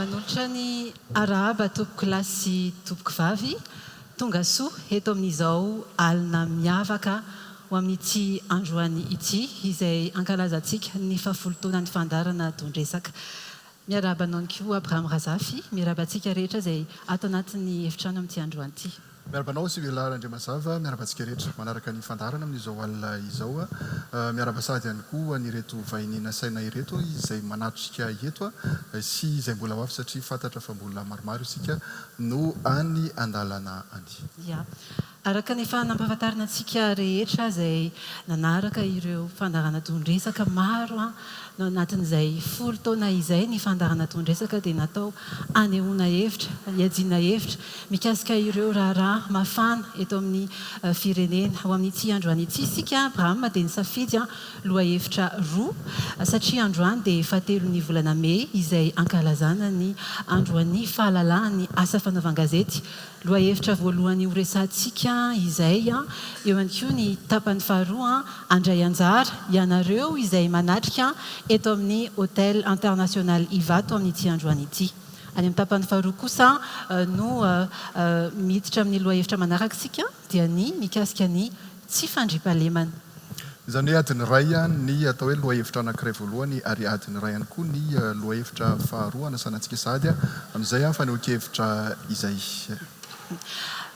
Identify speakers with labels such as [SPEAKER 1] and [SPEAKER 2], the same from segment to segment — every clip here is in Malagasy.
[SPEAKER 1] manolotra ny arahaba tompoko lahy sy tompoko vavy tonga soa eto amin'izao alina miavaka ho amin'ity androany ity izay ankalazantsika ny fahafolontaonan'ny fandarana Dondresaka. Miaraba anao koa Abraham Razafy, miaraba antsika rehetra izay ato anatin'ny efitrano amin'ity androany ity.
[SPEAKER 2] Miarabanao Sivela Andriamazava, miaraba antsika rehetra manaraka ny fandarana amin'izao alina izao. Miaraba sady ihany koa an'ireto vahiny nasaina ireto izay manatrika eto sy izay mbola ho avy satria fantatra fa mbola maromaro isika no any andalana any.
[SPEAKER 1] Ya. Araka ny fanampahafantarana antsika rehetra izay nanaraka ireo fandarana Dondresaka maro no anatin'izay 10 taona izay ny fandarana Dondresaka dia natao anehoana hevitra, hiajiana hevitra mikasika ireo raharaha mafana eto amin'ny firenena. Ho amin'ity androany ity isika Abraham dia nisafidy loha hevitra roa satria androany dia 7 ny volana May izay ankalazana ny androany fahalalahana ny asa fanaovan-gazety. Loha hevitra voalohany horesantsika izay eo ihany koa ny tapany faharoa Andray Anjara ianareo izay manatrika eto amin'ny Hôtel International Ivato amin'ity androany ity. Any amin'ny tapany faharoa kosa no miditra amin'ny loha hevitra manarakasika dia ny mikasika ny tsy fandriampahalemana.
[SPEAKER 2] Izany hoe adiny ray ny atao hoe loha hevitra anankiray voalohany ary adiny ray ihany koa ny loha hevitra faharoa anasanantsika sady amin'izay fanehoan-kevitra izay.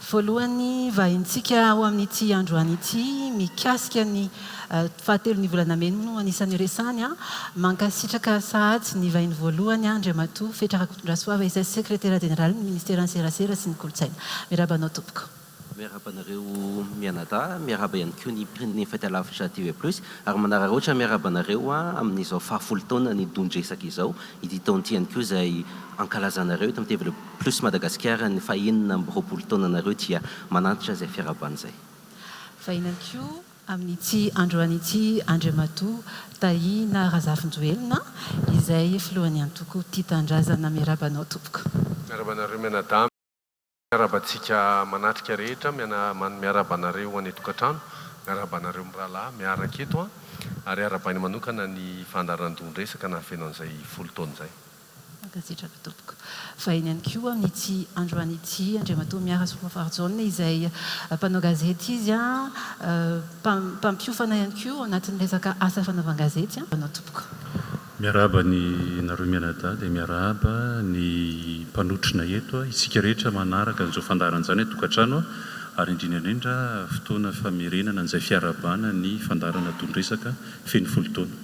[SPEAKER 1] Voalohany vahintsika ho amin'ity androany ity mikasika ny 7 ny volana May no anisan'ny resany mankasitraka sahady ny vahiny voalohany Andriamatoa Fetrakondrasoava izay sekretera jeneraly ny ministera serasera sy ny kolotsaina. Miaraba anao tompoko.
[SPEAKER 3] Miaraba anareo mianadahy, miaraba ihany koa ny mpirin'ny fahitalavitra TV Plus ary manaraka ohatra miaraba anareo amin'izao 10 taona ny Dondresaka izao ity taon'ity ihany koa izay ankalazanareo eto amin'ny TV Plus Madagasikara ny 20 taona nareo dia manantitra izay fiarabana izay.
[SPEAKER 1] Fa ihany koa amin'ity androany ity Andriamatoa Tahina Razafinjoelina izay filohan'ny antoko Tia Tandrazana. Miaraba anao tompoko.
[SPEAKER 4] Miaraba anareo mianadahy. Miaraba antsika manatrika rehetra miaraba anareo any tokantrano, miaraba anareo mirahalahy miaraka eto ary arabainy manokana ny fandarana Dondresaka na feno an'izay 10 taona izay.
[SPEAKER 1] Mankasitraka tompoko. Fa iny ihany koa amin'ity androany ity Andriamatoa Miara Somafarjona izay mpanao gazety izy mpampiofana ihany koa anatin'ny resaka asa fanaovan-gazety mpanao tompoko.
[SPEAKER 5] Miaraba ny nareo mianadahy dia miaraba ny mpanotrina eto isika rehetra manaraka an'izao fandarana izany tokantrano ary indrindra fotoana famerenana an'izay fiarabana ny fandarana Dondresaka feno 10 taona.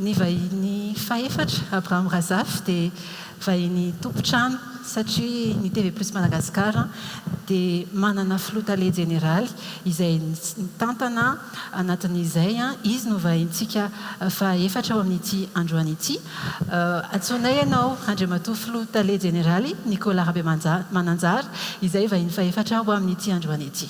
[SPEAKER 1] Ny vahiny fahefatra Abraham Razafy dia vahiny tompontrano satria ny TV Plus Madagasikara dia manana filotale jeneraly izay nitantana anatin'izay izy no vahintsika fahefatra ao amin'ity androany ity. Antsoinay ianao Andriamatoa filotale jeneraly Nicolas Rabe Mananjara izay vahiny fahefatra ao amin'ity androany ity.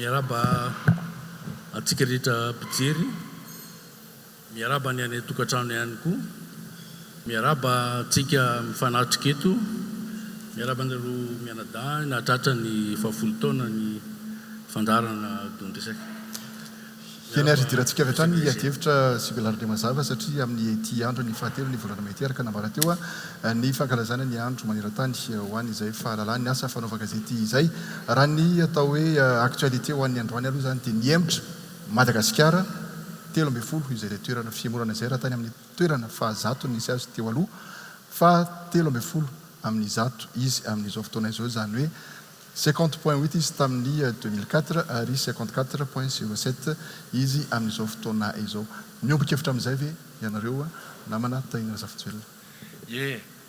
[SPEAKER 6] Miaraba antsika rehetra mpijery, miaraba ny any tokantrano ihany koa, miaraba antsika mifanatrika eto, miaraba anareo mianadahy nahatratra ny 10 taona ny fandarana Dondresaka.
[SPEAKER 2] Keny ary idirantsika avy hatrany adihevitra Sivela Andriamazava satria amin'ny ity andro ny 7 ny volana May araka nambara teo ny fankalazana ny andro maneran-tany ho any izay fahalalahana ny asa fanaovan-gazety izay. Raha ny atao hoe actualité ho an'ny androany aloha izany dia niembotra Madagasikara 13 izay toerana fiemorana izay raha tany amin'ny toerana fahazato nisy azy teo aloha fa 13 amin'ny zato izy amin'izao fotoana izao izany hoe 50.8 izy tamin'ny 2004 ary 54.07 izy amin'izao fotoana izao. Miombika hevitra amin'izay ve ianareo namana Tahina Razafinjoelina?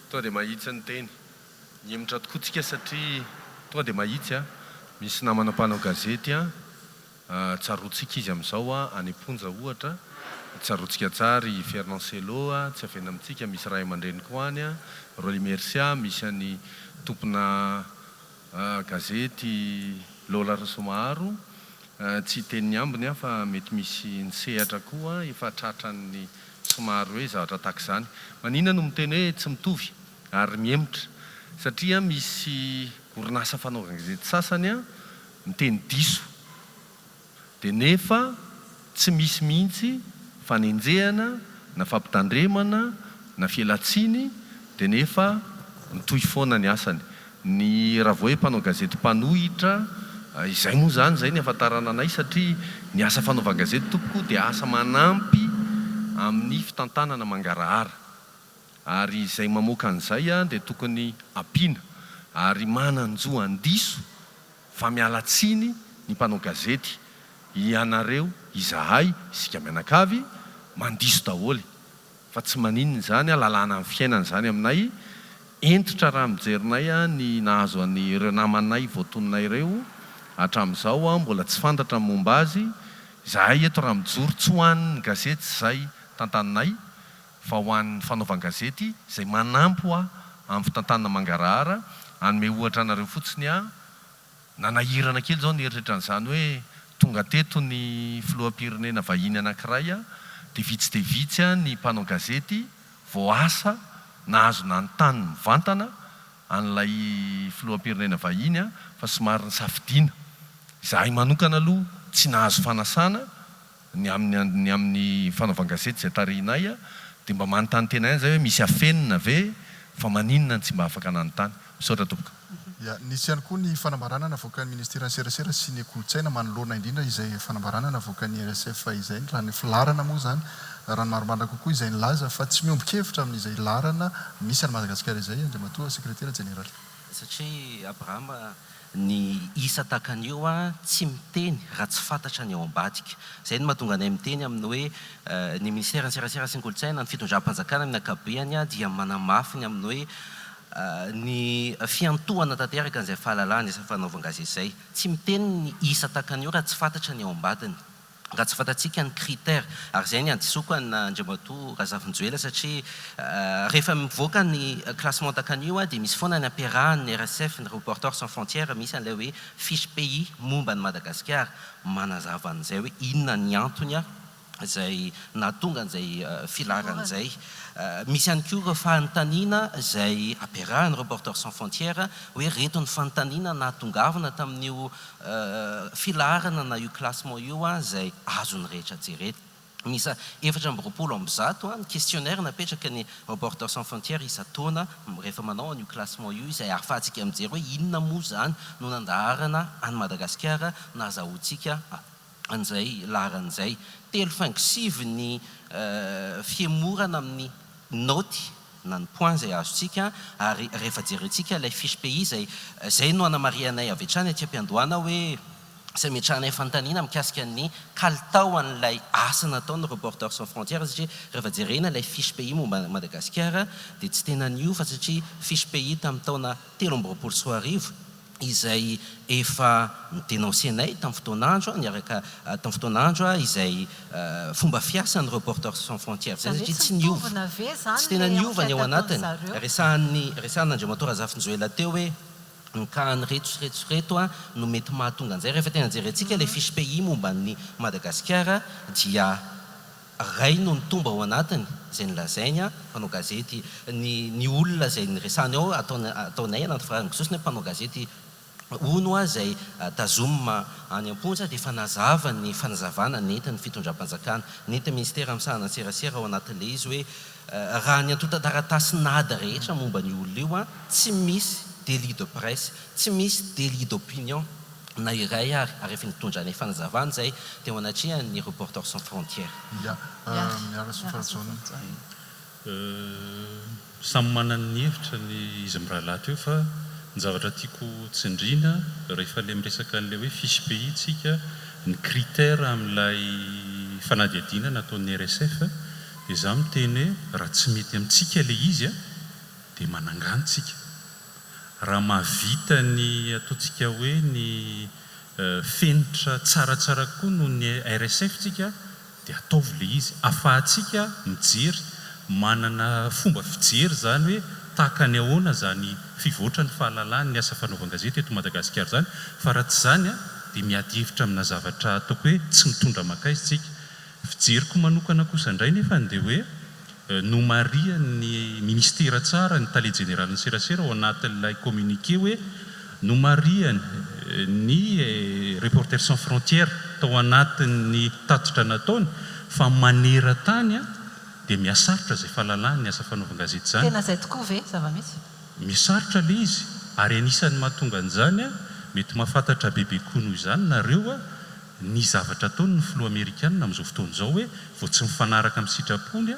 [SPEAKER 4] Tonga dia mahitsy ny teny. Niembotra tokoa tsika satria tonga dia mahitsy a misy namana mpanao gazety a tsarotsika izy amin'izao a any Amponja ohatra tsarotsika tsary Fernand Selo a tsy avena amintsika misy Ray Aman-dreny koa any a Roly Mercia misy any tompona gazety Lola Rasomaro tsy teniny ambiny a fa mety misy nisehatra koa efa tratran'ny somary hoe zavatra tahaka izany maninona no miteny hoe tsy mitovy ary miemotra satria misy orinasa fanaovana gazety sasany a miteny diso dia nefa tsy misy mihitsy fanenjehana na fampitandremana na fialatsiny dia nefa mitohy foana ny asany ny raha vao hoe mpanao gazety mpanohitra izay moa zany izay ny ahafantarana anay satria ny asa fanaovana gazety tompoko dia asa manampy amin'ny fitantanana mangarahara ary izay mamoaka an'izay a dia tokony ampiana ary mananjo andiso fa mialatsiny ny mpanao gazety ianareo izahay isika mianakavy mandiso daholo fa tsy maninona zany a lalàna amin'ny fiainana zany aminay entitra raha mijerinay a ny nahazo any ireo namanay voatononay ireo hatramin'izao a mbola tsy fantatra ny momba azy izahay eto raha mijoro tsy ho an'ny gazety izay tantaninay fa ho an'ny fanaovana gazety izay manampy a amin'ny fitantanana mangarahara anome ohatra anareo fotsiny a nanahirana kely zao ny eritritra an'izany hoe tonga teto ny filoham-pirenena vahiny anankiray a dia vitsy a ny mpanao gazety voasa nahazo nanontany mivantana an'ilay filoham-pirenena vahiny a fa somary ny safidiana izahay manokana aloha tsy nahazo fanasana ny amin'ny fanaovana gazety izay tarihinay a dia mba manontany tena ihany zay hoe misy afenina ve fa maninona ny tsy mba afaka nanontany misaotra tompoka.
[SPEAKER 2] Nisy ihany koa ny fanambarana navoaka ny ministera ny serasera sy ny kolotsaina manoloana indrindra izay fanambarana navoaka ny RSF izay raha ny filarana moa zany raha ny maromandra kokoa izay nilaza fa tsy miombon-kevitra amin'izay larana misy any Madagasikara izay andriamatoa sekretera jenerali
[SPEAKER 3] satria Abrahama ny isa takan'io a tsy miteny raha tsy fantatra ny ao ambadika izay no mahatonga anay miteny amin'ny hoe ny ministera ny serasera sy ny kolotsaina ny fitondram-panjakana amin'ny akabeany a dia manamafiny amin'ny hoe ny fiantohana tanteraka an'izay fahalalana izay fanaovana gazety izay tsy miteny ny isa takan'io raha tsy fantatra ny ao ambadiny raha tsy fantatsika ny critère ary izay ny andisoko any Andriamatoa Razafinjoela satria rehefa mivoaka ny classement takan'io a dia misy foana ny ampiarahan'ny RSF ny Reporters sans frontières misy an'ilay hoe fiche pays momba ny Madagasikara manazava an'izay hoe inona ny antony a izay nahatonga an'izay filaran'izay misy ihany koa ireo fanontaniana izay ampiarahan'ny Reporters sans frontières hoe reto ny fanontaniana nahatongavana tamin'io filarana na io classement io a izay azony rehetra jerety misy 420 ny questionnaire napetraka ny Reporters sans frontières isan-taona rehefa manao an'io classement io izay ahafahantsika mijery hoe inona moa zany no nandaharana any Madagasikara na azahoantsika an'izay laran'izay 3.5 ny fiemorana amin'ny noty na ny point izay azontsika ary rehefa jerentsika ilay fiche pays izay no anamarianay avy hatrany aty am-piandohana hoe izay miatranay fanontaniana mikasika ny kalitao an'ilay asa nataon'ny Reporters sans frontières satria rehefa jerena ilay fiche pays momba Madagasikara dia tsy tena nio fa satria fiche pays tamin'ny taona 2024 izay efa nidénoncenay tamin'ny fotoan'andro niaraka tamin'ny fotoan'andro izay fomba fiasan'ny Reporters sans frontières zay satria tsy niova tsy tena niova ny ao anatiny resahany Andriamatoa Razafinjoela teo hoe ny kahany reto a no mety mahatonga an'izay rehefa tena jerentsika ilay fiche pays momba ny Madagasikara dia ray no ny tomba ao anatiny izay nilazainy a mpanao gazety ny olona izay niresahany ao ataonay anaty farangisosiny hoe mpanao gazety ono a izay tazomina any Amponja dia fanazava ny fanazavana nentin'ny fitondram-panjakana nety ministera misahana serasera ao anatin'ilay izy hoe raha ny antota-taratasy nady rehetra momba ny olona io a tsy misy délit de presse tsy misy délit d'opinion na iray ary rehefa nitondra ny fanazavana izay teo anatria ny Reporters sans frontières
[SPEAKER 5] samy manana ny hevitra ny izy mirahalahy teo fa ny zavatra tiako tsindriana rehefa le miresaka an'ilay hoe fiche pays tsika ny critère amin'ilay fanadihadiana nataon'ny RSF dia izaho miteny hoe raha tsy mety amintsika ilay izy a dia manangantsika raha mahavita ny ataontsika hoe ny fenitra tsaratsara koa noho ny RSF tsika dia ataovy le izy afahantsika mijery manana fomba fijery zany hoe tahaka ny ahoana zany fivoatra ny fahalalany ny asa fanaovan-gazety eto Madagasikara zany fa raha tsy zany dia miady hevitra amina zavatra ataoko hoe tsy mitondra makaizy tsika. Fijeriko manokana kosa indray nefa dia hoe nomaria ny ministera tsara ny tale général ny serasera ao anatin'ilay communiqué hoe nomaria ny Reporters sans frontières tao anatin'ny tatitra nataony fa maneran-tany dia miasarotra izay fahalalany ny asa fanaovan-gazety zany.
[SPEAKER 1] Tena izay tokoa ve zava-misy?
[SPEAKER 5] Misarotra le izy ary anisan'ny mahatonga an'izany mety mahafantatra bebe koa noho izany nareo ny zavatra ataony ny filoha amerikanina amin'izao fotoana izao hoe vao tsy mifanaraka amin'ny sitrapony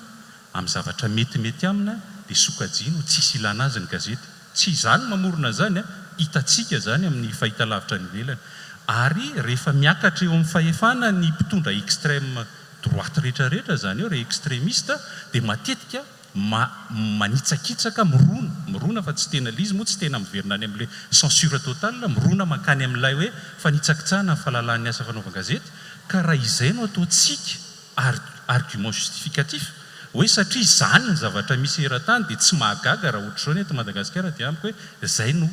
[SPEAKER 5] amin'ny zavatra metimety amina dia sokajiana tsisy ilana azy ny gazety. Tsy izany mamorona zany hitantsika zany amin'ny fahitalavitra ny ivelany. Ary rehefa miakatra eo amin'ny fahefana ny mpitondra extrême droite rehetrarehetra zany eo rehefa extrémiste dia matetika manitsakitsaka mirona fa tsy tena lizy moa tsy tena miverina any amin'ilay censure totale mirona mankany amin'ilay hoe fanitsakitsahana ny fahalalan'ny asa fanaovan-gazety ka raha izay no ataontsika argument justificatif hoe satria izany ny zavatra misy eran-tany dia tsy mahagaga raha ohatra izao ny eto Madagasikara dia amiko hoe izay no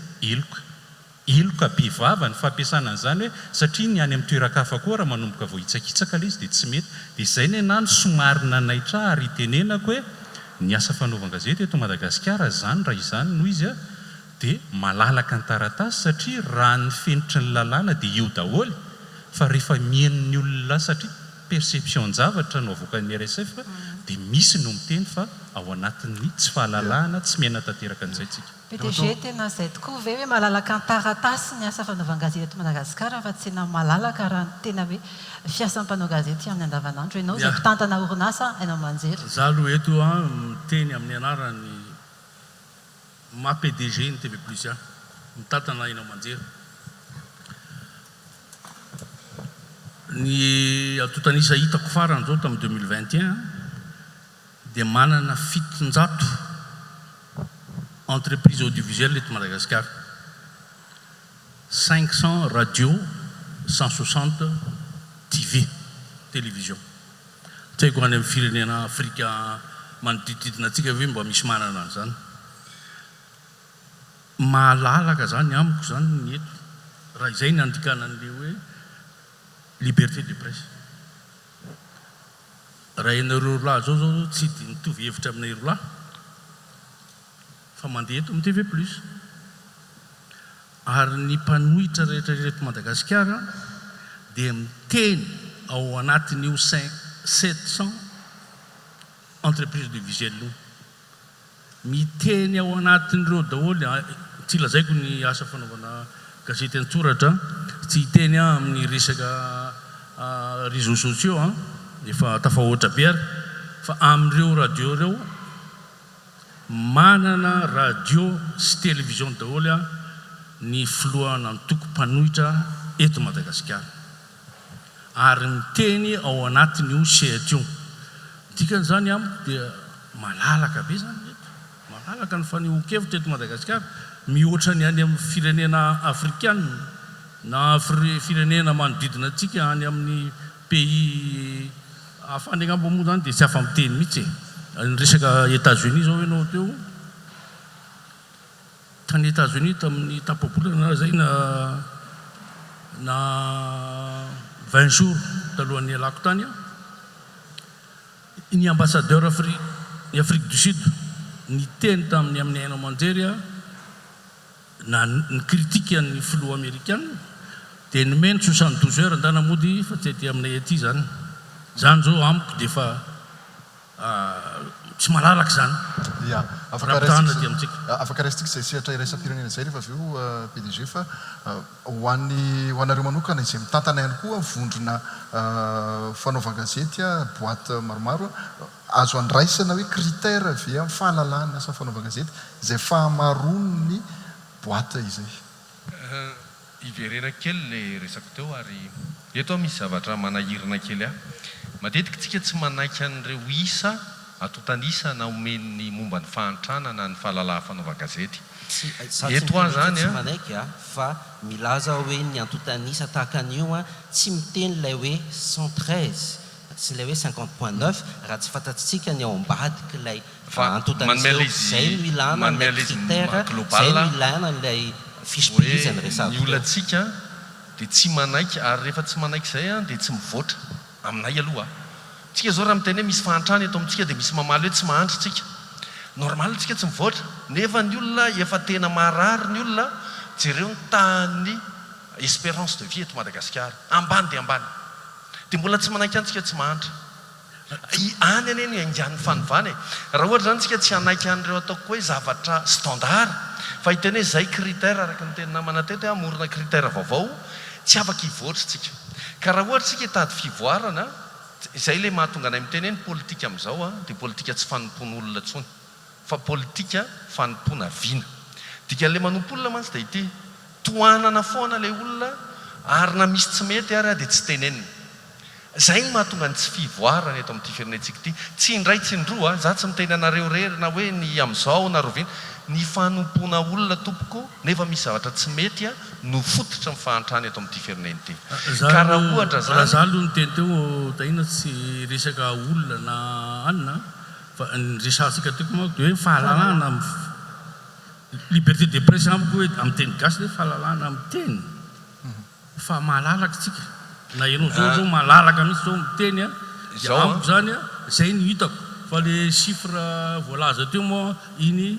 [SPEAKER 5] eloka be vava ny fampiasana an'izany hoe satria ny any amin'ny toeran-kafa koa raha manomboka vao hitsakitsaka ilay izy dia tsy mety. Dia izay ny anany somary nanaitra ary tenenako hoe ny asa fanaovan-gazety eto Madagasikara zany raha izany noho izy dia malalaka ny taratasy satria raha ny fenitry ny lalàna dia eo daholo fa rehefa mihaino ny olona satria perception zavatra no avoakan'ny RSF dia misy no miteny fa ao anatin'ny tsy fahalalahana tsy miaina tanteraka an'izay tsika.
[SPEAKER 1] PDG tena izay tokoa ve hoe malalaka ny taratasy ny asa fanaovan-gazety eto Madagasikara fa tsy na malalaka raha tena hoe fiasan'ny mpanao gazety amin'ny andavanandro ianao izay mpitantana orinasa ianao manjery.
[SPEAKER 6] Za aloha eto miteny amin'ny anarany ma PDG ny TV Plus mitantana ianao manjery. Ny atotanisa hitako farany zao tamin'ny 2021 dia manana 700 entreprises audiovisuelles eto Madagasikara, 500 radio, 160 TV, télévision. Tsy haiko any amin'ny firenena Afrika manodididina antsika ve mba misy manana an'izany. Mahalalaka zany amiko zany ny eto raha izay ny andikanan'le hoe liberté de presse. Raha ianareo roalahy zao tsy dia nitovy hevitra aminay roalahy fa mandeha eto amin'ny TV Plus. Ary ny mpanohitra rehetrarehetra Madagasikara dia miteny ao anatin'io 700 entreprises audiovisuelles miteny ao anatin'ireo daholo. Tsy lazaiko ny asa fanaovana gazety an-tsoratra, tsy hiteny amin'ny resaka réseaux sociaux efa tafahoatra be ary fa amin'ireo radio ireo manana radio sy télévision daholo ny filoana nitoko mpanohitra eto Madagasikara ary miteny ao anatin'io sehatra io. Dikan'izany amiko dia malalaka be zany eto, malalaka ny fanehoan-kevitra eto Madagasikara mihoatra ny any amin'ny firenena afrikana na firenena manodidina antsika any amin'ny pays afany angamba moa zany dia tsy afa-miteny mihitsy. Ny resaka États-Unis zao ianao teo tany États-Unis tamin'ny tapabolana zay na 20 jours talohan'ny alako tany ny ambassadeur Afrique du Sud niteny tamin'ny amin'ny hainao manjery na ny critique ny filoha américaine dia nomeny 72 heures ndanamody fa tsy aty aminay aty zany. Zany zao amiko dia fa tsy malalaka zany.
[SPEAKER 2] Afaka resitsika izay sehatra iraisam-pirenena izay rehefa avy eo PDG fa ho anareo manokana izay mitantana ihany koa vondrona fanaovan-gazety boîte maromaro azo andraisana hoe critère ve amin'ny fahalalahana asa fanaovan-gazety izay fahamaroany ny boîte izay.
[SPEAKER 4] Iverena kely le resako teo ary eto misy zavatra manahirana kely matetika tsika tsy manaiky an'ireo isa atotanisa na omeny momba ny fahantrana na ny fahalalà fanaova-gazety
[SPEAKER 3] eto ahy zany tsy manaiky fa milaza hoe ny antotanisa tahaka an'io tsy miteny ilay hoe 113 sy ilay hoe 50.9 raha tsy fantatsika ny ao ambadiky ilay antotanisa zay no ilana nilay critère zay no ilana ilay fisibilizany resavy
[SPEAKER 4] ny olantsika dia tsy manaiky ary rehefa tsy manaiky izay dia tsy mivoatra aminay aloha tsika zao raha miteny hoe misy fahantrana eto amintsika dia misy mamaly hoe tsy mahandry tsika normal tsika tsy mivoatra nefa ny olona efa tena marary ny olona jereo ny tany espérance de vie eto Madagasikara ambany dia ambany dia mbola tsy manaiky any tsika tsy mahantra any aneny aingan'ny fanovana raha ohatra zany tsika tsy hanaiky an'ireo ataoko hoe zavatra standard fa hiteny hoe zay critère araka ny teny namana teto hoe amorona critère vaovao tsy afaka hivoatra tsika ka raha ohatra tsika hitady fivoarana izay le mahatonga anay miteny hoe ny politika amin'izao dia politika tsy fanompoana olona tsony fa politika fanompoana viana dikan'le manompo olona mantsy dia ity toanana foana ilay olona ary na misy tsy mety ary dia tsy tenenina zay ny mahatonga ny tsy fivoarana eto amin'ity firenentsika ity tsy indray tsy indroa za tsy miteny anareo rery na hoe ny amin'izao na roviana ny fanompoana olona tompoko nefa misy zavatra tsy mety no fototra mifahantrana eto amin'ity firenena ity ka raha ohatra
[SPEAKER 6] raha za aloha ny teny teo tahina tsy resaka olona na anina fa ny resantsika teko manko dia hoe fahalalana liberté de presse amiko hoe amin'ny teny gasy hoe fahalalana amin'ny teny fa mahalalaka tsika na ianao zao mahalalaka mihitsy zao miteny dia amiko zany zay no hitako fa le chiffre voalaza teo moa iny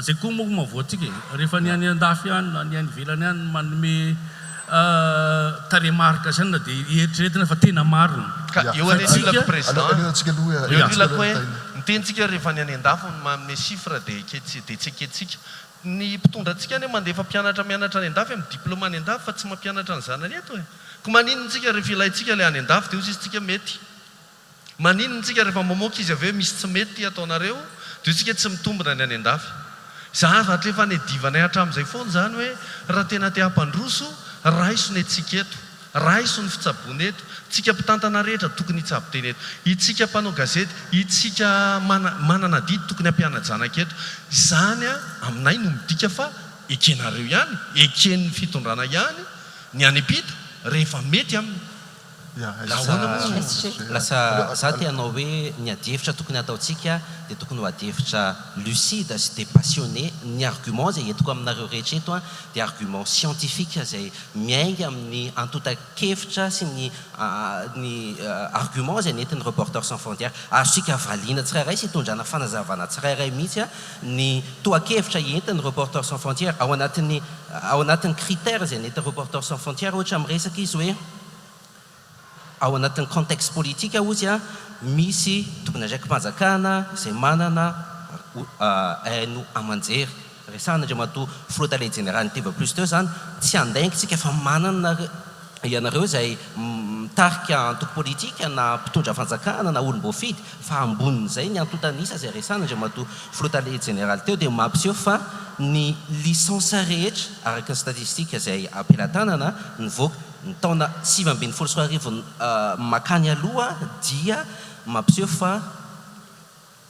[SPEAKER 6] zay koa moa mavoatsika rehefa ny any andafy any na ny any velany any manome taremarika zany na dia eritreretina fa tena marina
[SPEAKER 4] ka eo anentsika président eo ilako hoe mitentsika rehefa ny any andafy ny manome chiffre dia tsy eketsika ny mpitondra antsika any mandefa mpianatra mianatra any andafy amin'ny diplôme any andafy fa tsy mampianatra ny zanany eto e ko maninontsika rehefa ilayntsika le any andafy dia ozy izy tsika mety maninontsika rehefa mamoaka izy avy eo misy tsy mety ataonareo dia tsika tsy mitombona ny any andafy zavatra efa nedivanay hatramin'izay foana zany hoe raha tena te hampandroso raiso ny atsika eto raiso ny fitsaboana eto tsika mpitantana rehetra tokony hitsabo teny eto itsika mpanao gazety itsika manana didy tokony hampianajanaky eto zany aminay no midika fa ekenareo ihany eken'ny fitondrana ihany ny any apita rehefa mety aminy
[SPEAKER 3] lasa za te hanao hoe ny adihevitra tokony ataotsika dia tokony ho adihevitra lucide sy dépassionné ny argument zay entiko aminareo rehetra eto dia argument scientifique zay miainga amin'ny antotan-kevitra sy ny argument zay nentin'ny Reporters sans frontières azosika valiana tsirairay sy hitondrana fanazavana tsirairay mihitsy ny toa-kevitra entin'ny Reporters sans frontières ao anatin'ny critère zay nentin'ny Reporters sans frontières ohatra amin'ny resaka izy hoe ao anatin'ny contexte politika ozy misy tokony andraiky mpanjakana izay manana haino amanjery resahana ndray mato flotte allée générale ny TV plus teo zany tsy andaingitsika fa manana ianareo izay mitarika antoko politika na mpitondra fanjakana na olom-boafidy fa ambonin'izay ny antotanisa izay resahana ndray mato flotte allée générale teo dia mampiseho fa ny licence rehetra araka ny statistika izay ampelantanana nivoaka ny taona 2024 makany aloha dia mampiseho fa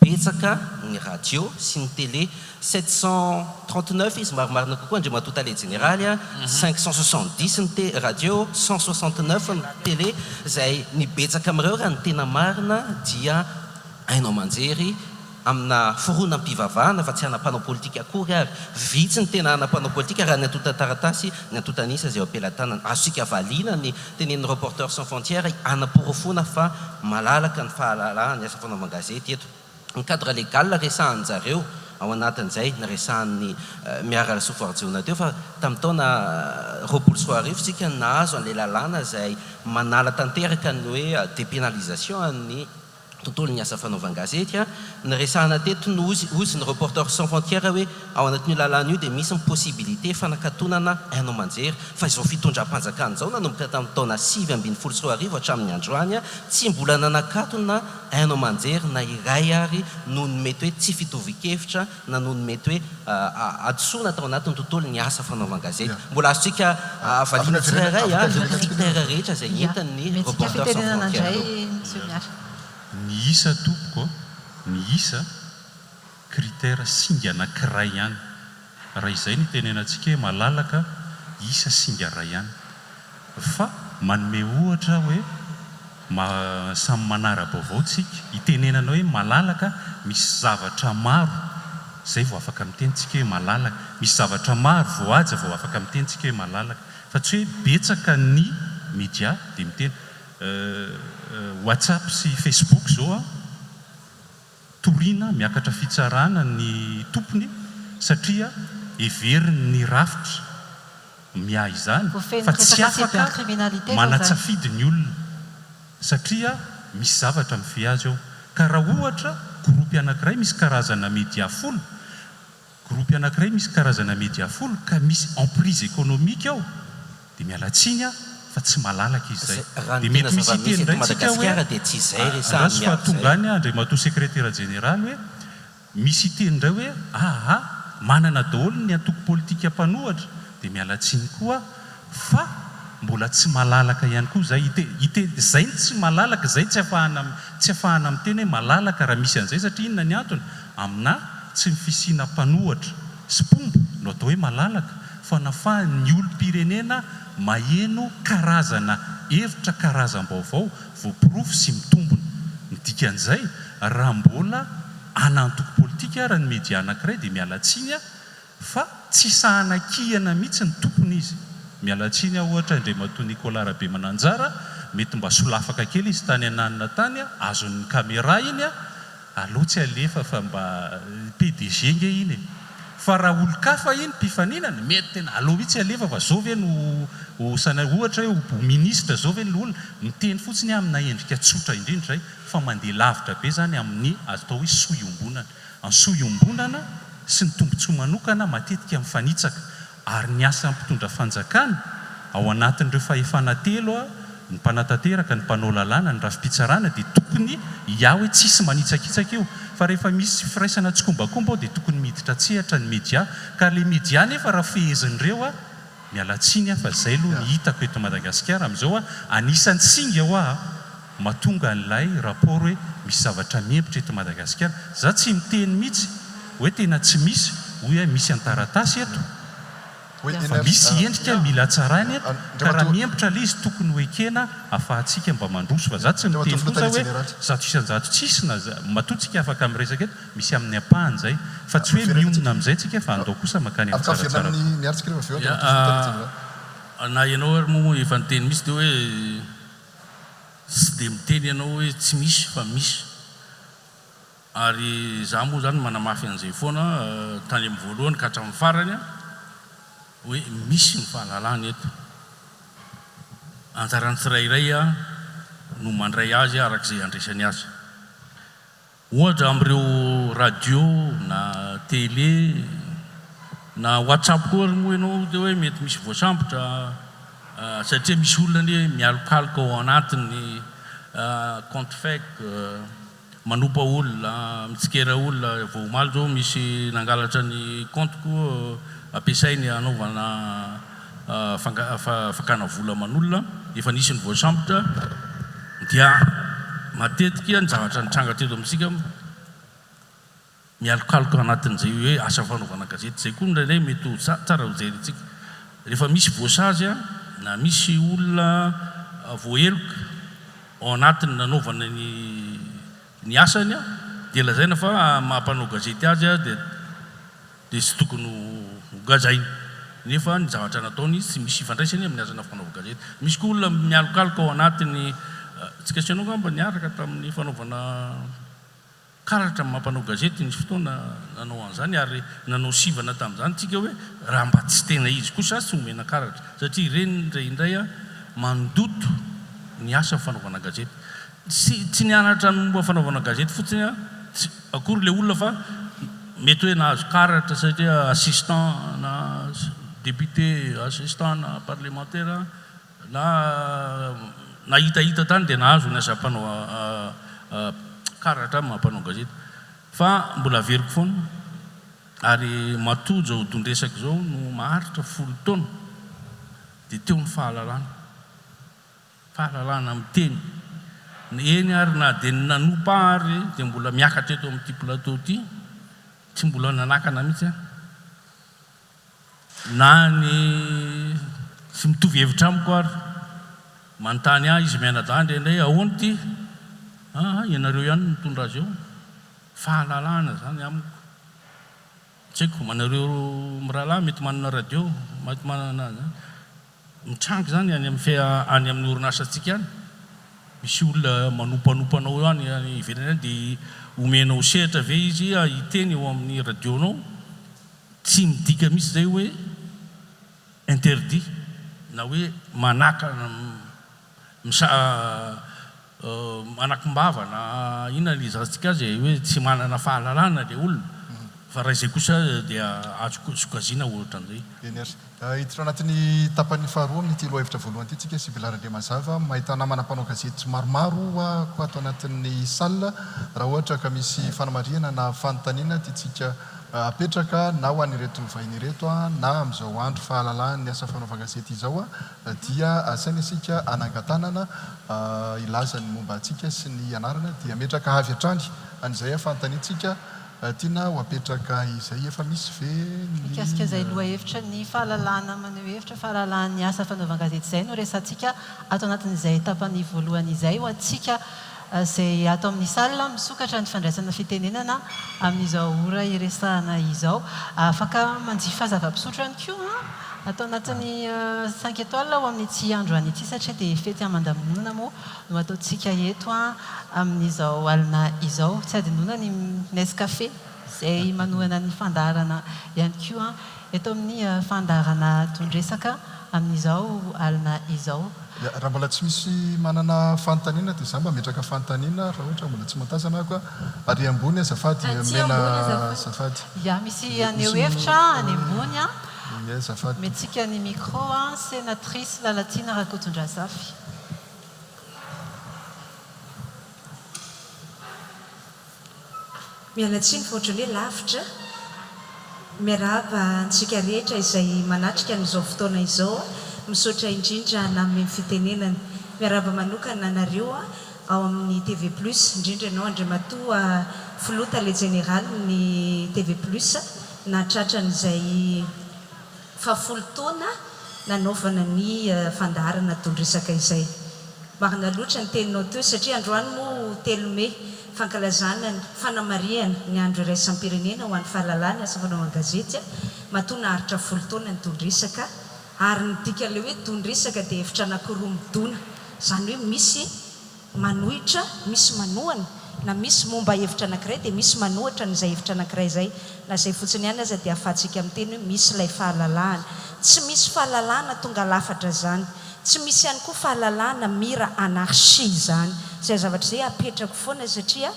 [SPEAKER 3] betsaka ny radio sy ny télé 739 izy marimarina kokoa ndray mato allée générale 570 ny radio 169 ny télé izay ny betsaka amin'ireo raha ny tena marina dia hainao amanjery amina foronam-pivavahana fa tsy hanampanao politika akory ary vitsy ny tena hanampanao politika raha ny antotan-taratasy ny antotanisa zay ampelantanana azosika valiana ny tenen'ny Reporters sans frontières anaporofona fa malalaka ny fahalalana ny asa fanaovan-gazety eto ny cadre légal resahan'ny zareo ao anatin'izay ny resahan'ny miarala sofarjiona teo fa tamin'ny taona 2024 tsika nahazo an'ilay lalàna izay manala tanteraka ny hoe dépénalisation ny tontolo ny asa fanaovan-gazety ny resahana teto no ozy ny Reporters sans frontières hoe ao anatin'io lalàna io dia misy ny possibilité fanakatonana hainao amanjery fa izao fitondram-panjakana izao nanomboka tamin'ny taona 2024 hatramin'ny androany tsy mbola nanakatona hainao amanjery na iray ary no ny mety hoe tsy fitovi-kevitra na no ny mety hoe adosoana tao anatin'ny tontolo ny asa fanaovan-gazety mbola azontsika valiana tsirairay le critère rehetra izay entin'ny Reporters sans frontières
[SPEAKER 5] ny isa tompoko ny isa critère singa anankiray ihany. Raha izay ny tenenantsika hoe malalaka isa singa ray ihany. Fa manome ohatra hoe samy manara-baovao tsika itenenana hoe malalaka misy zavatra maro zay vao afaka mitenitsika hoe malalaka, misy zavatra maro vao aja vao afaka mitenitsika hoe malalaka, fa tsy hoe betsaka ny média dia miteny WhatsApp sy Facebook zao toriana miakatra fitsarana ny tompony satria everiny ny rafitra miahy izany fa tsy afaka manatsafidy ny olona satria misy zavatra mifehy azy ao. Ka raha ohatra gropy anankiray misy karazana média folo, gropy anankiray misy karazana média folo ka misy emprise économique ao dia mialatsiny fa tsy malalaka izy zay. Dia mety misy iteny indray tsika hoe rasy fa tonga any Andriamatoa secrétaire général hoe misy iteny indray hoe manana daholo ny antoko politika mpanohatra, dia mialatsiny koa fa mbola tsy malalaka ihany koa zay zay tsy malalaka zay tsy afahana miteny hoe malalaka raha misy an'izay satria inona ny antony amina tsy mifisiana mpanohatra sy mpombo no atao hoe malalaka fa nafahan'ny olom-pirenena maheno karazana hevitra karazam-baovao voapirofo sy mitombona. Dikan'izay raha mbola anantoko politika raha ny média anankiray dia mialatsiny fa tsy sahanakihana mihitsy ny tompony izy. Mialatsiny ohatra Andriamatoa Nicolas Rabe Mananjara mety mba solafaka kely izy tany ananina tany azon'ny caméra iny aloha tsy alefa fa mba PDG nge iny fa raha olo-kafa iny mpifaninana mety tena aloha mihitsy alefa fa zao ve no sana ohatra hoe ministre zao ve no olona miteny fotsiny amina endrika tsotra indrindra zay fa mandeha lavitra be zany amin'ny atao hoe soiombonana. Ny soiombonana sy ny tombontsoa manokana matetika mifanitsaka ary ny asa mpitondra fanjakana ao anatin'ireo fahefana telo ny mpanatanteraka, ny mpanao lalàna, ny rafi-pitsarana dia tokony hoe tsisy manitsakitsaka eo fa rehefa misy firaisana tsokombakomba ao dia tokony miditra tsehatra ny média ka le média nefa raha fehezin'ireo mialatsiny fa zay aloha ny hitako eto Madagasikara amin'izao anisan'ny singa mahatonga an'ilay rapport hoe misy zavatra miempitra eto Madagasikara. Za tsy miteny mihitsy hoe tena tsy misy hoe misy antaratasy eto fa misy endrika mila tsarany ka raha miempitra le izy tokony hoe kena afahantsika mba mandroso fa za tsy miteny kosa hoe zato isan-jato tsisy na matotsika afaka miresaka eto misy amin'ny apahany zay fa tsy hoe mionona amin'izay tsika fa andao kosa makany amin'ny tsaratsara.
[SPEAKER 6] Na ianao ary moa efa niteny misy dia hoe tsy dia miteny ianao hoe tsy misy fa misy ary za moa zany manamafy an'izay foana tany amin'ny voalohany ka hatramin'ny farany hoe misy ny fahalalana eto. Anjarany tsirairay no mandray azy arak'izay andraisany azy. Ohatra amin'ireo radio na télé na WhatsApp koa moa ianao dia hoe mety misy voasambotra satria misy olona ny mialokaloka ao anatin'ny compte fake manompa olona mitsikera olona vao omaly zao misy nangalatra ny compte koa ampiasainy anaovana fakana vola aman'olona efa nisy ny voasambotra dia matetika ny zavatra nitranga teto amintsika mialokaloka anatin'izay hoe asa fanaovana gazety zay koa ndraindray mety tsara ho jerentsika rehefa misy voasazy na misy olona voaheloka ao anatiny nanaovana ny asany dia lazaina fa mampanao gazety azy dia tsy tokony hogazainy nefa ny zavatra nataony izy tsy misy ifandraisany amin'ny asana fanaova gazety. Misy koa olona mialokaloka ao anatiny tsika sy anao ngamba niaraka tamin'ny fanaovana karatra mampanao gazety nisy fotoana nanao an'izany ary nanao sivana tamin'izany tsika hoe raha mba tsy tena izy kosa tsy omena karatra satria ireny indraindray mandoto ny asa fanaovana gazety. Tsy nianatra ny momba fanaovana gazety fotsiny akory le olona fa mety hoe nahazo karatra satria assistant na député, assistant na parlementaire na hitahita tany dia nahazo ny asa mpanao karatra mampanao gazety fa mbola veriko foana ary matoa zao tondresaka zao no maharitra 10 taona dia teo ny fahalalana miteny eny ary na dia nanompa ary dia mbola miakatra eto amin'ity plateau ity tsy mbola nanakana mihitsy na ny sy mitovy hevitra amiko ary manontany izy mianadahy indray ahoana ity ianareo ihany mitondra azy eo fahalalana zany amiko tsy haiko manareo mirahalahy mety manana radio mety manana mitrangy zany any amin'ny orinasantsika any misy olona manompanompanao any ivelany any dia omenao sehatra ve izy hiteny eo amin'ny radionao tsy midika misy zay hoe interdit na hoe manaka manakim-bava na inona le izantsika azy hoe tsy manana fahalalana le olona fa raha izay kosa dia sokazina ohatra an'izay
[SPEAKER 2] hiditra anatin'ny tapan'ny faharoa amin'ity lohahevitra voalohany ity tsika sy belarandre mazava mahita namana mpanao gazety maromaro ko ato anatin'ny salle raha ohatra ka misy fanamariana na fanontaniana tiatsika apetraka na ho an'ireto vahiny ireto na amin'izao andro fahalalahany ny asa fanaova-gazety izao dia asainy asika anangatanana ilazany momba atsika sy ny anarana dia metraka avy hatrany an'izay fanontaniantsika tiana ho apetraka izay efa misy ve
[SPEAKER 1] mikasika izay lohahevitra ny fahalalana maneho hevitra fahalalan'ny asa fanaovan-gazety izay no resantsika ato anatin'izay tapany voalohany izay ho atsika izay ato amin'ny salle misokatra ny fandraisana fitenenana amin'izao ora iresahana izao afaka manjifa zava-pisotro ihany koa atao anatin'ny 5 étoiles ho amin'ny tsy andro an'ity satria dia fety amandamonina moa no ataontsika eto amin'izao alina izao tsy adinona ny Nescafé izay manohana ny fandarana ihany koa eto amin'ny fandarana tondresaka amin'izao alina izao
[SPEAKER 2] raha mbola tsy misy manana fanontaniana dia izany mba metraka fanontaniana raha ohatra mbola tsy matazana ako ary ambony azafady mena azafady
[SPEAKER 1] ia misy aneo hevitra any ambony
[SPEAKER 2] azafady
[SPEAKER 1] metsika ny micro sénatrice Lalatina Rakotondrazafy
[SPEAKER 7] mialatsiny fotrany hoe lavitra miarahaba antsika rehetra izay manatrika n'izao fotoana izao misaotra indrindra namin'ny fitenenana miarahaba manokana nareo ao amin'ny TV Plus indrindra ianao Andriamatoa Filota le général ny TV Plus natratran'izay fahafolo taona nanaovana ny fandaharana tondresaka izay marina loatra ny teninao teo satria androany moa 3 Mai fankalazana ny fanamariana ny andro iraisam-pirenena ho an'ny fahalalana asa fanaovan-gazety mahatonga naharitra 10 taona ny tondresaka ary nidika le hoe tondresaka dia hevitra anankiroa midona izany hoe misy manohitra misy manohana na misy momba hevitra anankiray dia misy manohatra n'izay hevitra anankiray izay na izay fotsiny ihany aza dia ahafahantsika amin'ny teny hoe misy ilay fahalalahana tsy misy fahalalahana tonga lafatra zany tsy misy ihany koa fahalalahana mira anarchie zany izay zavatra izay apetrako foana satria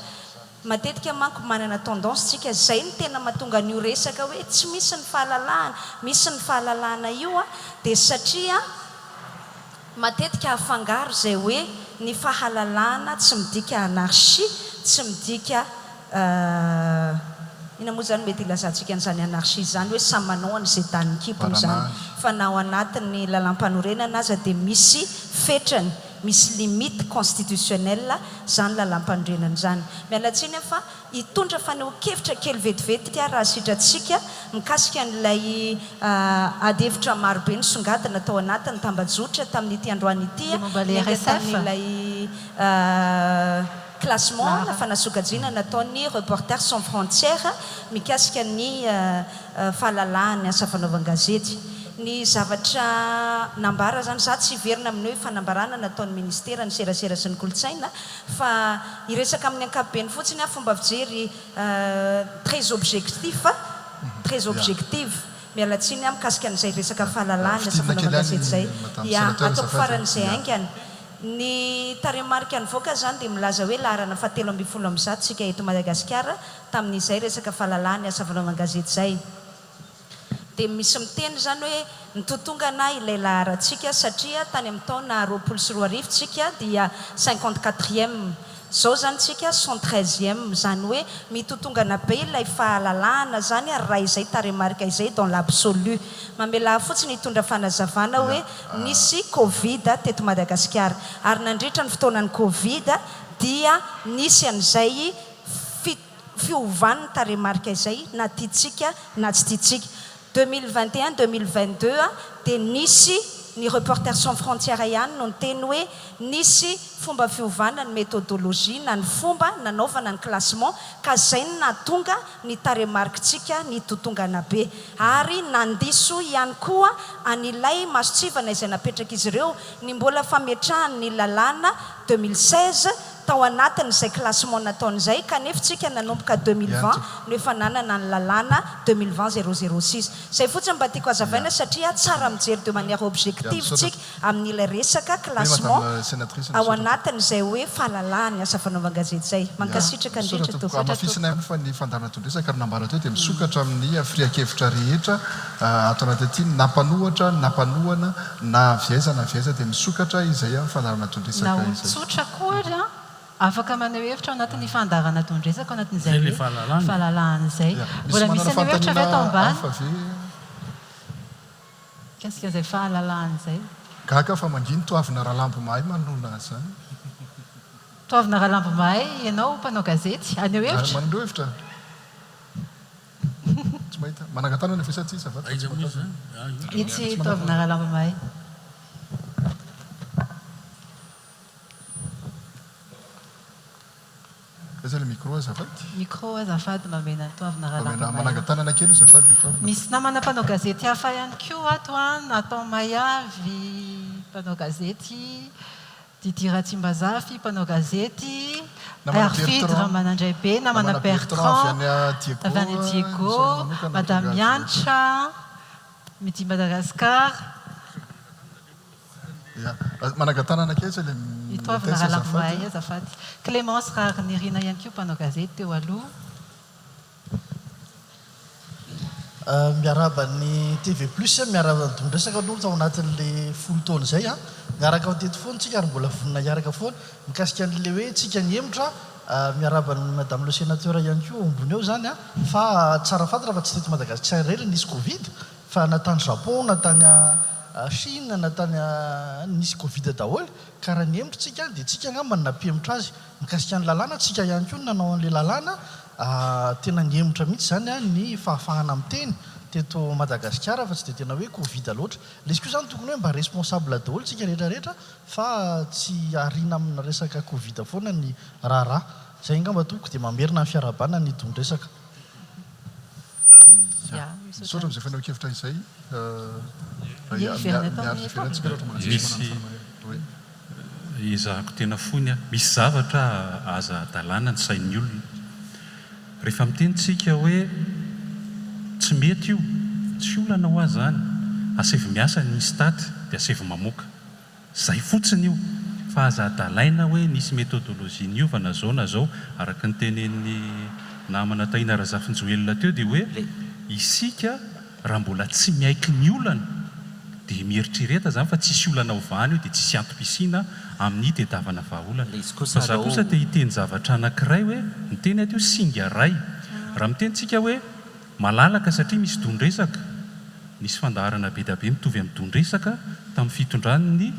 [SPEAKER 7] matetika manko manana tendance tsika izay ny tena mahatonga an'io resaka hoe tsy misy ny fahalalahana misy ny fahalalahana io dia satria matetika afangaro izay hoe ny fahalalahana tsy midika anarchie tsy midika ina moa zany mety ilazantsika an'izany anarchie zany hoe samy manao an'izay tany kipony zany fa na ao anatin'ny lalam-panorenana aza dia misy fetrany misy limite constitutionnelle zany lalam-panorenana zany mialatsiny fa hitondra faneho-kevitra kely vetivety raha sitratsika mikasika an'ilay adevitra marobe ny songadina tao anatin'ny tambajotra tamin'ity androany ity tamin'ilay classement la fanasokajina nataon'ny Reporters sans frontières mikasika ny fahalalahany asa fanaovan-gazety ny zavatra nambara zany za tsy verina amin'ny hoe fanambarana nataon'ny ministera ny serasera sy ny kolotsaina fa iresaka amin'ny ankapobeny fotsiny fomba fijery très objectif mialatsiny mikasika an'izay resaka fahalalahany asa fanaovan-gazety zay ataoko faran'izay aingany ny taremarika nivoaka zany dia milaza hoe laharana 770 tsika eto Madagasikara tamin'izay resaka fahalalahany asa fanaovan-gazety zay dia misy miteny zany hoe nitontongana ilay laharantsika satria tany amin'ny taona 20 sy 20 tsika dia 54e zao zany tsika 113e zany hoe mitotongana be ilay fahalalahana zany ary raha izay taremarika izay dans l'absolu mamela fotsiny hitondra fanazavana hoe nisy covid teto Madagasikara ary nandritra ny fotoanan'ny covid dia nisy an'izay fiovan'ny taremarika izay na tiatsika na tsy tiatsika 2021 2022 dia nisy ny Reporters sans frontières ihany no teny hoe nisy fomba fiovana ny méthodologie na ny fomba nanaovana ny classement ka zay nahatonga ny taremarikitsika ny totongana be ary nandiso ihany koa an'ilay masotsivana izay napetraka izy ireo ny mbola fametrahany lalàna 2016 tao anatin'izay classement nataon'izay kanefa tsika nanomboka 2020 no efa nanana ny lalàna 2020 006 zay fotsiny mba tiako azavaina satria tsara mijery de manière objective tsika amin'ilay resaka classement ao anatin'izay hoe fahalalahany asa fanaovan-gazety zay mankasitraka indrindra
[SPEAKER 2] mafisina fa ny fandarana tondresaka ary nambara teo dia misokatra amin'ny firiakevitra rehetra ato anaty aty nampanohatra nampanohana na viaiza na viaiza dia misokatra izay amin'ny fandarana tondresaka
[SPEAKER 1] na tsotra koa afaka maneho hevitra ao anatin'ny fandarana tondresaka ao anatin'izay hoe fahalalahana izay mbola misy aneo hevitra avy atao ambany kasika izay fahalalahana izay
[SPEAKER 2] gaga fa manginy toavina rahalambo mahay manona azy zany
[SPEAKER 1] toavina rahalambo mahay ianao mpanao gazety aneo hevitra
[SPEAKER 2] manandreo hevitra tsy mahita manangatanana efa isatsy
[SPEAKER 1] itsy toavina rahalambo mahay
[SPEAKER 2] Zay le micro azafady.
[SPEAKER 1] Micro azafady mamena toavina rahalambo mahay.
[SPEAKER 2] Manangatanana kely azafady toavina.
[SPEAKER 1] Misy namana mpanao gazety hafa ihany koa ato Nathan Mayavy mpanao gazety, Didi Ratsimbazafy mpanao gazety, Arfidre Manandray be, namana Bertrand avy any Diego, Madame Yancha midi Madagascar.
[SPEAKER 2] Manangatanana kely zay le
[SPEAKER 1] toavina rahalambo mahay azafady. Clémence Rarnirina ihany koa mpanao gazety teo aloha.
[SPEAKER 8] Miaraba ny TV Plus miaraba ny tondresaka aloha tao anatin'le folo taona izay miaraka ao teto foana tsika ary mbola vonona hiaraka foana mikasika an'le hoe tsika niemotra miaraba ny madame le sénateur ihany koa ambony eo zany fa tsara fantatra fa tsy teto Madagasikara irery nisy Covid fa natany Japon natany Chine natany nisy Covid daholo ka raha niemotra tsika dia tsika angambany nampiemotra azy mikasika ny lalàna tsika ihany koa nanao an'le lalàna tena niemotra mihitsy zany ny fahafahana amin'ny teny teto Madagasikara fa tsy dia tena hoe Covid loatra lesy koa zany tokony hoe mba responsable daholo tsika rehetrarehetra fa tsy arina amina resaka Covid foana ny raharaha zay angamba toko dia mamerina ny fiarabana ny tondresaka.
[SPEAKER 2] Misaotra amin'izay fanao-kevitra izay
[SPEAKER 5] misy izahako tena fony misy zavatra aza adalàna ny sain'ny olona rehefa mitenitsika hoe tsy mety io tsy olana ho azy zany asevy miasa ny state dia asevy mamoaka zay fotsiny io fa aza adalaina hoe nisy méthodologie niovana zao na zao araka ny tenen'ny namana Taina Razafinjoelona teo dia hoe isika raha mbola tsy miaiky ny olana dia mieritrereta zany fa tsisy olana ovahany io dia tsisy antom-pisina amin'ny tediavana vahaolana fa za kosa dia hiteny zavatra anankiray hoe miteny aty io singa ray raha mitenitsika hoe malalaka satria misy dondresaka nisy fandaharana be da be mitovy amin'ny dondresaka tamin'ny fitondran'ny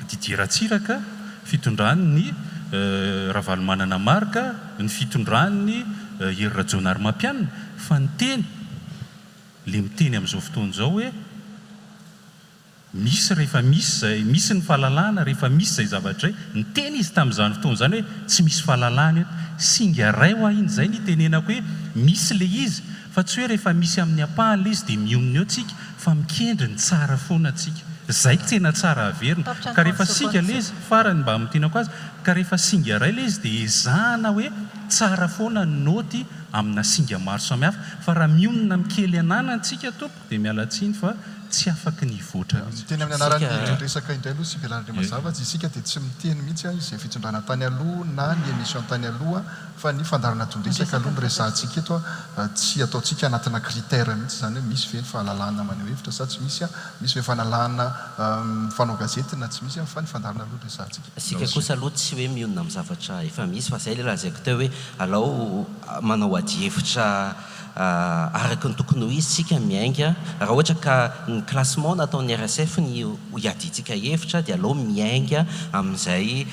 [SPEAKER 5] Didier Ratsiraka fitondran'ny Ravalomanana Marka ny fitondran'ny Hery Rajaonarymampianina fa ny teny le miteny amin'izao fotoana izao hoe misy rehefa misy ny fahalalahana rehefa misy zay zavatra ny teny izy tamin'izany fotoana zany hoe tsy misy fahalalahana singa ray ho iny zay ny tenenako hoe misy le izy fa tsy hoe rehefa misy amin'ny apahana izy dia mionona eo tsika fa mikendry ny tsara foana tsika zay tena tsara averina ka rehefa singa le izy farany mba mitenako azy ka rehefa singa ray le izy dia ezahana hoe tsara foana noty amina singa maro samihafa fa raha mionona mikely ananantsika tompo dia mialatsiny fa tsy afaka ny voatra
[SPEAKER 2] teny amin'ny anaran'ny resaka indray aloha sika lalandre mazava tsy isika dia tsy miteny mihitsy izay fitsindrana tany aloha na ny émission tany aloha fa ny fandarana tondresaka aloha miresahantsika eto tsy ataontsika anatina critère mihitsy zany hoe misy ve fahalalahana maneho hevitra sa tsy misy misy ve fahalalahana fanao gazety na tsy misy fa ny fandarana aloha resahantsika
[SPEAKER 3] sika kosa aloha tsy hoe mionona amin'ny zavatra efa misy fa zay le lazaiko teo hoe alao manao ady hevitra araka ny tokony ho izy tsika miainga raha ohatra ka ny classement nataon'ny RSF ny iaditsika hevitra dia alao miainga amin'izay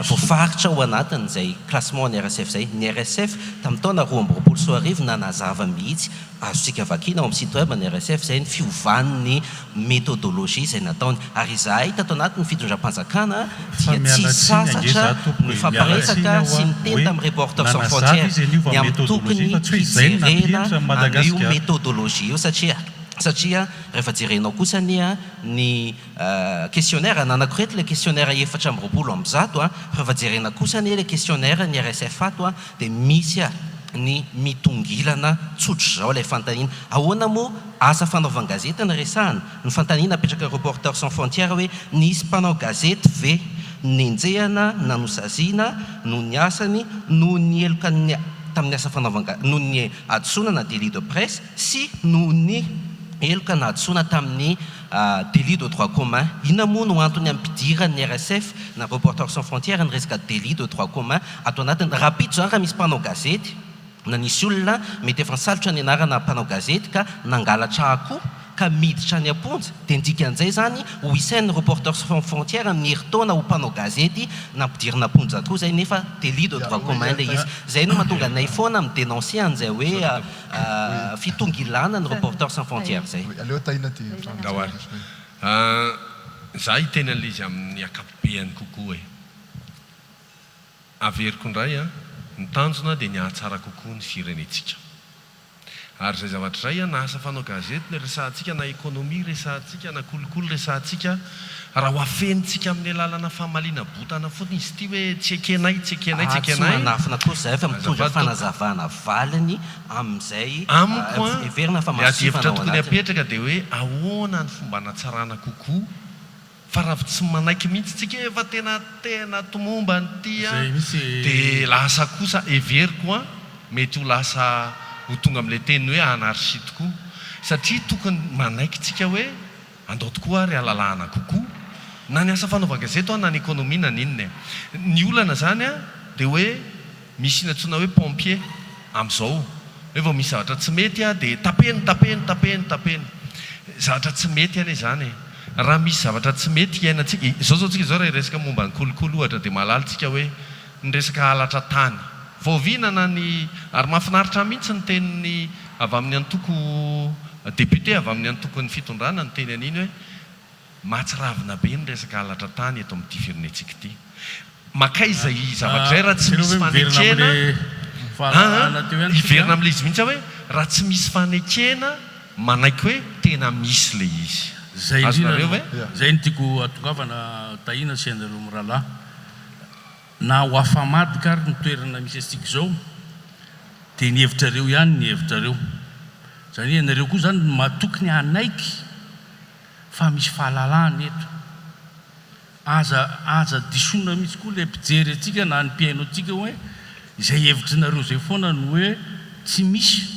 [SPEAKER 3] voafaritra ao anatin'izay classement ny RSF zay ny RSF tamin'ny taona 2024 nanazava mihitsy azontsika vakina ao amin'ny site web ny RSF zay ny fiovan'ny méthodologie izay nataony ary izahay tato anatin'ny fitondram-panjakana dia tsy sasatra ny famparesaka sy miteny amin'ny Reporters sans frontières ny amin'ny tokony fijerena an'io méthodologie io satria rehefa jerenao kosa ny questionnaire nanankireto le questionnaire 420 rehefa jerena kosa le questionnaire ny RSF ato dia misy ny mitongilana tsotra zao ilay fantaniana ahoana moa asa fanaovana gazety ny resahana ny fantaniana apetraka Reporters sans frontières hoe nisy mpanao gazety ve nenjehana nanosazina no ny asany no ny eloka tamin'ny asa fanaovana no ny adisona na délit de presse sy no ny eloka na adisona tamin'ny délit de droit commun ina moa no antony ampidiran'ny RSF na Reporters sans frontières ny resaka délit de droit commun ato anatiny rapide zany raha misy mpanao gazety na nisy olona mety efa nisalotra ny anarana mpanao gazety ka nangalatra akoho ka miditra ny amponja dia ndikan'izay zany ho isain'ny Reporters sans frontières amin'ny herintaona ho mpanao gazety nampidirina amponja koa zay nefa délit de droit commun le izy zay no mahatonga anay foana midénoncer an'izay hoe fitongilana ny Reporters sans frontières zay
[SPEAKER 4] za hiteny an'ilay izy amin'ny akapobeany kokoa hoe averiko indray ny tanjona dia ny ahatsara kokoa ny firenetsika ary zay zavatra izay na asa fanao gazety ny resahantsika na économie resahantsika na kolokolo resahantsika raha ho afenitsika amin'ny alalana famaliana botana fotsiny izy ity hoe tsy ekenay
[SPEAKER 3] manafina koa zay fa mitondra fanazavana valiny amin'izay
[SPEAKER 4] everina famasivana tokony apetraka dia hoe ahoana ny fomba anatsarana kokoa fa raha tsy manaiky mihitsy tsika efa tena tomomba ny tia dia lasa kosa everiko mety ho lasa ho tonga amin'ilay teny hoe anarchie tokoa satria tokony manaiky tsika hoe andao tokoa ary alalahana kokoa na ny asa fanaovana gazety na ny économie na ninona ny olana zany dia hoe misy inatsona hoe pompier amin'izao hoe vao misy zavatra tsy mety dia tapeny zavatra tsy mety ane zany raha misy zavatra tsy mety iainantsika zao tsika zao raha resaka momba ny kolokolo ohatra dia malalytsika hoe ny resaka halatra tany voavinana ny ary mahafinaritra mihitsy ny teniny avy amin'ny antoko député avy amin'ny antoko ny fitondrana ny teny an'iny hoe mahatsiravina be ny resaka halatra tany eto amin'ity firenetsika ity makay izay zavatra zay raha tsy misy fanekena hiverina amin'ilay izy mihitsy hoe raha tsy misy fanekena manaiky hoe tena misy le izy
[SPEAKER 6] zay ny tiako atongavana tahina sy anareo mirahalahy na ho afamadika ary ny toerana misy antsika zao dia ny hevitrareo ihany ny hevitrareo zany ianareo koa zany matokony anaiky fa misy fahalalahana eto aza disona mihitsy koa le mpijery atsika na ny mpiaino atsika hoe izay hevitrinareo zay foana no hoe tsy misy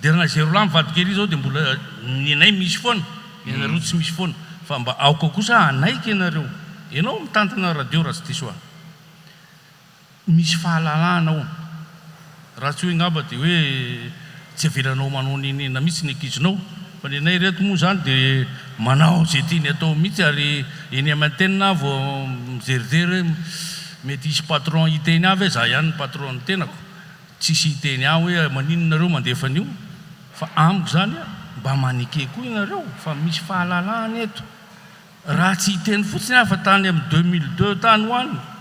[SPEAKER 6] dia raha zay roalahy mivadikely zao dia mbola ny anay misy foana ianareo tsy misy foana fa mba aoka kosa anaiky ianareo ianao mitantana radio raha tsy diso aho misy fahalalahana ao raha tsy hoe ngamba dia hoe tsy avelanao manao nenena mihitsy ny ankizinao fa ny anay reto moa zany dia manao zay tiany atao mihitsy ary eny aman-tenina vao mizerizery hoe mety isy patron hiteny avy za ihany ny patron ny tenako tsisy hiteny aho hoe maninonareo mandefa an'io fa amiko zany mba manike koa ianareo fa misy fahalalahana eto raha tsy hiteny fotsiny aho fa tany amin'ny 2002 tany hoany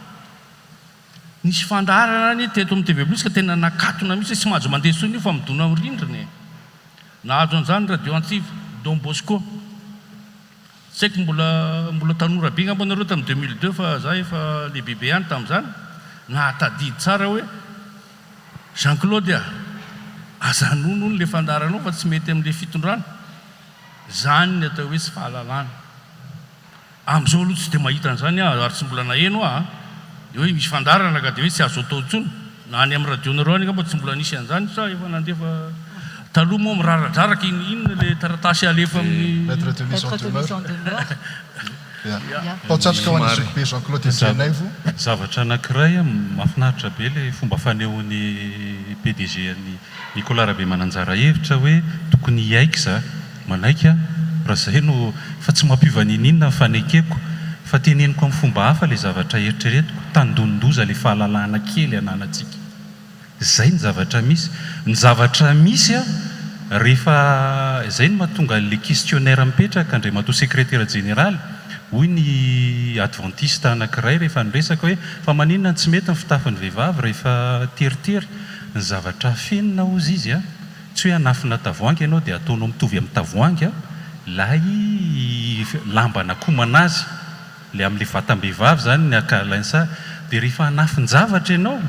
[SPEAKER 6] nisy fandarana ny teto amin'ny TV Plus ka tena nakatona mihitsy sy mahazo mandeha soa io fa midona amin'ny rindrina nahazo an'izany radio antsiva Don Bosco tsy haiko mbola tanora be ngamba nareo tamin'ny 2002 fa za efa lehibe ihany tamin'izany nahatadidy tsara hoe Jean Claude azanono le fandaranao fa tsy mety amin'le fitondrana zany ny atao hoe tsy fahalalana amin'izao aloha tsy dia mahita an'izany ary tsy mbola naheno hoe misy fandarana ka dia hoe tsy azo atao intsony na any amin'ny radionareo any ngamba tsy mbola nisy an'izany sa efa nandefa taloha moa miraradraraka inona le taratasy alefa amin'ny
[SPEAKER 2] Paotsatroka ho an'ny zokibe Jean-Claude Andrianaivo.
[SPEAKER 5] Zavatra anankiray mahafinaritra be ilay fomba fanehoan'ny PDG ny Nicolas Rabe mananjara hevitra hoe tokony hiaika za manaika raha izay no fa tsy mampivaninina fanekeko fa teneniko amin'ny fomba hafa ilay zavatra eritreretiko tandondoza ilay fahalalahana kely ananantsika. Izay ny zavatra misy. Ny zavatra misy rehefa izay no mahatonga ilay questionnaire mipetraka indray matoa secrétaire général hoy ny adventiste anankiray rehefa niresaka hoe fa maninona tsy mety ny fitafin'ny vehivavy rehefa teritery. Ny zavatra fenina ozy izy tsy hoe anafina tavoahangy ianao dia ataonao mitovy amin'ny tavoahangy lay lamba nakomana azy le amin'ilay vatam-behivavy zany ny akalansa dia rehefa anafin-javatra ianao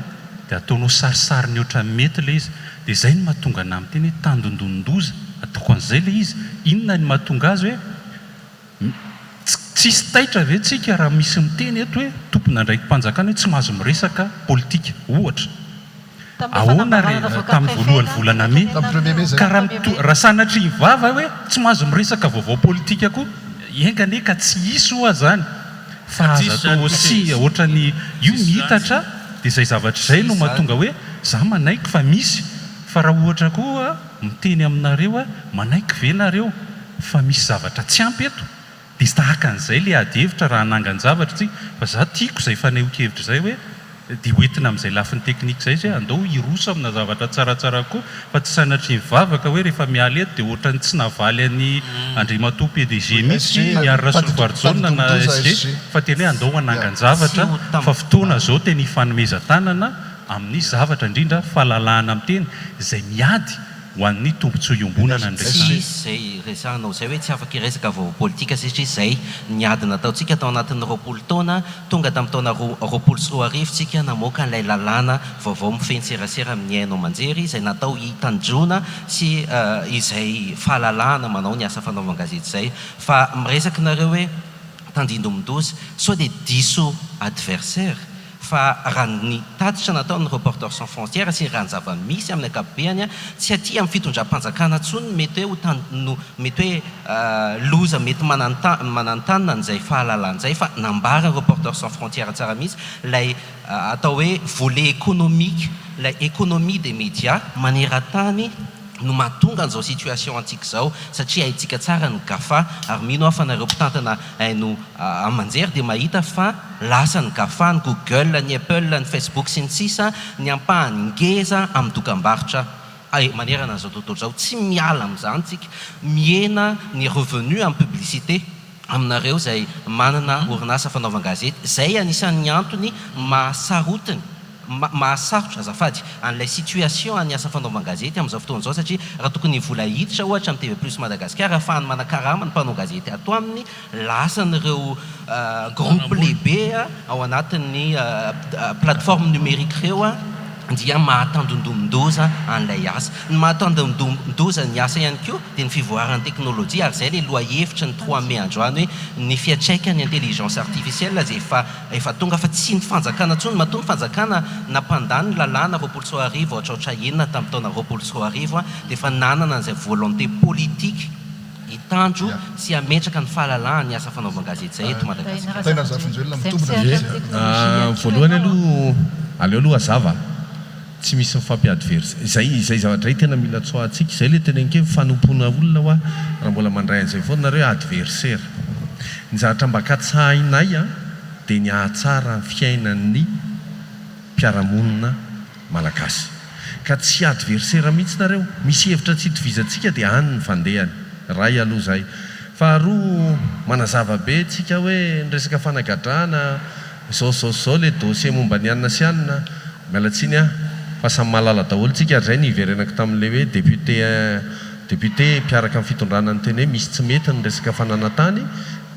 [SPEAKER 5] dia ataonao sarisary ny oatra mety le izy. Dia izay ny mahatonga ana amin'ny teny hoe tandondondoza ataoko an'izay le izy. Inona ny mahatonga azy hoe tsisy taitra ve tsika raha misy miteny eto hoe tompona ndraiky mpanjakana hoe tsy mahazo miresaka politika ohatra. Ahoana tamin'ny voalohany volana May ka raha sanatry ivava hoe tsy mahazo miresaka vaovao politika koa engane ka tsy isy hoa zany fa aza atao aussi ohatrany io mihitatra dia izay zavatra izay no mahatonga hoe za manaiky fa misy fa raha ohatra koa miteny aminareo manaiky ve nareo fa misy zavatra tsy ampy eto dia tahaka an'izay le ady hevitra raha hanangany zavatra tsy fa za tiako izay fanehoan-kevitra izay hoe dia hoentina amin'izay lafin'ny teknika izay zay andao hiroso amina zavatra tsaratsara koa fa tsy sanatry mivavaka hoe rehefa mialy eto dia ohatrany tsy navaly any Andriamatoa PDG mihitsy miarira Solvardzona na SG fa tena hoe andao hanangany zavatra fa fotoana zao tena hifanomezan-tanana amin'ny zavatra indrindra fahalalahana amin'ny teny izay miady ho an'ny tombontsoa iombonana ndraiky.
[SPEAKER 3] Izay resahanao izay hoe tsy afaka hiresaka vaovao politika satria izay niady nataontsika tao anatin'ny roapolo taona tonga tamin'ny taona roapolo sy roa arivo tsika namoaka ilay lalàna vaovao mifeny serasera amin'ny hainao manjery izay natao hitandrona sy izay fahalalahana manao ny asa fanaovan-gazety izay fa miresaka nareo hoe tandindomindozy sao dia diso adversaire fa raha ny tatitra nataon'ny Reporters sans frontières sy raha ny zava-misy amin'ny ankapobeny tsy aty amin'ny fitondram-panjakana tsony mety hoe mety hoe loza mety manantanina n'izay fahalalan'izay fa nambara ny Reporters sans frontières tsara misy lay atao hoe volet économique lay économie des médias maneran-tany no mahatonga an'izao situation antsika izao satria haitsika tsara ny GAFA ary mino aho fa nareo mpitantana haino amanjery dia mahita fa lasa ny GAFA, ny Google, ny Apple, ny Facebook sy ny sisa ny ampahany ngeza amin'ny dokam-barotra manerana an'izao tontolo izao tsy miala amin'izany tsika miena ny revenu amin'ny publicité aminareo izay manana orinasa fanaovan-gazety izay anisan'ny antony mahasarotiny mahasarotra azafady an'ilay situation any asa fanaovan-gazety amin'izao fotoana izao satria raha tokony vola hiditra ohatra amin'ny TV Plus Madagasikara ahafahany manakarama ny mpanao gazety ato aminy lasan'ireo groupe lehibe ao anatin'ny plateforme numérique ireo dia mahatandondomindoza an'ilay asa ny mahatandondomindoza ny asa ihany koa dia ny fivoaran'ny teknôlôjia ary izay ilay lohahevitra ny 3 May androany hoe ny fiantraikany intelligence artificielle zay efa tonga fa tsy ny fanjakana tsony matoa ny fanjakana nampandany lalàna roapolo sy roa arivo ohatraotra enina tamin'ny taona roapolo sy roa arivo dia efa nanana an'izay volonté politique hitandro sy ametraka ny fahalalahana ny asa fanaovan-gazety izay eto Madagasikara.
[SPEAKER 4] Voalohany aleo aloha azava tsy misy mifampiadversa izay zavatra i tena mila tsoatsika izay le tena nke fanompona olona hoa raha mbola mandray an'izay foana nareo adversaire ny zavatra mba katsahinay dia ny ahatsara ny fiainan'ny mpiaramonina malagasy ka tsy adversaire mihitsy nareo misy hevitra tsy itovizantsika dia any ny fandehany ray aloha zay faharoa manazava be tsika hoe nyresaka fanagadrana zao le dossier momba ny anina sy anina mialatsiny fa samy mahalala daholo tsika ary zay ny iverenako tamin'le hoe député mpiaraka amin'ny fitondrana ny teny hoe misy tsy mety ny resaka fananatany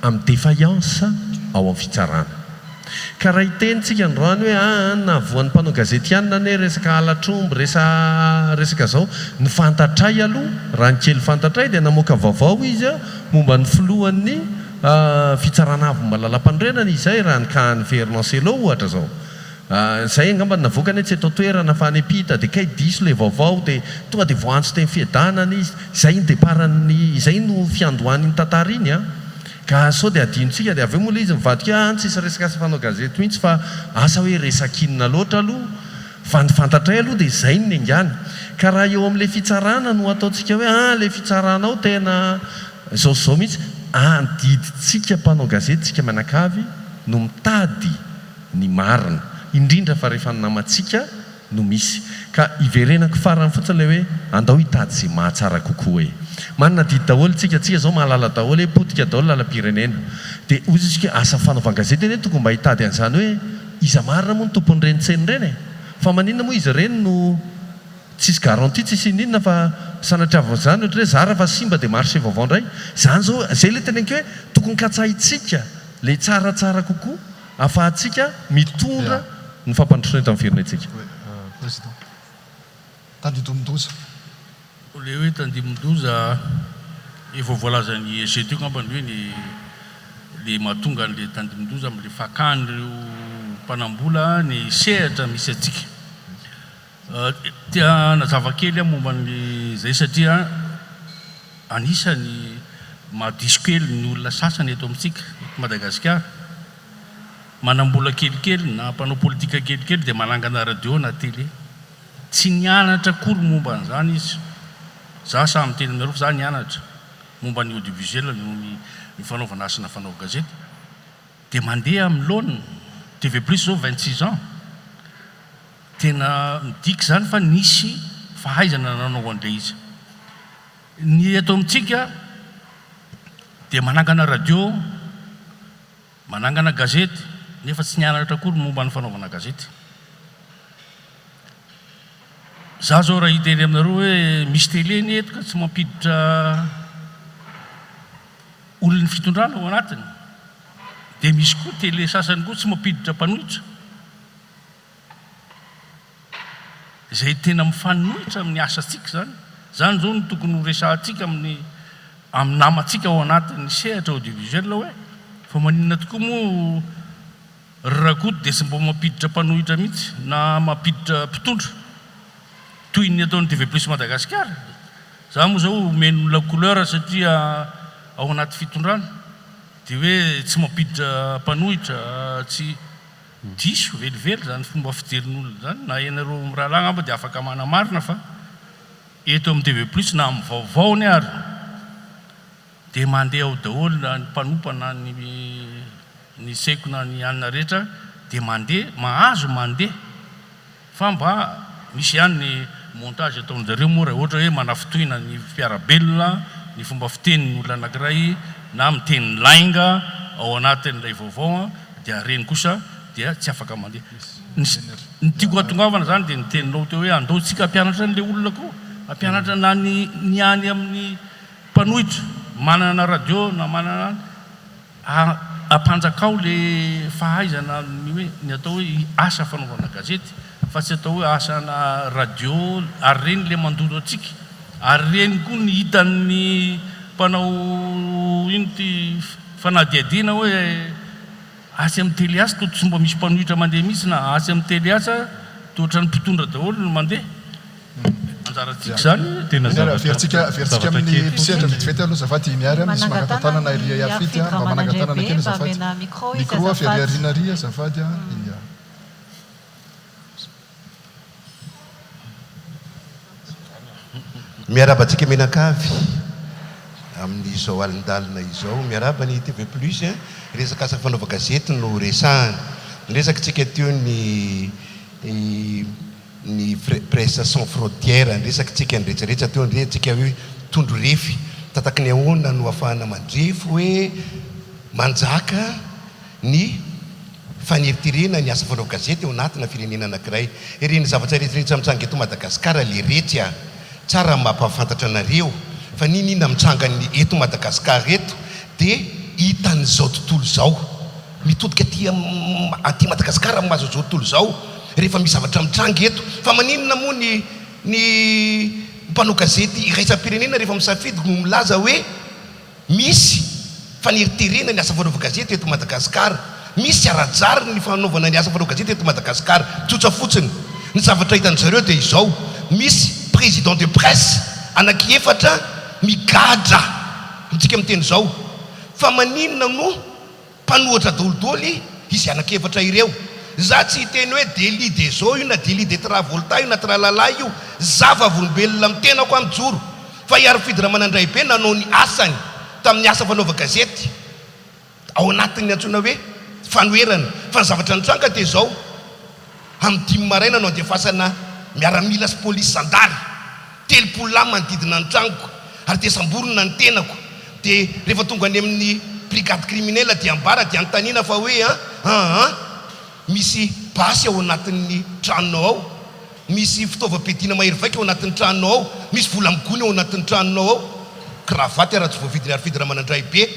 [SPEAKER 4] amin'ny défaillance ao amin'ny fitsarana ka raha itentsika androany hoe na voan'ny mpanao gazety ianina ne resaka halatromby resaka zao ny fantatray aloha raha ny kely fantatray dia namoaka vaovao izy momba ny filohan'ny fitsarana avy mba lalam-pandrenana izay raha ny kahany Fernancello ohatra zao zay angamba navoakany tsy atao toerana fa anypita dia kay diso le vaovao dia tonga dia voantso teny fiadanany izy zay ny deparany izay no fiandohan'ny tantara iny
[SPEAKER 9] ka sao dia adinontsika dia aveo moa le izy mivadika tsisy resaka asa fanao gazety mihitsy fa asa hoe resakinina loatra aloha fantatray aloha dia izay ny angany ka raha eo amin'ilay fitsarana no ataontsika hoe le fitsaranao tena zaozao mihitsy andiditsika mpanao gazety tsika manakavy no mitady ny marina indrindra fa rehefa namatsika no misy ka iverenako farany fotsiny le hoe andao hitady zay mahatsara kokoa e manana didy daholo tsika zao mahalala daholo hoe potika daholo lalam-pirenena dia ozy isika asa fanaovan-gazety eny tokony mba hitady an'izany hoe iza marina moa ny tompon'ireny tseny ireny e fa maninona moa izy ireny no tsisy garantie tsisy ininona fa sanatriavana zany ohatra hoe zara fa simba dia marché vaovao indray zany zao zay le teneniko hoe tokony katsahintsika le tsaratsara kokoa afahantsika mitondra ny fampandrosoana eto amin'ny firenentsika.
[SPEAKER 2] Président. Tandidomondoza.
[SPEAKER 6] Le hoe tandimondoza efa voalazany ezetio ngambany hoe le mahatonga an'le tandimondoza amin'le fakan'ireo mpanambola ny sehatra misy atsika. Tia nazava-kely momba an'le zay satria anisany mahadiso kely ny olona sasany eto amintsika Madagasikara. Manambola kelikely na mpanao politika kelikely dia manangana radio na télé. Tsy nianatra akory momba an'izany izy. Za samy teny aminareo fa za nianatra momba ny audiovisuel ny fanaovana asana fanao gazety. Dia mandeha amin'ny laune TV+ zao 26 ans. Tena midika zany fa nisy fahaizana nanao an'ilay izy. Ny eto amintsika dia manangana radio, manangana gazety nefa tsy nianatra akory momba ny fanaovana gazety. Za zao raha hiteny aminareo hoe misy télé ny eto ka tsy mampiditra olon'ny fitondrana ao anatiny, dia misy koa télé sasany koa tsy mampiditra mpanohitra. Izay tena mifanohitra amin'ny asantsika zany. Zany zao no tokony ho resahantsika amin'ny namantsika ao anatin'ny sehatra audiovisuel hoe fa maninona tokoa moa rakoto dia tsy mba mampiditra mpanohitra mihitsy na mampiditra mpitondra toy ny ataon'ny TV+ Madagasikara. Za moa zao omeny la couleur satria ao anaty fitondrana dia hoe tsy mampiditra mpanohitra, tsy diso velively zany fomba fiderin'olona zany. Na ianareo mirahalahy ngamba dia afaka manamarina fa eto amin'ny TV+ na amin'ny vaovao ny ary dia mandeha ao daholo na ny mpanompa na ny seko na ny anina rehetra dia mandeha mahazo mandeha fa mba misy ihany ny montage ataon'jareo moa raha ohatra hoe manafitohina ny fiarabelona ny fomba fitenin'ny olona anankiray na miteny lainga ao anatin'ilay vaovao dia reny kosa dia tsy afaka mandeha. Ny tiako atongavana zany dia niteninao teo hoe andao tsika ampianatra n'ilay olona koa, ampianatra na ny any amin'ny mpanohitra manana radio na manana ampanjakao le fahaizana ny atao hoe asa fanaovana gazety fa tsy atao hoe asana radio. Ary reny le mandoto atsika, ary reny koa ny hitan'ny mpanao ino ty fanadiadiana hoe asy amin'ny télé asa toa tsy mba misy mpanohitra mandeha mihitsy na asy amin'ny télé asa toatra ny mpitondra daholo no mandeha. Anjaratsika zany
[SPEAKER 2] tena veritsika amin'ny mpisehatra vetivety aloha zafady miary misy mangatantanana iry afity mba manangatanana kely zafady micro fiariariana ry zafady
[SPEAKER 10] miarabantsika menakavy amin'izao alindalina izao miaraba ny TV+ resaka asa fanaova gazety no resahany. Resaka tsika teo ny presse sans frontière, resaka tsika nyretsaretsa teo nretsika hoe tondro refy tataky ny ahoana no ahafahana mandrefo hoe manjaka ny faneritirena ny asa fanaova gazety ao anatina firenena anankiray. Ireny zavatra rehetrarehetra mitsanga eto Madagasikara le retsy tsara mampahafantatra anareo fa ninina mitsanga ny eto Madagasikara eto dia hitan'izao tontolo zao mitodika aty Madagasikara mahazo zao tontolo zao rehefa misy zavatra mitranga eto fa maninona moa ny mpanao gazety iraisam-pirenena rehefa misafidy no milaza hoe misy faneriterena ny asa fanaova gazety eto Madagasikara, misy arajary ny fanaovana ny asa fanaova gazety eto Madagasikara. Tsotsa fotsiny ny zavatra hitan'zareo dia izao misy président de presse anaky efatra migadra ntsika miteny zao fa maninona no mpanohatra dolidoly izy anakevatra ireo za tsy hiteny hoe délit des eaux io na délit de travolta io na tralala io zava-volombelona mitenako amin'ny joro fa iary-fidira manandray be nanao ny asany tamin'ny asa fanaova gazety ao anatin'ny antsoina hoe fanoherana fa ny zavatra nitranga dia zao amin'ny 10 maraina no andefasana miaramila sy polisy sandary 3 lahy manodidina ny tragnoko ary dia samborona ny tenako dia rehefa tonga any amin'ny brigade criminelle dia ambara dia antanina fa hoe misy basy ao anatin'ny tranonao ao misy fitaovam-piadiana mahery vaika ao anatin'ny tranonao ao misy vola migony ao anatin'ny tranonao ao kravaty ara tsy voavidiny ary-fidira manandray be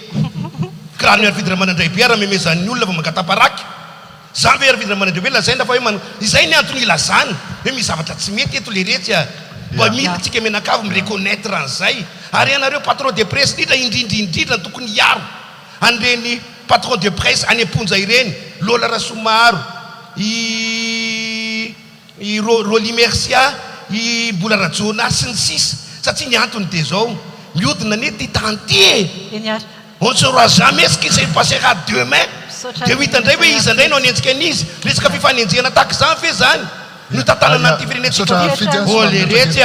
[SPEAKER 10] karaha ny ary-fidira manandray be ara-memezan'ny olona fa mangataparaky zany ve ary-fidira manandray be lazaina fa hoe izay ny antony ilazany hoe misy zavatra tsy mety eto le retsy mba mila tsika menakavy mireconnaître an'izay ary ianareo patron de presse indrindra indrindra tokony hiaro an'ireny patron de presse any amponja ireny Lola Rasomaro i Roli Mercia i Bola Rajona sy ny sisa satria ny antony dia zao mihodina nety tantie on ne saura jamais ce qui se passera demain dia ho hitandray hoe izy andray no anentsika an'izy resaka fifanenjena tahaka zany fe zany no tantanana an'ity firenetsika le retsy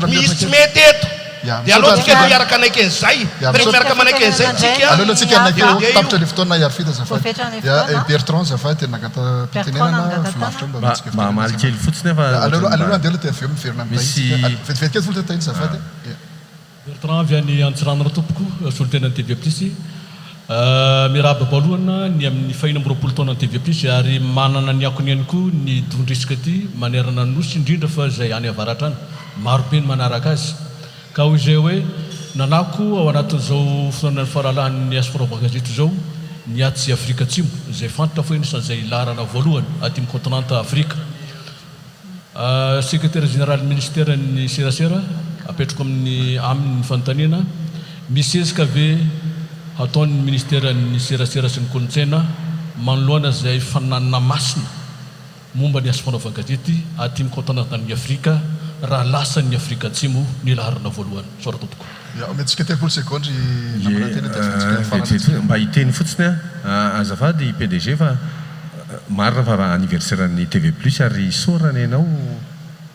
[SPEAKER 10] misy tsy mety eto dia aloha tsika no hiaraka anaiky an'izay rehefa miaraka manaiky an'izay tsika
[SPEAKER 2] aloha tsika anakeo tapitra le fotoana iary-fita zafady dia Bertrand zafady tena nakata-pitenenana filavitra mba mitsika
[SPEAKER 9] mamaly kely fotsiny
[SPEAKER 2] aloha andeha te avy eo miverina amin'izay vetivety kely folo tatainy zafady
[SPEAKER 11] Bertrand avy any Antsiranana tompoko solitenan'ny TV Plus miarahaba voalohana ny amin'ny fahina amby 20 taona ny TV Plus ary manana ny akony ihany koa ny dondrisika ty manerana nosy indrindra fa zay any avaratra any maro be ny manaraka azy ka hoy izay hoe nanako ao anatin'izao fotoana faralahan'ny asa fanaovana gazety zao ny atsy Afrika Atsimo izay fantatra foana isan'izay laharana voalohany aty amin'ny continent Afrika secrétaire général ministère ny serasera apetrako amin'ny fanontaniana misesika ve ataon'ny ministère ny serasera sy ny kolontsaina manoloana izay fananana masina momba ny asa fanaovana gazety aty amin'ny continent ny Afrika raha lasan'ny Afrika Atsimo ny laharana voalohany sora tompoko
[SPEAKER 2] metsika 30 secondes
[SPEAKER 9] mba hiteny fotsiny azafady PDG fa marina fa anniversaire ny TV Plus ary sorany ianao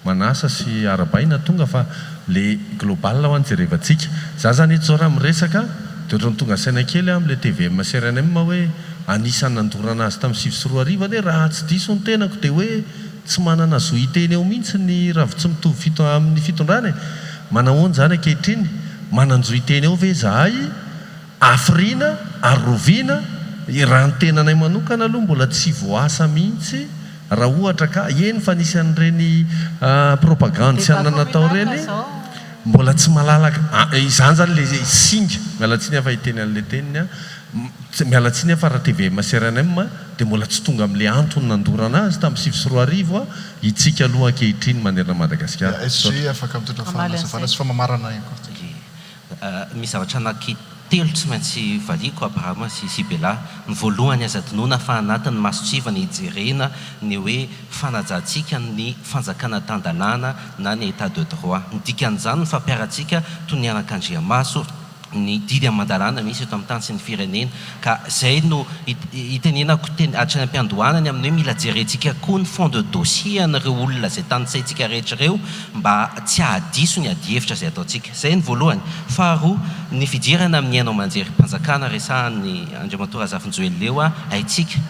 [SPEAKER 9] manasa sy arabaina tonga fa le global ho anjerevantsika za zany eto zao raha miresaka dia ohatrany tonga saina kely amin'le TVM CRNM hoe anisany nandorana azy tamin'ny 2024 hoe raha tsy diso ny tenako dia hoe tsy manana zo hiteny eo mihitsy ny raha tsy mitovy amin'ny fitondrany manahoany zany ankehitriny mananjo hiteny eo ve zahay afrina aroviana raha ny tenanay manokana aloha mbola tsy voasa mihitsy raha ohatra ka eny fa nisy an'ireny propagande sy anona natao reny mbola tsy malalaka izany zany le singa mialatsiny afa hiteny an'le teniny mialatsiny afa raha TVM CRNM dia mbola tsy tonga amin'le antony nandorana azy tamin'ny 2024 itsika aloha ankehitriny manerana Madagasikara
[SPEAKER 2] SG afaka mitondra fanasafana sy famamarana
[SPEAKER 3] misy zavatra anaky telo tsy maintsy valiko apparemment si bela ny voalohany azadinoana fa anatin'ny masotsivana hijerena ny hoe fanajantsika ny fanjakana tandalana na ny état de droit ny dikan'izany ny fampiaratsika toy ny anak'Andriamaso ny didy amandalana misy eto amin'ny tany sy ny firenena ka zay no itenenako atrany ampiandohanany amin'ny hoe mila jerentsika koa ny fond de dossier an'ireo olona zay tanysaintsika rehetra ireo mba tsy ahadiso ny adihevitra zay ataontsika zay ny voalohany faharoa ny fidirana amin'ny ainao manjery mpanjakana resahan'ny Andriamatora Zafinjoely leo haitsika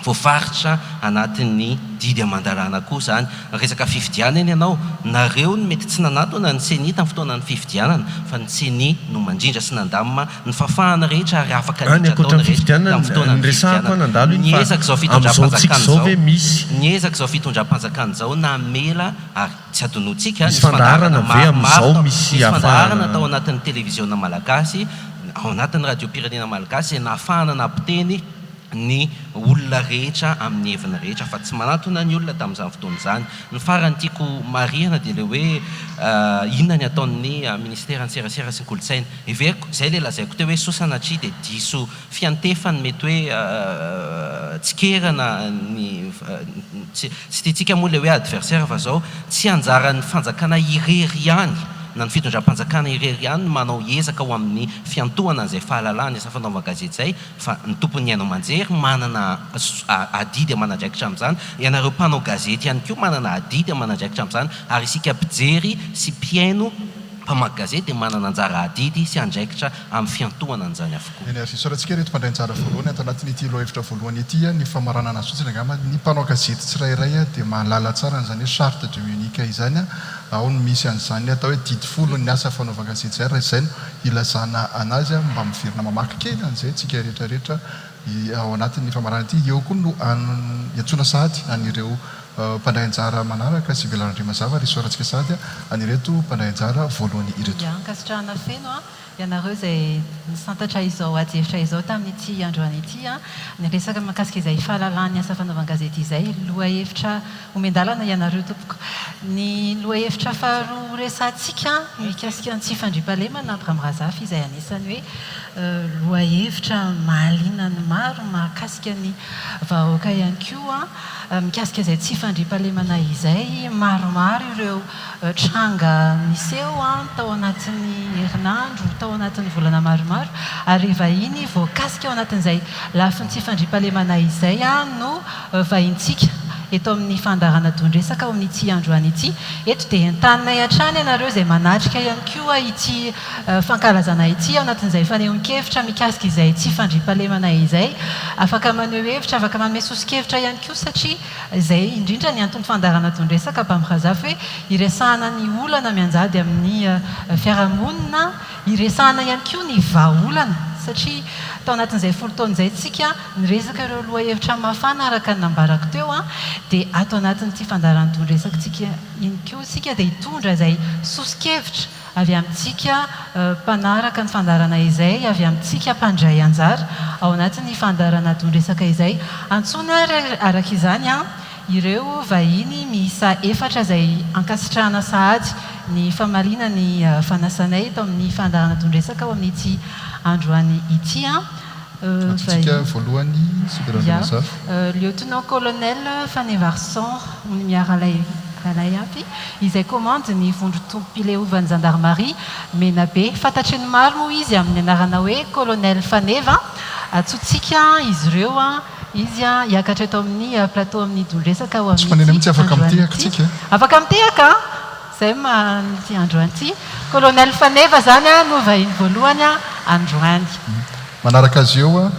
[SPEAKER 3] voafaritra anatin'ny didy amandalana koa zany resaka fifidianana ianao nareo ny mety tsy nanatona ny CENI tamin'ny fotoana ny fifidianana fa ny CENI no mandrindra sy nandamina ny fafahana rehetra ary afaka
[SPEAKER 9] ankoatra ny fifidianana resahako nandalo
[SPEAKER 3] ny ezaka zao fitondram-panjakana zao ny ezaka zao fitondram-panjakana zao namela ary tsy adonotsika
[SPEAKER 9] misy fandaharana ve amin'izao misy
[SPEAKER 3] fandaharana tao anatin'ny televiziona malagasy ao anatin'ny radio pirenena malagasy nahafahana nampiteny ny olona rehetra amin'ny hevina rehetra fa tsy manatona ny olona tamin'izany fotoana izany ny farany tiako marihana dia le hoe inona ny ataon'ny ministère ny serasera sy ny kolontsaina everiko zay le lazaiko teo hoe sosanatria dia diso fiantefany mety hoe tsikerana ny tsy tiantsika moa le hoe adversaire fa zao tsy anjaran'ny fanjakana irery ihany na ny fitondram-panjakana irery ihany manao ezaka ao amin'ny fiantohana an'izay fahalalana asa fanaovana gazety zay fa ny tompony hainao manjery manana adidy amanadraikitra amin'izany ianareo mpanao gazety ihany koa manana adidy amanadraikitra amin'izany ary isika mpijery sy mpiaino mpamaky gazety dia manana anjara adidy sy andraikitra amin'ny fiantohana an'izany avokoa.
[SPEAKER 2] Eny arisorantsika reto mpandrainjara voalohany ato anatin'ny ity lohevitra voalohany ity ny famaranana sotsiny angamba ny mpanao gazety tsirairay dia mahalala tsara an'izany hoe charte de unique izany ao no misy an'izany atao hoe didy folo ny asa fanaovana gazety zay raha izay no ilazana anazy mba miverina mamaky kely an'izay tsika rehetrarehetra ao anatin'ny famaranana ity eo koa no iantsona sady an'ireo pandray anjara manaraka sy velan'andriamazava ry sorantsika sady anireto pandray anjara voalohany ireto.
[SPEAKER 1] Ankasitrahana feno ianareo izay nisantatra izao adihevitra izao tamin'ity androany ity ny resaka mahakasika izay fahalalany asa fanaovana gazety izay loha hevitra omendalana ianareo tompoko. Ny loha hevitra faharoa resantsika mikasika ny tsy fandriam-pahalemana Abraharazafy izay anisany hoe loha hevitra mahaliana ny maro mahakasika ny vahoaka ihany koa mikasika izay tsy fandriam-pahalemana izay maromaro ireo tranga miseho tao anatin'ny herinandro tao anatin'ny volana maromaro ary vahiny voakasika ao anatin'izay lafiny tsy fandriam-pahalemana izay no vahintsika eto amin'ny fandarana tondresaka ao amin'ity androany ity eto dia entanina hatrany ianareo izay manatrika ihany koa ity fankalazana ity ao anatin'izay fanehoan-kevitra mikasika izay tsy fandriam-pahalemana izay afaka maneho hevitra afaka manome sosi-kevitra ihany koa satria izay indrindra ny antony fandarana tondresaka Abraharazafy hoe iresahana ny olana mianjady amin'ny fiarahamonina iresahana ihany koa ny vahaolana satria tao anatin'izay folo taona izay tsika ny resaka ireo loha hevitra mafana araka ny nambarako teo dia ato anatin'ity fandarana tondresaka tsika ihany koa sika dia hitondra izay sosi-kevitra avy amintsika mpanaraka ny fandarana izay avy amintsika mpandray anjara ao anatin'ny fandarana tondresaka izay antsona araka izany ireo vahiny miisa efatra izay ankasitrahana sahady ny famarina ny fanasanay tao amin'ny fandarana tondresaka ao amin'ity androany ity
[SPEAKER 2] Antsika voalohany
[SPEAKER 1] lieutenant colonel Fanevarson ny miaralay apy izay commande ny vondron-tompileovan'ny gendarmerie Menabe fantatry ny maro moa izy amin'ny anarana hoe colonel Faneva atsotsika izy ireo izy hiakatra eto amin'ny plateau amin'ny tondresaka ao
[SPEAKER 2] amin'ny afaka
[SPEAKER 1] mitehaka zay man'ity androany ity colonel Faneva zany no vahiny voalohany androany.
[SPEAKER 2] Manaraka azy eo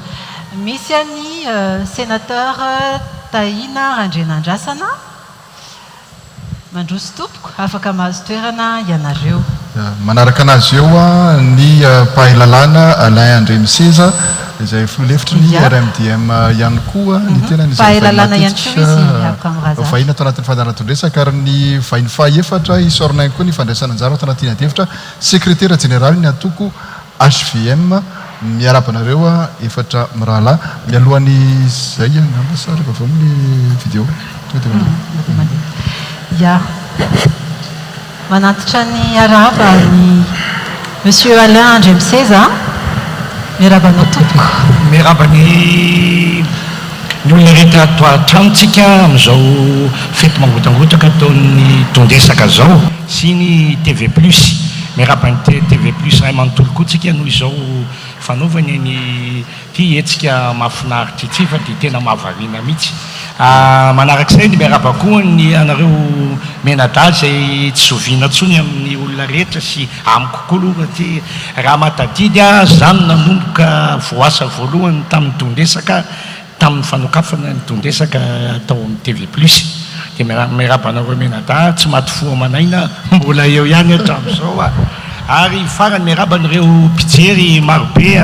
[SPEAKER 1] misy ny sénateur Tahina Randrenandrasana mandroso tompoko afaka mahazo toerana ianareo.
[SPEAKER 2] Manaraka anazy eo ny mpahay-lalàna Alain André Miseza izay filoha-hevitry ny RMDM ihany koa ny tena
[SPEAKER 1] mpahay-lalàna ihany koa izy
[SPEAKER 2] vahiny atao anatin'ny fandarana tondresaka ary ny vahiny fahaefatra isorina ihany koa ny fandraisana anjara atao anatin'ny adihevitra sekretera jeneraly ny atoko HVM miarabanareo efatra mirahalahy mialohan'ny zay angamba sary rehefa avy amin'ny vidéo
[SPEAKER 1] manantitra ny araba ny monsieur Alain André Miseza miarabanao tompoko
[SPEAKER 12] mirabany ny olona rehetra ato an-tranontsika amin'izao fety mangotangotraka ataon'ny tondresaka zao sy ny TV plus mirabany TV plus ray manontolo koa tsika noho izao fanaovany ny ty etsika mahafinaritra ity fa dia tena mahavariana mihitsy manarak'izay ny miaraba koa ny anareo menada izay tsy zoviana ntsony amin'ny olona rehetra sy amiko koa aloha ty raha matadidy zany nanomboka voasa voalohany tamin'ny tondresaka tamin'ny fanokafana ny tondresaka atao amin'ny TV plus dia miaraba anareo menada tsy maty foa manaina mbola eo ihany hatramin'izao ary farany miaraba an'ireo mpijery marobe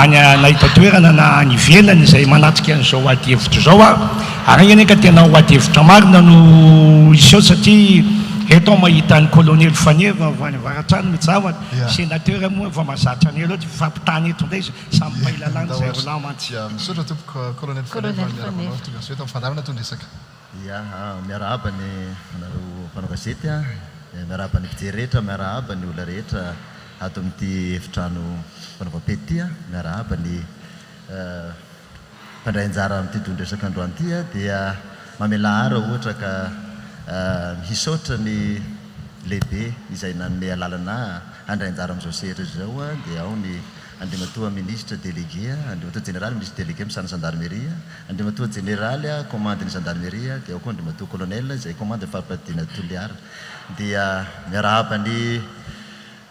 [SPEAKER 12] any nahita toerana na any ivelany izay manatrika an'izao ady hevitra zao ary aneka tena ho ady hevitra marina no iseo satria eto mahita ny colonel Faneva avany avaratrano mijavana sénateur moa efa mazatra any aloha fampitany eto ndray samy mpahay-lalàna zay rola mantsy
[SPEAKER 2] misaotra tompoko colonel Faneva miarabanao tonga soeto amin'ny fandarana tondresaka
[SPEAKER 13] miarahaba ny anareo mpanao gazety miarahaba ny mpijery rehetra miarahaba ny olona rehetra ato amin'ity efitrano fanaovam-pety miarahaba ny mpandray anjara amin'ity tondresaka androany ity dia mamela ara ohatra ka misaotra ny lehibe izay nanome alalana andrainjara amin'izao sehatra zao a dia ao ny andrimatoa ministre délégué andrimatoa général ministre délégué misana gendarmerie andrimatoa généraly commande ny gendarmerie dia ao koa andrimatoa colonel izay commande fampadiana toliara dia miarahaba ny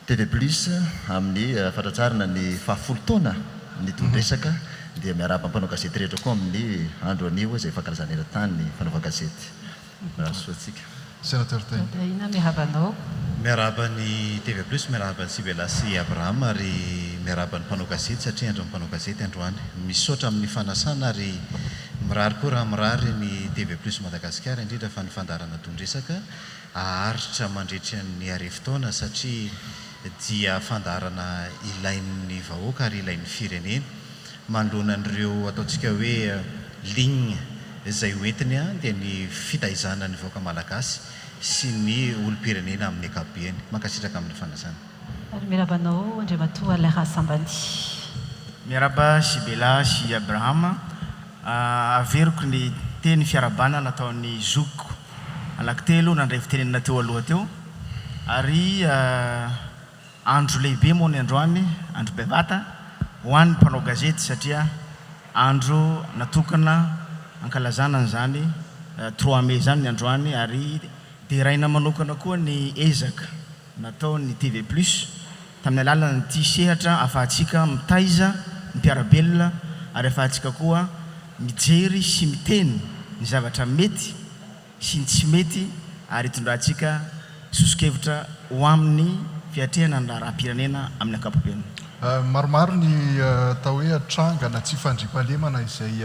[SPEAKER 13] TV plus amin'ny fantratsarana ny fahafolo taona ny tondresaka dia miarahaba mpanao gazety rehetra koa amin'ny andro anio izay fankalazana eran-tany ny fanaova gazety soatsika
[SPEAKER 2] sénateur
[SPEAKER 1] Taina miarabanao
[SPEAKER 14] miarahaba ny TV plus miarahaba ny Sibelasy Abraham ary miarahaba ny mpanao gazety satria andro mpanao gazety androany misaotra amin'ny fanasana ary mirary koa raha mirary ny TV plus Madagasikara indrindra fa ny fandarana tondresaka aharitra mandritra ny arivon-taona satria dia fandarana ilain'ny vahoaka ary ilain'ny firenena manoloana an'ireo ataontsika hoe ligne izay hoentiny dia ny fitaizana ny vahoaka malagasy sy ny olo-pirenena amin'ny ankapobeny mankasitraka amin'ny fanasana.
[SPEAKER 1] Ary miarabanao andrimatoa Lera Sambany.
[SPEAKER 15] Miaraba Sibelasy Abraham averiko ny teny fiarabana nataon'ny zokiko anankitelo nandray fitenenina teo aloha teo ary andro lehibe moa ny androany andro bevata ho an'ny mpanao gazety satria andro natokana ankalazana an'izany 3 mai zany ny androany ary dia raina manokana koa ny ezaka natao ny TV plus tamin'ny alalana nyty sehatra afahantsika mitaiza ny mpiarabelona ary afahantsika koa mijery sy miteny ny zavatra mety sy ny tsy mety ary hitondrantsika sosokevitra ho amin'ny fiatrehana ny raha-pirenena amin'ny ankapobeny.
[SPEAKER 2] Maromaro ny atao hoe atrangana tsy fandriam-pahalemana izay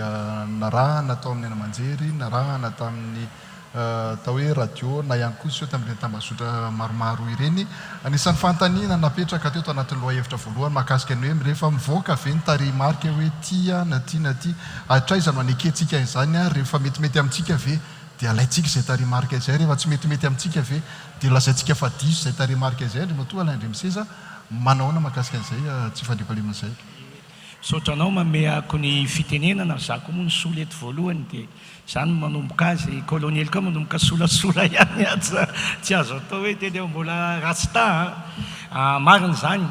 [SPEAKER 2] narahana tao amin'ny anamanjery narahana tamin'ny atao hoe radio na ihany koa sy eo tamin'ireny tambazotra maromaro ireny anisan'ny fantaniana napetraka teo anatin'ny lohahevitra voalohany mahakasika ny hoe rehefa mivoaka ve ny tarehimarika hoe tia na tia na tia atraizany maneketsika izany rehefa metimety amintsika ve dia alaitsika izay tarehimarika izay rehefa tsy metimety amintsika ve dia lazaintsika fa diso izay tarehimarika izay andrimatoa Alain Ndrimiseza manaona mahakasika an'izay tsy fandriam-pahalemana izay.
[SPEAKER 12] Saotranao mameako ny fitenenana za koa moa ny sola eto voalohany dia izany manomboka azy koloniely koa manomboka solasola ihany tsy azo atao hoe teny mbola rasta marina izany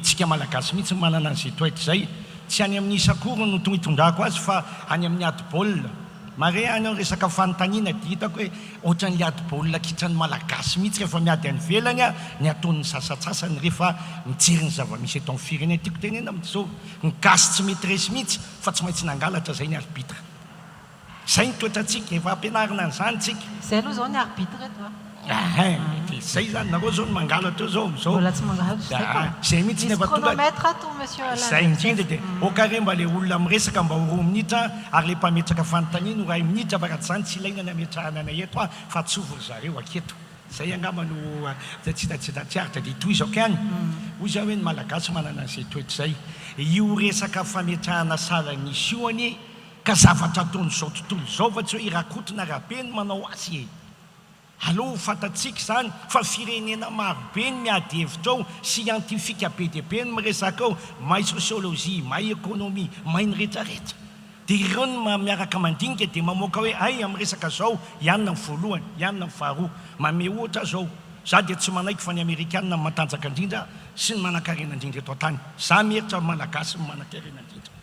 [SPEAKER 12] tsika malagasy mihitsy manana an'izay toetra izay tsy any amin'ny isakoro no tongitondrako azy fa any amin'ny adi-baolina mare any ao resaka fanontaniana dia hitako hoe ohatran'ny adi-baolina kitran'ny malagasy mihitsy rehefa miady any velany ny ataon'ny sasatsasany rehefa mijery ny zava-misy eto amin'ny firenena tiako tenena amin'izao ny gasy tsy mety resy mihitsy fa tsy maintsy nangalatra izay ny arbitra izay ny toetratsika efa ampianarina an'izany tsika
[SPEAKER 1] izay aloha zao ny arbitre eto
[SPEAKER 12] zay zany nareo zao ny mangalatra zao
[SPEAKER 1] mbola tsy mangalatra
[SPEAKER 12] zay mihitsy ny
[SPEAKER 1] chronomètre ato monsieur Alain
[SPEAKER 12] zay indrindra dia okare mba le olona miresaka mba ho 2 minitra ary le mpametraka fanontaniana ho 1 minitra fa raha tsy zany tsy ilaina ny ametrahana anay eto fa tsovo ry zareo aketo zay angamba no tsiaritra dia toizako ihany hoy zao hoe ny malagasy manana an'izay toetra zay io resaka fametrahana salan'isy io any ka zavatra ataon'izao tontolo izao fa tsy hoe irakotona rahabe ny manao azy allo fantatsika izany fa firenena marobe ny miady hevitra ao scientifika be dia be ny miresaka ao mahay sosiolojia mahay ekonomia mahay ny rehetrarehetra dia ireo ny miaraka mandinika dia mamoaka hoe ay amin'ny resaka zao ianona ny voalohany ianona ny faharoa mame ohatra zao za dia tsy manaiky fa ny amerikanina matanjaka indrindra sy ny manan-karena indrindra eto an-tany za mieritra malagasy ny manan-karena indrindra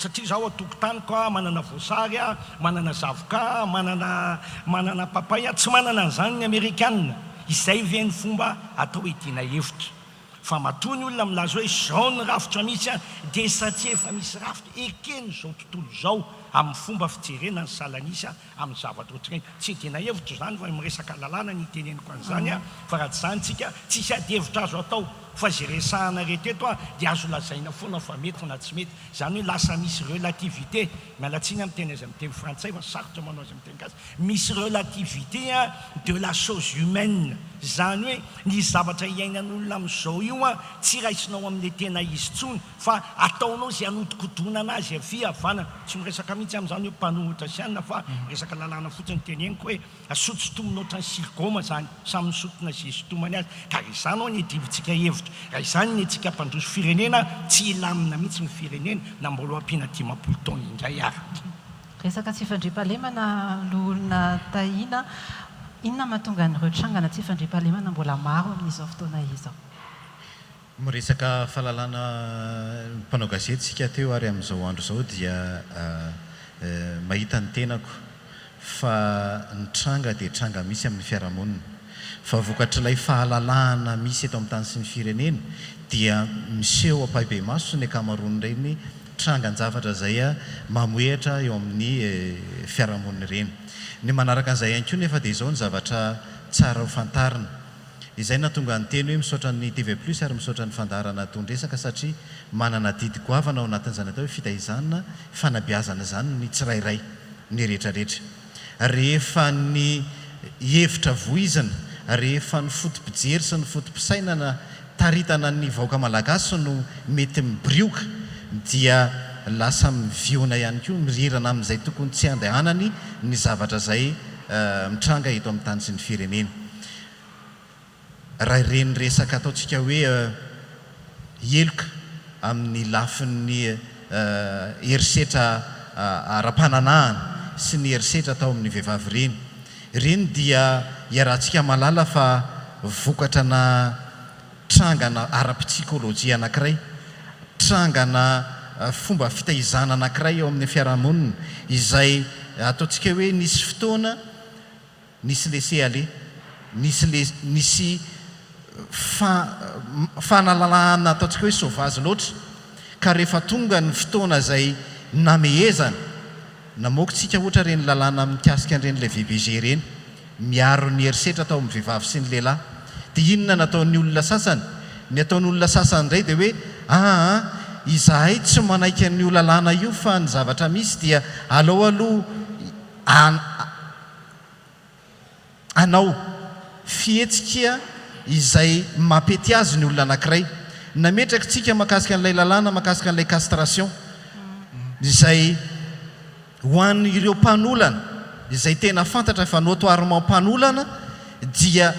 [SPEAKER 12] satria zaho atokotaniko manana voasary manana zavoka manana papay tsy manana an'izany ny amerikanina izay ve ny fomba atao hidiana hevitra fa matoa ny olona milaza hoe zao ny rafitra misy dia satria efa misy rafitra ekeny zao tontolo zao amin'ny fomba fijerena ny salanisy amin'ny zavatra ohatrany tsy hidiana hevitra zany fa miresaka lalàna ny teneniko an'izany fa raha tsy zany tsika tsisy ady hevitra azo atao fa zay resahana reheteto dia azo lazaina foana fa mety na tsy mety zany hoe lasa misy relativité mialatsiny amin'ny teny azy amin'ny teny frantsay fa sarotra manao azy amin'ny teny gasy misy relativité de la chose humaine zany hoe ny zavatra iainan'olona amin'izao io tsy raisinao amin'le tena izy tsony fa ataonao zay anodikodoana anazy avy avana tsy miresaka mihitsy amin'izany hoe mpanohitra sianina fa resaka lalàna fotsiny teneniko hoe asotsotomina ohatrany silgoma zany samy misotona zay sotomany azy ka izany ao ny edivitsika hevitra raha izany ny antsika mpandroso firenena tsy ilamina mihitsy ny firenena na mbola ampiana 10 taona indray ary
[SPEAKER 1] resaka tsy fandriam-pahalemana no olona tahina inona mahatonga an'ireo trangana tsy fandriam-pahalemana mbola maro amin'izao fotoana izao?
[SPEAKER 14] Miresaka fahalalana mpanao gazety sika teo ary amin'izao andro izao dia mahita ny tenako fa ny tranga dia tranga misy amin'ny fiarahamonina fa vokatr'ilay fahalalahana misy eto amin'ny tany sy ny firenena dia miseho ampahibebe maso ny akamaroan'ireny trangan-javatra izay mamoehatra eo amin'ny fiarahamonina ireny. Ny manaraka an'izay ihany koa nefa dia izao ny zavatra tsara ho fantarina. Izay natonga ny teny hoe misaotra ny TV+ ary misaotra ny fandaharana tondresaka satria manana didy goavana ao anatin'izany atao hoe fitaizana fanabeazana izany ny tsirairay ny rehetrarehetra. Rehefa ny hevitra voizana, rehefa ny fotom-pijery sy ny fotom-pisainana taritana ny vahoaka malagasy no mety mibrioka dia lasa miviona ihany koa mirirana amin'izay tokony tsy andehanany ny zavatra izay mitranga eto amin'ny tany sy ny firenena. Raha ireny resaka ataontsika hoe heloka amin'ny lafin'ny herisetra ara-pananahana sy ny herisetra atao amin'ny vehivavy ireny dia iarahantsika malala fa vokatra na trangana ara-psikôlôjia anankiray, trangana fomba fitaizana anankiray eo amin'ny fiarahamonina izay ataontsika hoe nisy fotoana nisy laisser-aller, nisy fanalalahana ataontsika hoe sauvage loatra ka rehefa tonga ny fotoana izay namehezana namoakontsika ohatra reny lalàna mikasika an'ireny ilay VBG ireny miaro ny herisetra atao amin'ny vehivavy sy ny lehilahy dia inona nataon'ny olona sasany? Ny ataon'ny olona sasany indray dia hoe izahay tsy manaiky an'io lalàna io fa ny zavatra misy dia alao aloha anao fihetsika izay mampety azy ny olona anankiray. Nametraka tsika makasika an'ilay lalàna makasika an'ilay castration izay ho an'ireo mpanolana izay tena fantatra fa notoirement mpanolana dia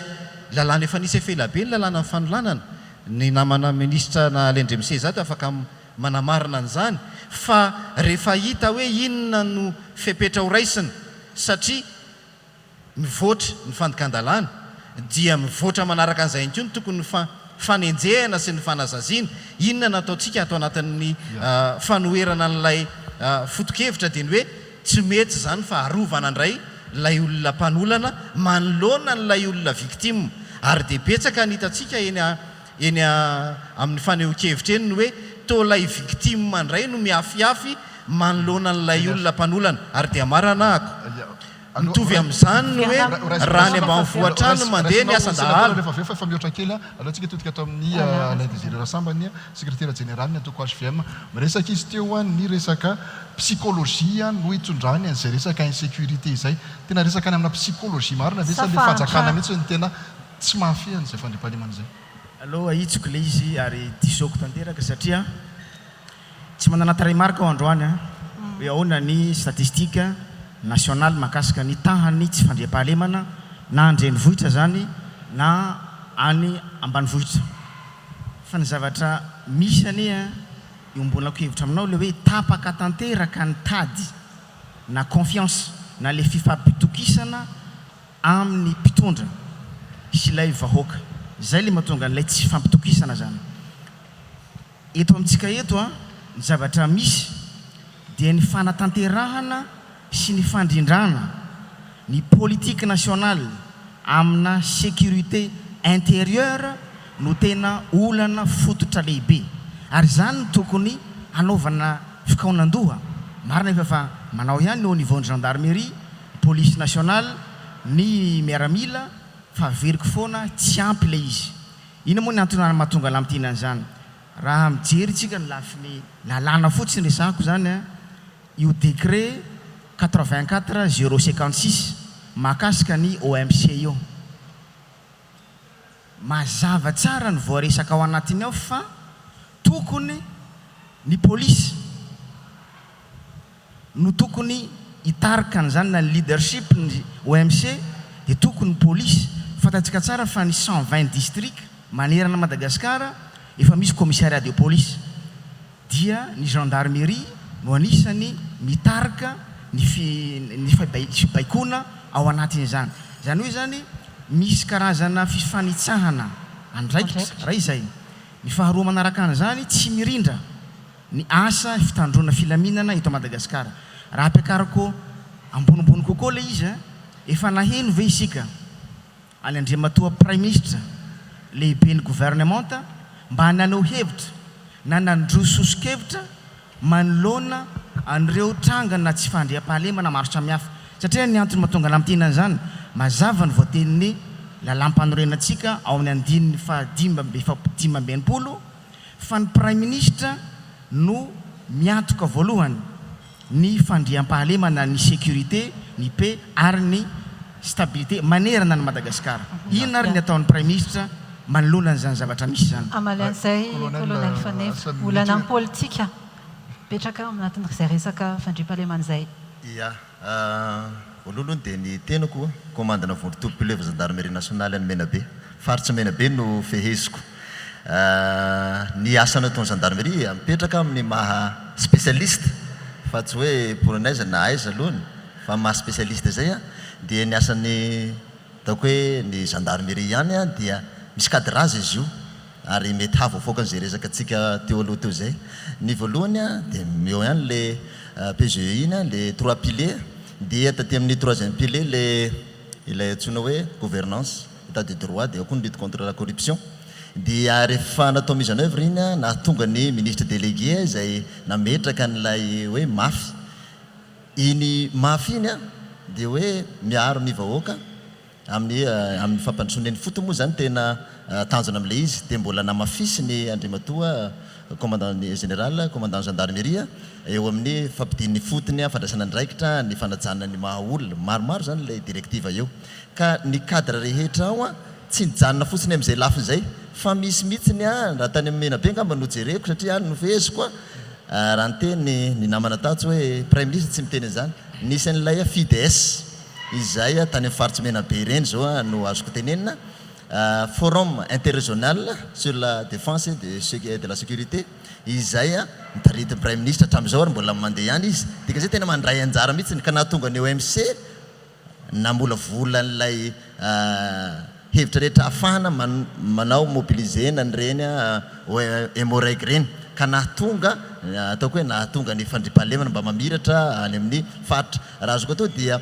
[SPEAKER 14] lalàna efa nisy efelabe ny lalàna amin'ny fanolanana. Ny namana ministra na Alendremse zato afaka manamarina an'izany fa rehefa hita hoe inona no fepetra ho raisina satria mivoatra ny fandikan-dalàna dia mivoatra manaraka an'izay ihany koa ny tokony fanenjehana sy ny fanazaziana. Inona nataontsika atao anatin'ny fanoherana n'ilay foto-kevitra dia ny hoe tsy mety zany fa arovana indray ilay olona mpanolana manoloana n'ilay olona victime ary dia betsaka ny hitantsika eny amin'ny fanehoan-kevitra eny ny hoe toilay victime indray no miafiafy manoloana n'ilay olona mpanolana ary dia marana mitovy amin'izany ny hoe raha ny ambanivohitra no mandeha ny asan-dahala.
[SPEAKER 2] Rehefa mihoatra kely aloha tsika totika atao amin'ny Alain Désiré Rassambany secrétaire général ny atoko HVM miresaka izy teo ny resaka psikôlôjia no hitondrany an'izay resaka insécurité izay tena resaka any amina psikôlôjia marina ve sa le fanjakana mihitsy ny tena tsy mahafia an'izay fandriam-pahalemana izay?
[SPEAKER 15] Aloha hitsiko ilay izy ary tisaoko tanteraka satria tsy manana tarehimarika ao androany hoe ahoana ny statistika national makasika ny tahany tsy fandriam-pahalemana na andrenivohitra zany na any ambanivohitra fa ny zavatra misy anie iombonako hevitra aminao le hoe tapaka tanteraka ny tady na confiance na le fifampitokisana amin'ny mpitondra sy ilay vahoaka zay le mahatonga n'ilay tsy fampitokisana zany eto amintsika eto ny zavatra misy dia ny fanatanterahana sy ny fandrindrana ny politique nationale amina sécurité intérieure no tena olana fototra lehibe ary zany no tokony anaovana fikaonan-doha marina efa fa manao ihany au niveau ny gendarmerie police nationale ny miaramila fa veriko foana tsy ampy ilay izy. Ina moa ny antony mahatonga lamtina an'izany? Raha mijery tsika ny lafiny lalàna fotsiny resahako zany io décret 84/056 makasika ny OMC io mazava tsara ny voaresaka ao anatiny ao fa tokony ny polisy no tokony hitarika an'izany na leadership ny OMC dia tokony ny polisy fantatsika tsara fa ny 120 district manerana Madagasikara efa misy commissariat de police dia ny gendarmerie no anisany mitarika ny fibaikona ao anatin'izany zany hoe zany misy karazana fifanitsahana andraikitra raha izay ny faharoa manaraka an'izany tsy mirindra ny asa fitandrona filaminana eto Madagasikara raha ampiakarako ambonimbony kokoa le izy efa naheno ve isika any Andriamatoa prime ministre lehibe ny gouvernementa mba nanao hevitra na nandro sosokevitra manoloana an'ireo trangana tsy fandriam-pahalemana maro samihafa satria ny antony mahatonga anamitena an'izany mazava ny voatenin'ny lalam-panorenantsika ao amin'ny andininy fahadimy ambinipolo fa ny prime ministre no miantoka voalohany ny fandriam-pahalemana ny sécurité ny paix ary ny stabilité manerana ny Madagasikara. Inona ary ny ataon'ny prime ministre manoloana an'izany zavatra misy zany.
[SPEAKER 1] Amalan'izay colonel Fanefa olana amin'ny politika petraka anatin'izay resaka fandriam-pahalemana izay.
[SPEAKER 13] Ia, voalohany dia ny tenako commandena vondrotompileva gendarmerie nationale any Menabe, faritsy Menabe no feheziko. Ny asana ataon'ny gendarmerie mipetraka amin'ny maha spécialiste fa tsy hoe polonaise na aiza alohany fa maha spécialiste zay dia ny asany ataoko hoe ny gendarmerie ihany dia misy cadrage izy io ary mety havoafoaka an'izay resaka antsika teo aloha teo zay. Ny voalohany dia meo ihany le PGE iny le 3 piliers dia taty amin'ny 3e pilier ilay antsoina hoe gouvernance état de droit dia koa ny lutte contre la corruption. Dia rehefa natao mise en œuvre iny na tonga ny ministre délégué zay nametraka an'ilay hoe mafy iny mafy iny dia hoe miaro ny vahoaka amin'ny fampandrosoan'ny foto moa zany tena tanjona amin'ilay izy dia mbola namafisy ny Andriamatoa commandant général commandant gendarmerie eo amin'ny fampidin'ny fotony fandraisana andraikitra ny fanajana ny maha olona maromaro zany ilay directive eo ka ny cadre rehetra ao tsy nijanona fotsiny amin'izay lafiny zay fa misy mihitsiny raha tany amin'ny Menabe angamba no jereko satria any no feheziko raha ny teny ny namana tatsy hoe prime ministre tsy miteny an'izany nisy an'ilay FIDS izay tany amin'ny faritsy Menabe ireny zao no azoko tenenina forum interrégional sur la défense de la sécurité izay nitarity prime ministre hatramin'izao ary mbola mandeha ihany izy dika zay tena mandray anjara mihitsy ka nahatonga ny OMC na mbola vola an'ilay hevitra rehetra ahafahana manao mobilisena nyreny hémorragie reny ka nahatonga ataoko hoe nahatonga ny fandriam-pahalemana mba mamiratra any amin'ny faritra raha azoko atao dia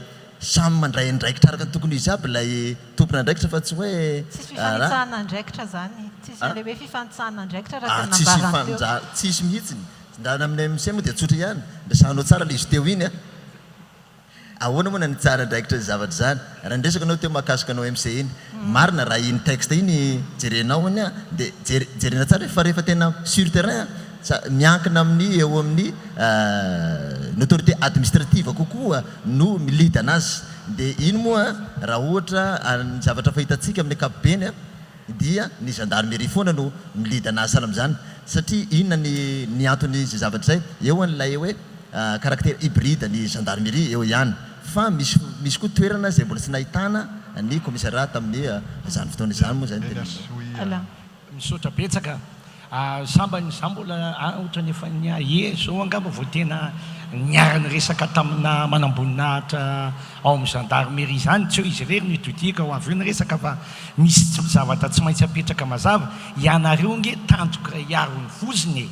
[SPEAKER 13] samy mandray andraikitra araka ny tokony izy aby ilay tompona andraikitra fa tsy hoe
[SPEAKER 1] tsisy fifanitsahana andraikitra zany tsisy an'ilay hoe fifanitsahana andraikitra raha tena nabarana
[SPEAKER 13] tsisy mihitsiny ndana amin'ny MC moa dia tsotra ihany ndasanao tsara le izy teo iny ahoana moa na ny tsara andraikitra zavatra zany raha ndresaka anao teo mahakasika anao MC iny marina raha iny texte iny jerenao iny dia jerena tsara fa rehefa tena sur terrain miankina amin'ny eo amin'ny ny autorité administrative kokoa no milida anazy dia iny moa raha ohatra ny zavatra fahitantsika amin'ny ankapobeny dia ny gendarmerie foana no milida anazy sana amin'izany satria inona ny antony zay zavatra zay eo an'ilay hoe caractère hybride ny gendarmerie eo ihany fa misy koa toerana zay mbola tsy nahitana ny commissariat tamin'ny zany fotoana izany moa zany tena
[SPEAKER 12] misaotra betsaka sambany za mbola ohatra ny efa nye zao angamba vao tena niarany resaka tamina manamboninahitra ao amin'ny gendarmerie zany tsy eo izy rery no itodika ho avy eo ny resaka fa misy zavatra tsy maintsy apetraka mazava ianareo nge tanjoka iaro ny voziny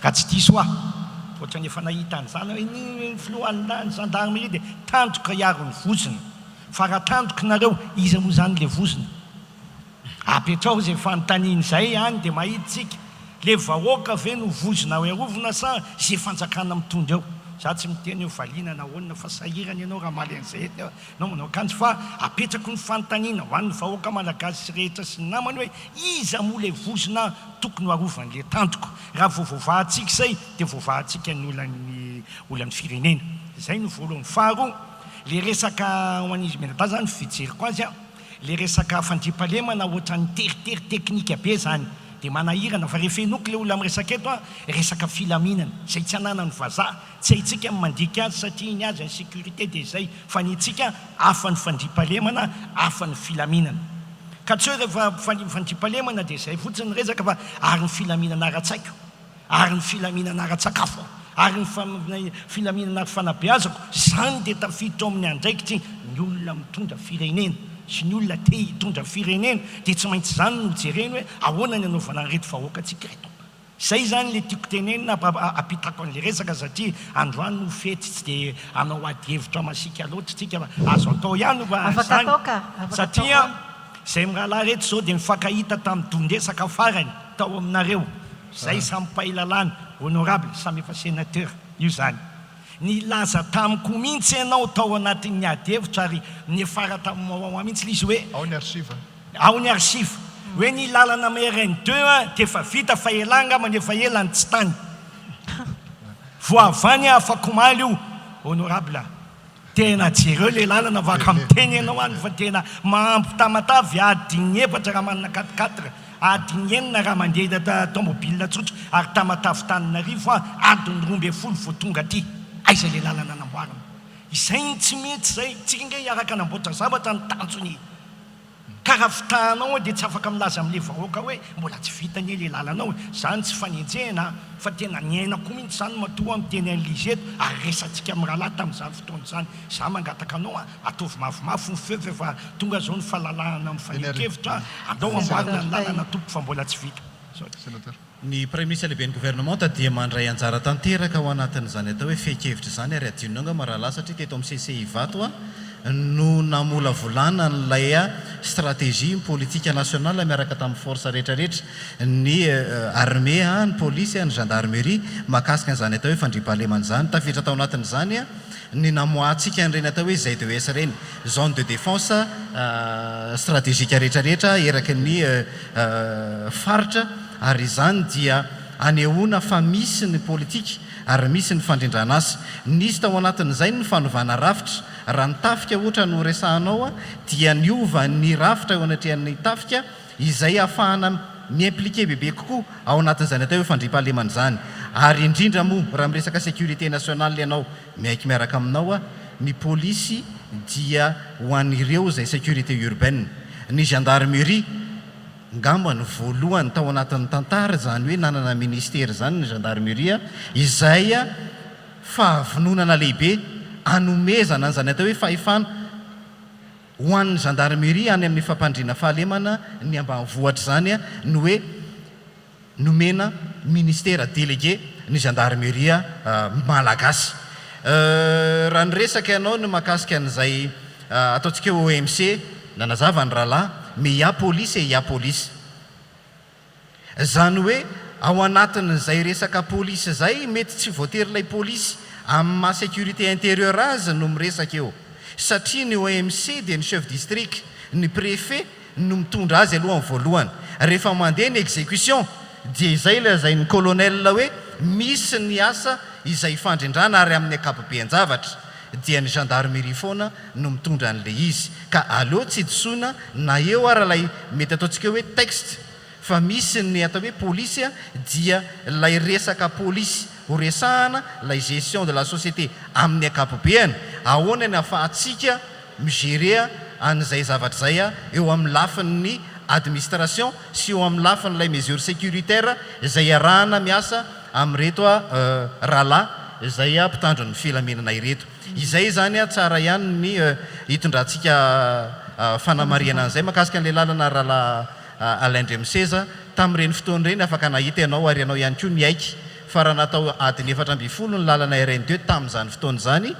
[SPEAKER 12] ka tsy diso aho ohatra ny efa nahita an'izany hoe ny filohan'ny gendarmerie dia tanjoka iaro ny voziny fa raha tanjokinareo izy moa zany le voziny apetrao zay fanontaniany zay any dia mahitsika le vahoaka ve no vozina hoe rovina sa zay fanjakana mitondra eo za tsy miteny eo valiana na hoanina fa sahirany ianao raha maly an'izay nao manao akanjo fa apetrako ny fanontaniana ho an'ny vahoaka malagasy rehetra sy ny namany hoe iza moa le vozina tokony hoarovan'le tanjoko raha voavaovantsika izay dia voavahantsika ny olan'ny firenena zay no voalohany faharoa le resaka ho an'izy menata zany fijeriko azy le resaka fandriam-pahalemana ohatra ny teritery teknika be zany dia manahirana fa rehefa enoky le olona amin'ny resaka eto resaka filaminana zay tsy ananany vazaha tsy haitsika mandika azy satria iny azy ny sécurité dia zay fa ny itsika hafa ny fandriam-pahalemana hafa ny filaminana ka tsy hoe rehefa fandriam-pahalemana dia zay fotsiny resaka fa ary ny filaminana ara-tsaiko ary ny filaminana ara-tsakafo ary ny filaminana fanabeazako zany dia tafiditra ao amin'ny andraikitry ny olona mitondra firenena sy ny olona te hitondra firenena dia tsy maintsy zany no jereny hoe ahoana ny anaovana reto vahoaka atsika reto. Zay zany le tiako tenenina apitako an'le resaka satria androany no fety tsy dia anao ady hevitra masika loatra tsika azo atao ihany zany satria zay mirahalahy reto zao dia mifankahita tamin'ny dondresaka farany tao aminareo zay samy mpailalana honorable samy efa sénateur io zany ny laza tamiko mihitsy ianao tao anatin'ny ady hevitra ary nyefara tamin'ny mihitsy izy hoe ao ny archive hoe ny lalana MRN2 dia efa vita fa elanga manefa elany tsy tany voavany afaka omaly io honorable tena jereo le lalana vaka miteny ianao any fa tena mampitamatavy adiny efatra raha manana 4-4 adiny enina raha mandeha tomobile tsotra ary tamatavy Tananarivo adiny 12 vao tonga aty aiza le lalana namboarina izay tsy mety zay tsika inge hiaraka namboatra zavatra ny tanjony karaha fitahanao dia tsy afaka milaza amin'le vahoaka hoe mbola tsy vitany le lalanao zany tsy fanenjehana fa tena niaina koa mihitsy zany matoa miteny an'lizy eto ary resantsika amin'ny rahalahy tamin'izany fotoana zany za mangataka anao ataovy mafimafy ny feo fa tonga zao ny fahalalahana mifanekevitra andao amboarina ny lalana tompo fa mbola tsy vita.
[SPEAKER 14] Ny premier ministre lehibe ny gouvernement dia mandray anjara tanteraka ao anatin'izany atao hoe fehikevitra izany ary adinonanga marahalahy satria teto amin'ny CCI vato no namolavolana n'ilay stratégie politique nationale miaraka tamin'ny force rehetrarehetra ny armée ny police ny gendarmerie mahakasika an'izany atao hoe fandriam-pahalemana izany tafiditra tao anatin'izany ny namoatsika an'ireny atao hoe ZES reny zone de défense stratégique rehetrarehetra eraky ny faritra ary izany dia anehoana fa misy ny politika ary misy ny fandrindrana azy nisy tao anatin'izay ny fanovana rafitra raha ny tafika ohatra no resahanao dia niova ny rafitra eo anatrehan'ny tafika izay ahafahana miimpliqué bebe kokoa ao anatin'izany atao hoe fandriam-pahalemana izany ary indrindra moa raha miresaka sécurité nationale ianao miaiky miaraka aminao ny polisy dia ho an'ireo zay sécurité urbaine ny gendarmerie ngamba ny voalohany tao anatin'ny tantara zany hoe nanana ministère zany ny gendarmerie izay fahavononana lehibe anomezana an'izany atao hoe fahefana ho an'ny gendarmerie any amin'ny fampandriana fahalemana ny ambanivohatra zany no hoe nomena ministère délégué ny gendarmerie malagasy. Raha nyresaka ianao no mahakasika an'izay ataontsika OMC nanazava ny rahalahy mais ya police et ya police zany hoe ao anatin'izay resaka police zay mety tsy voatery ilay police amin'ny maha sécurité intérieure azy no miresaka eo satria ny OMC dia ny chef district ny préfet no mitondra azy aloha amin'ny voalohany rehefa mandeha ny exécution dia izay lazay ny colonel hoe misy ny asa izay fandrindrana ary amin'ny akapobean-javatra dia ny gendarmerie foana no mitondra an'le izy ka aleo tsy disoina na eo ara lay mety ataontsika hoe texte fa misy ny atao hoe police dia lay resaka police ho resahana lay gestion de la société amin'ny akapobeany ahoana ny ahafahantsika migérer an'izay zavatra zay eo amin'ny lafin'ny administration sy eo amin'ny lafin'ilay mesure sécuritaire izay arahana miasa amin'reto rahalahy izay mpitandro ny filamenana ireto izay zany tsara ihany ny hitondrantsika fanamariana an'izay mahakasika an'le lalana rahalahy Alain Dremseza tamin'ireny fotoana ireny afaka nahita ianao ary ianao ihany koa miaiky fa raha natao adiny 4 ny lalana RN2 tamin'izany fotoana zany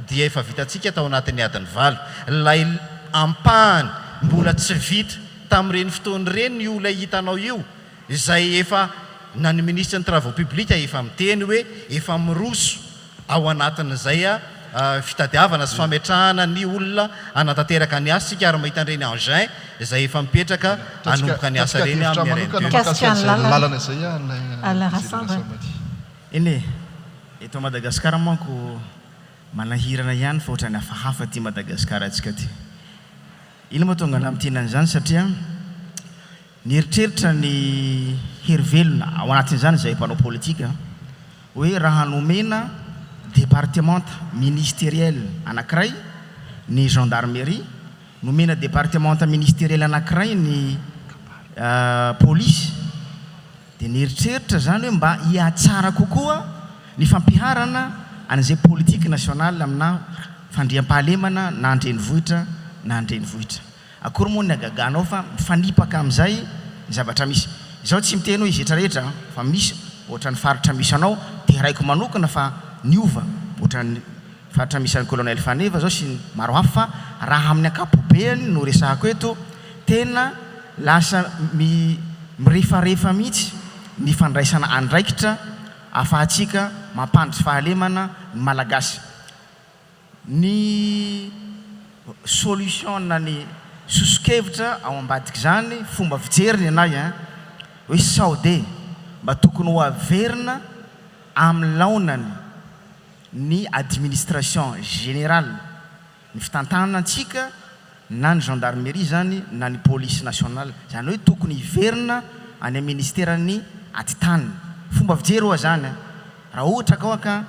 [SPEAKER 14] dia efa vitantsika tao anatin'ny adiny 8 lay ampahany mbola tsy vita tamin'ireny fotoana ireny io lay hitanao io izay efa na ny ministre ny travaux publics efa miteny hoe efa miroso ao anatin'izay fitadiavana sy fametrahana ny olona anatanteraka ny asa sika ary mahita an'ireny engin izay efa mipetraka anomboka ny asa reny
[SPEAKER 15] eny eto Madagasikara manko manahirana ihany fa ohatrany hafahafa ty Madagasikara atsika ty ino moa tonga namitena an'izany satria nieritreritra ny herivelona ao anatin'izany zay mpanao politika hoe raha nomena département ministériel anankiray ny gendarmerie nomena département ministériel anankiray ny police dia nieritreritra zany hoe mba hiatsara kokoa ny fampiharana an'izay politique nationale amina fandriam-pahalemana na andrenivohitra na andrenivohitra akory moa ny agaganao fa mifanipaka amin'izay zavatra misy izao tsy miteny hoe izy rehetrarehetra fa misy ohatra ny faritra misy anao dia raiko manokana fa niova ohatra ny faritra misy an'ny colonel Faneva zao sy maro hafa fa raha amin'ny akapobeany no resahako eto tena lasa mirefarefa mihitsy ny fandraisana andraikitra afahantsika mampandry fahalemana ny malagasy ny solution na ny soso-kevitra ao ambadiky zany fomba fijeriny anay hoe saode mba tokony ho averina amin'ny laonany ny administration générale ny fitantanantsika na ny gendarmerie zany na ny police nationale zany hoe tokony hiverina any ministèrany atitany fomba fijery oa zany raha ohatra ka oaka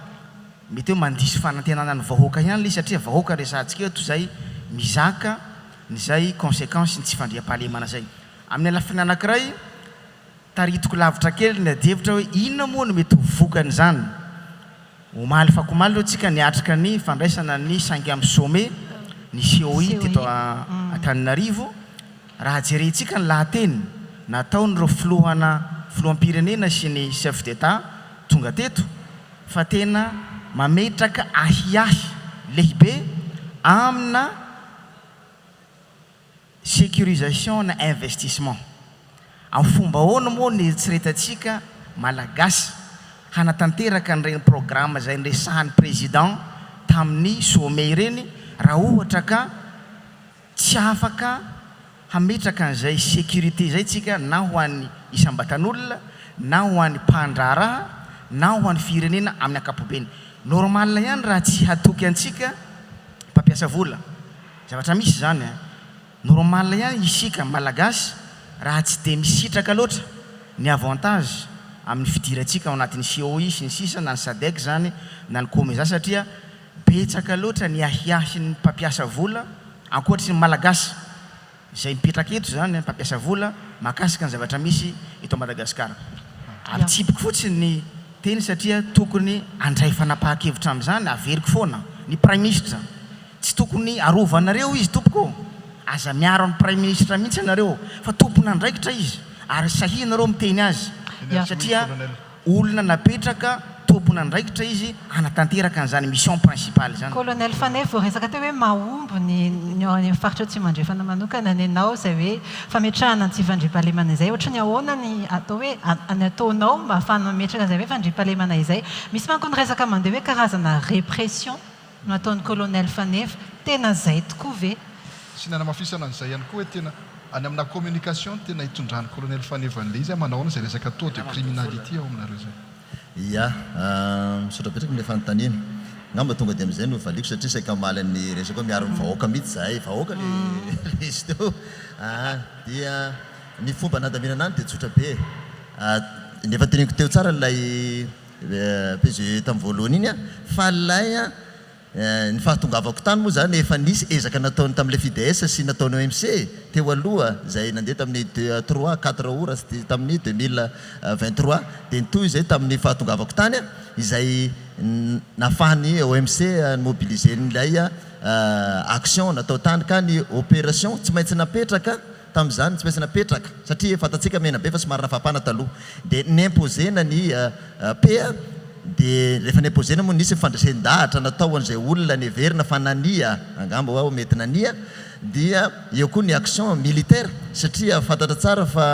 [SPEAKER 15] mety hoe mandisy fanantenana ny vahoaka ihany le satria vahoaka resantsika eto zay mizaka nyzay conséquence ny tsy fandriam-pahalemana zay amin'ny alafiny anankiray taritiko lavitra kely ny adevitra hoe inona moa no mety vokany zany omaly fakomaly eo tsika niatrika ny fandraisana ny 5 amin'ny sommet ny COI teto Antananarivo raha jerentsika ny lahateny nataon'ireo filoham-pirenena sy ny chef d'état tonga teto fa tena mametraka ahiahy lehibe amina sécurisation na investissement amin'ny fomba ahoana moa ny eritreretantsika malagasy hanatanteraka n'ireny programme zay nresahan'ny président tamin'ny sommet ireny raha ohatra ka tsy afaka hametraka an'izay sécurité zay tsika na ho an'ny isam-batan'olona na ho an'ny mpandraraha na ho an'ny firenena amin'ny akapobeny normal ihany raha tsy hatoky antsika mpampiasa vola zavatra misy zany normal ihany isika malagasy raha tsy de misitraka loatra ny avantage amin'ny fidirantsika ao anatin'ny COI sy ny sisa na ny SADC zany na ny COMESA satria betsaka loatra ny ahiahy ny mpampiasa vola ankoatry ny malagasy izay mipetraka eto zany mpampiasa vola makasika ny zavatra misy eto Madagasikara atsipiko fotsiny ny teny satria tokony andray fanapahan-kevitra amin'izany averiko foana ny prime ministre tsy tokony arovanareo izy tompoko aza miaro amin'ny prime ministre mihitsy anareo fa tompony andraikitra izy ary sahianareo miteny azy satria olona napetraka tompony andraikitra izy hanatanteraka an'izany mission principale zany
[SPEAKER 1] colonel Faneva voaresaka teo hoe mahomby ny faritra tsy mandrefana manokana ny anao zay hoe fametrahana ny tsy fandriam-pahalemana izay ohatra ny ahoana ny atao hoe ataonao mba ahafahana mametraka zay hoe fandriam-pahalemana izay misy manko ny resaka mandeha hoe karazana répression no ataon'ny colonel Faneva tena zay tokoa ve
[SPEAKER 2] sy nanamafisana an'izay ihany koa hoe tena any amina communication tena hitondrany colonel Faneva an'ilay izy manaona zay resaka taux de criminalité ao aminareo zay
[SPEAKER 13] ia misaotra betraka min'le fanontaniana ngamba tonga dia amin'izay no valiko satria saika maly ny resaka hoe miaro ny vahoaka mihitsy zay vahoaka le izy teo dia ny fomba nadaminana any dia tsotra be nefa teneniko teo tsara lay PG tamin'ny voalohany iny fa lay ny fahatongavako tany moa zany efa nisy ezaka nataony tamin'le FIDS sy nataony OMC teo aloha zay nandeha tamin'ny 3-4 ora tamin'ny 2023 dia nitoy zay tamin'ny fahatongavako tany izay nafahany OMC mobiliser nylay action natao tany ka ny opération tsy maintsy napetraka tamin'izany tsy maintsy napetraka satria fatatsika mena be fa somary nafapana taloha dia nimposena ny PA dia rehefa nimposena moa nisy fandraisan-dahatra natao an'izay olona ny verina fa nania angamba hoe mety nania dia eo koa ny action militaire satria fantatra tsara fa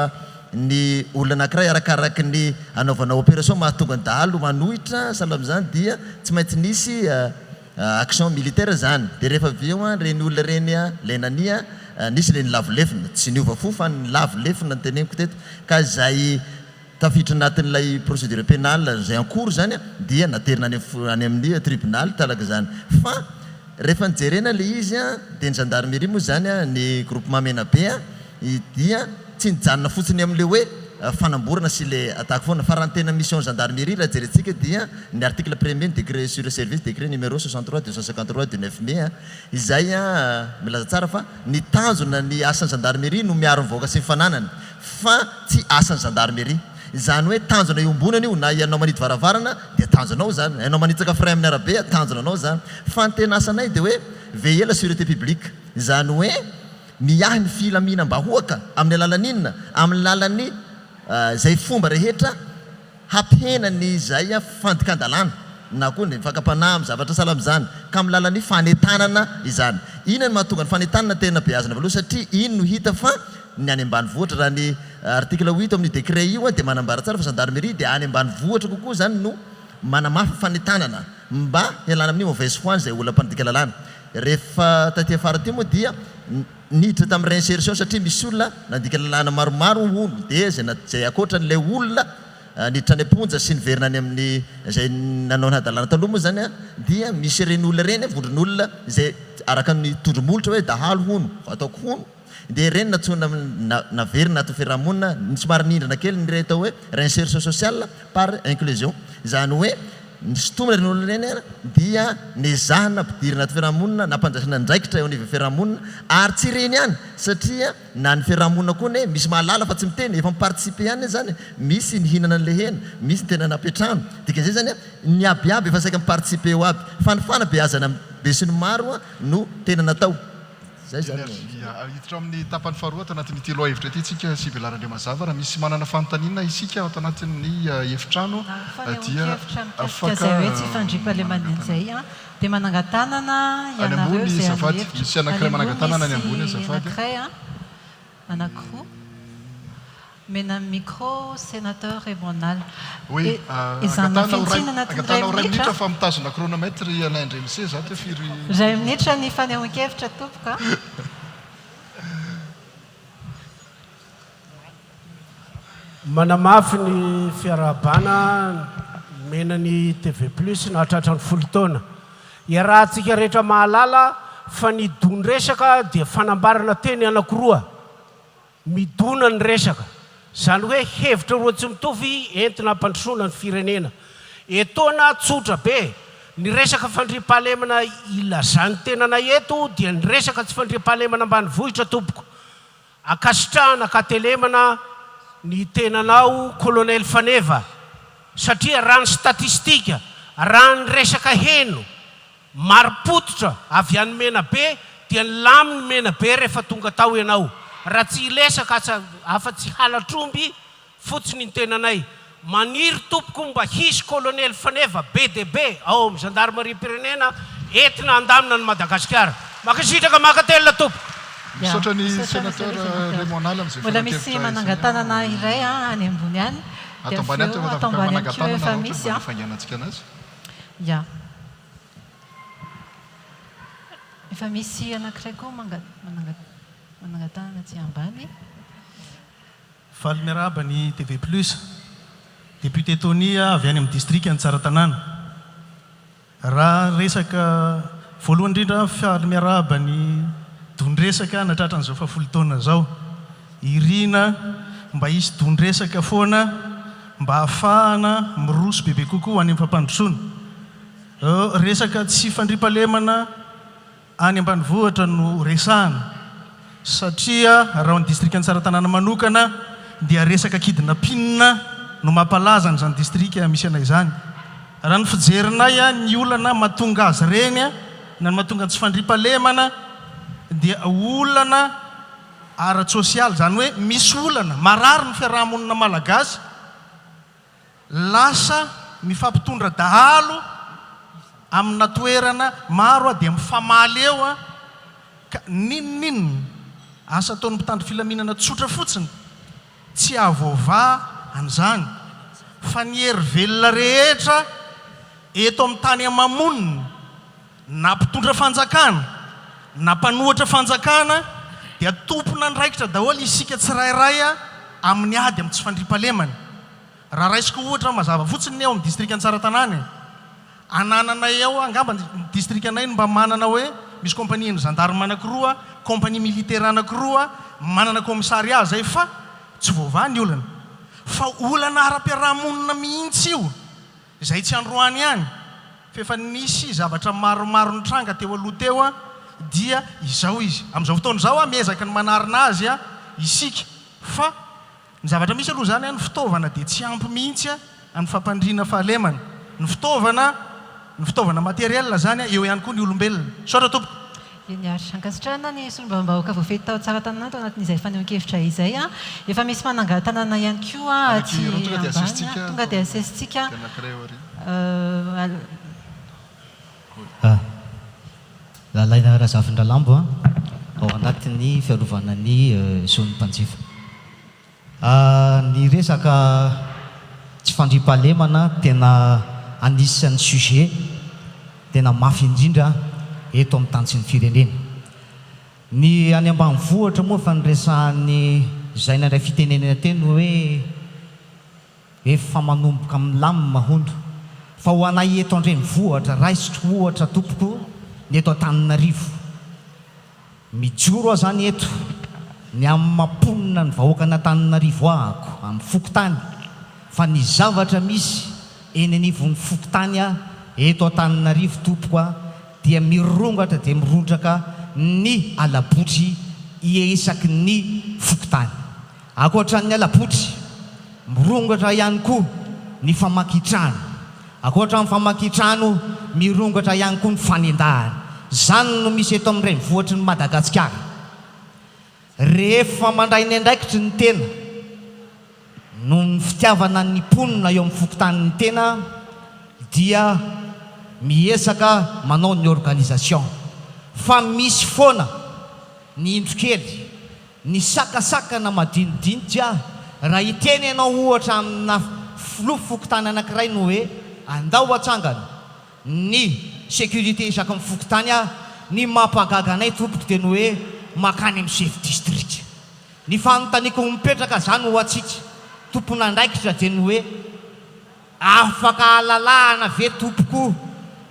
[SPEAKER 13] ny olona anankiray arakaraky ny anaovana opération mahatonga ny dahalo manohitra sahala amin'izany dia tsy maintsy nisy action militaire zany dia rehefa avy eo reny olona reny lay nania nisy le ny lavolefina tsy niova fo fa ny lavolefina ny teneniko teto ka zay tafiditra anatin'ilay procédure pénale zay encours zany dia naterina any amin'ny tribunal talaka zany fa rehefa nijerena le izy dia ny gendarmerie moa zany ny groupement mena be dia tsy nijanona fotsiny amin'le hoe fanamborana sy le atako foana fa raha ny tena mission gendarmerie raha jerentsika dia ny article premier décret sur le service décret numéro 63/253 du 9 mai izay milaza tsara fa ny tanjona ny asan'ny gendarmerie no miaro ny vahoaka sy ny fananany fa tsy asan'ny gendarmerie zany hoe tanjona iombonana io na ianao manidy varavarana dia tanjonao zany ianao manitsaka frein amin'ny arabe tanjonanao zany fa ny tena asanay dia hoe veiller la sûreté publique zany hoe miahy ny filaminam-bahoaka amin'ny alalan'inona amin'ny lalan'ny zay fomba rehetra hampihenany zay fandikandalana na koa ny fakapanahy amin'ny zavatra sahala amin'izany ka amin'ny lalan'ny fanetanana izany. Inona ny mahatonga ny fanetanana tena beazana valoha satria iny no hita fa ny any ambanivohitra raha ny article 8 amin'ny décret io dia manambara tsara fa gendarmerie dia any ambanivohitra kokoa zany no manamafy fanetanana mba hialana amin'ny mauvaise foi zay olona mpandinika lalàna. Rehefa taty afara ty moa dia niditra tamin'ny réinsertion satria misy olona nandika lalàna maromaro olo dia zay akoatran'ilay olona niditra ny amponja sy niverina any amin'ny zay nanao ny hadalàna taloha moa zany dia misy ireny olona ireny vondron'olona zay araka ny tondromolotra hoe dahalo hono ataoko hono dia ireny natsona naverina ato fiarahamonina ny somary nindrana kely ny atao hoe réinsertion sociale par inclusion zany hoe ny sotomana ireny olona ireny dia nezahana ampidirina ato fiarahamonina nampandraisana ndraikitra eo aniva fiarahamonina ary tsy ireny ihany satria na ny fiarahamonina koa ne misy mahalala fa tsy miteny efa miparticipe ihany zany misy ny hinana an'le hena misy ny tena napetrano dikan'izay zany ny abiaby efa saika miparticipe eo aby fanifana beazana be sy ny maro no tena natao.
[SPEAKER 2] Hiditra amin'ny tapany faharoa ato anatin'ity loha hevitra ity tsika sy velarandre mazava raha misy manana fanontaniana isika ato anatin'ny efitrano dia
[SPEAKER 1] afaka zay hoe tsy fandriam-pahalemana an'izay dia manangatanana ianareo zay
[SPEAKER 2] azafady misy anankiray manangatanana ny ambony azafady
[SPEAKER 1] anankiroa mena micro sénateur Ebonal.
[SPEAKER 2] Oui, agatana ray minitra fa mitazona chronomètre Alain Ndremisé za te firy
[SPEAKER 1] ray minitra ny fanehoan-kevitra tompoka.
[SPEAKER 16] Manamafy ny fiarabana mena ny TV Plus na hatratra ny 10 taona. Iarahantsika rehetra mahalala fa ny don-resaka dia fanambarana teny anankiroa midona ny resaka. Zany hoe hevitra roa tsy mitovy entina hampandrosoana ny firenena. Etona tsotra be ny resaka fandriam-pahalemana ilazany tenana eto dia ny resaka tsy fandriam-pahalemana ambanivohitra tompoko. Akasitrahana katelemana ny tenanao colonel Faneva satria raha ny statistika raha ny resaka heno maripototra avy any mena be dia ny laminy mena be rehefa tonga tao ianao. Raha tsy ilesaka afa-tsy halatromby fotsiny ny tenanay. Maniry tompoko mba hisy colonel Faneva BDB ao amin'ny gendarmerie pirenena entina andamina ny Madagasikara. Makasitraka makatelina tompoko.
[SPEAKER 2] Misaotra ny sénateur Raymond Nala amin'izay
[SPEAKER 1] mbola misy manangatanana iray any ambony any.
[SPEAKER 2] Ato ambany ato efa manangatanana raha ohatra mba nifainganantsika anazy.
[SPEAKER 1] Ya. Efa misy anankiray koa manangatanana aty ambany.
[SPEAKER 15] Faly miarahaba ny TV Plus. Député Tony avy any amin'ny district Antsaratanàna. Raha resaka voalohany indrindra faly miarahaba ny don-dresaka natratra an'izao fa 10 taona zao. Irina mba hisy don-dresaka foana mba ahafahana miroso bebe kokoa any amin'ny fampandrosoana. Resaka tsy fandriam-pahalemana any ambanivohitra no resahana satria raha ny district Antsaratanàna manokana dia resaka kidnapping no mampalaza an'izany district misy anay izany. Raha ny fijerinay ny olana mahatonga azy reny na ny mahatonga tsy fandriam-pahalemana dia olana ara-tsosialy zany hoe misy olana marary ny fiarahamonina malagasy lasa mifampitondra dahalo amina toerana maro dia mifamaly eo ka ninonino asa ataon'ny mpitandro filaminana tsotra fotsiny tsy avoava an'izany fa ny hery velona rehetra eto amin'ny tany amamonina na mpitondra fanjakana na mpanohatra fanjakana dia tompona ndraikitra daholo isika tsirairay amin'ny ady amin'ny tsy fandriam-pahalemana. Raha raisiko ohatra mazava fotsiny eo amin'ny district Antsaratanàna ananana eo angamba ny district anay mba manana hoe misy kompania ny gendarme anankiroa, kompania militaire anankiroa, manana commissariat zay fa tsy voavaha ny olana. Fa olana ara-piarahamonina mihitsy io izay tsy androany ihany. Fefa nisy zavatra maromaro nitranga teo aloha teo dia izao izy. Amin'izao fotoana izao miezaka ny manarina azy isika fa ny zavatra misy aloha zany ny fitaovana dia tsy ampy mihitsy amin'ny fampandriana fahalemana. Ny fitaovana materiel zany eo ihany koa ny olombelona. Sotra tompoko.
[SPEAKER 1] Niaritra ankasitrahana ny solombavam-bahoaka voafety tao tsara tanana tao anatin'izay fanehoan-kevitra izay a efa misy manangan-tanàna ihany koa aty ambany tonga dia asesitsika
[SPEAKER 17] lalaina Razafin-Dralambo ao anatin'ny fiarovana ny zon'ny mpanjifa. Ny resaka tsy fandriam-pahalemana tena anisan'ny sujet tena mafy indrindra eto amin'ny tany sy ny firenena. Ny any ambanivohitra moa fanresahan'ny izay nandray fitenenena teny hoe efa manomboka amin'ny lamina mahondro fa ho anay eto andrenivohitra raisitro ohatra tompoko ny eto Antananarivo mijoro aho zany eto ny amin'ny mamponina ny vahoaka n'Antananarivo ahako amin'ny fokotany fa ny zavatra misy eny anivon'ny fokotany a eto Antananarivo tompoko a dia mirongatra dia mirondraka ny alabotry iesaky ny fokotany. Akoatran'ny alabotry mirongatra ihany koa ny famakitrano. Akoatran'ny famakitrano mirongatra ihany koa ny fanendahana. Zany no misy eto amin'ny renivohitry ny Madagasikara. Rehefa mandray ny andraikitry ny tena no ny fitiavana ny mponina eo amin'ny fokotanin'ny tena dia miesaka manao ny organisation fa misy foana ny indrokely ny sakasakana madinidinitra raha iteny ianao ohatra amina filoha fokotany anankiray no hoe andao atsangana ny sécurité isaky ny fokotany a ny mampagaga anay tompoko teny hoe makany amin'ny chef district. Ny fanontaniako mipetraka zany ho atsika tompona andraikitra teny hoe afaka alalahana ve tompoko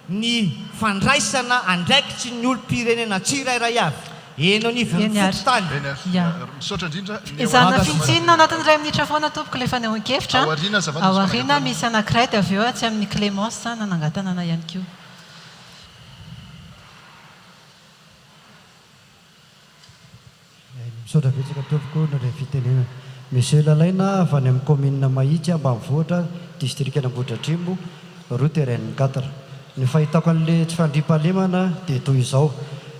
[SPEAKER 17] ny fandraisana andraikitry ny olo-pirenena tsirairay avy eno anivon'ny fokotany.
[SPEAKER 2] Misaotra indrindra.
[SPEAKER 1] Izana fintsinina anatin'iray minitra foana tompoko ilay fanehoan-kevitra. Ao aoriana misy anankiray dia avy eo atsy amin'ny Clémence nanangan-tanàna ihany koa.
[SPEAKER 18] Misaotra betsaka tompoko nare fitenenana. Monsieur Lalaina avy any amin'ny commune Mahitsy ambanivohitra district Anambohidratrimo route RN4. Ny fahitako an'ilay tsy fandriam-pahalemana dia toy izao.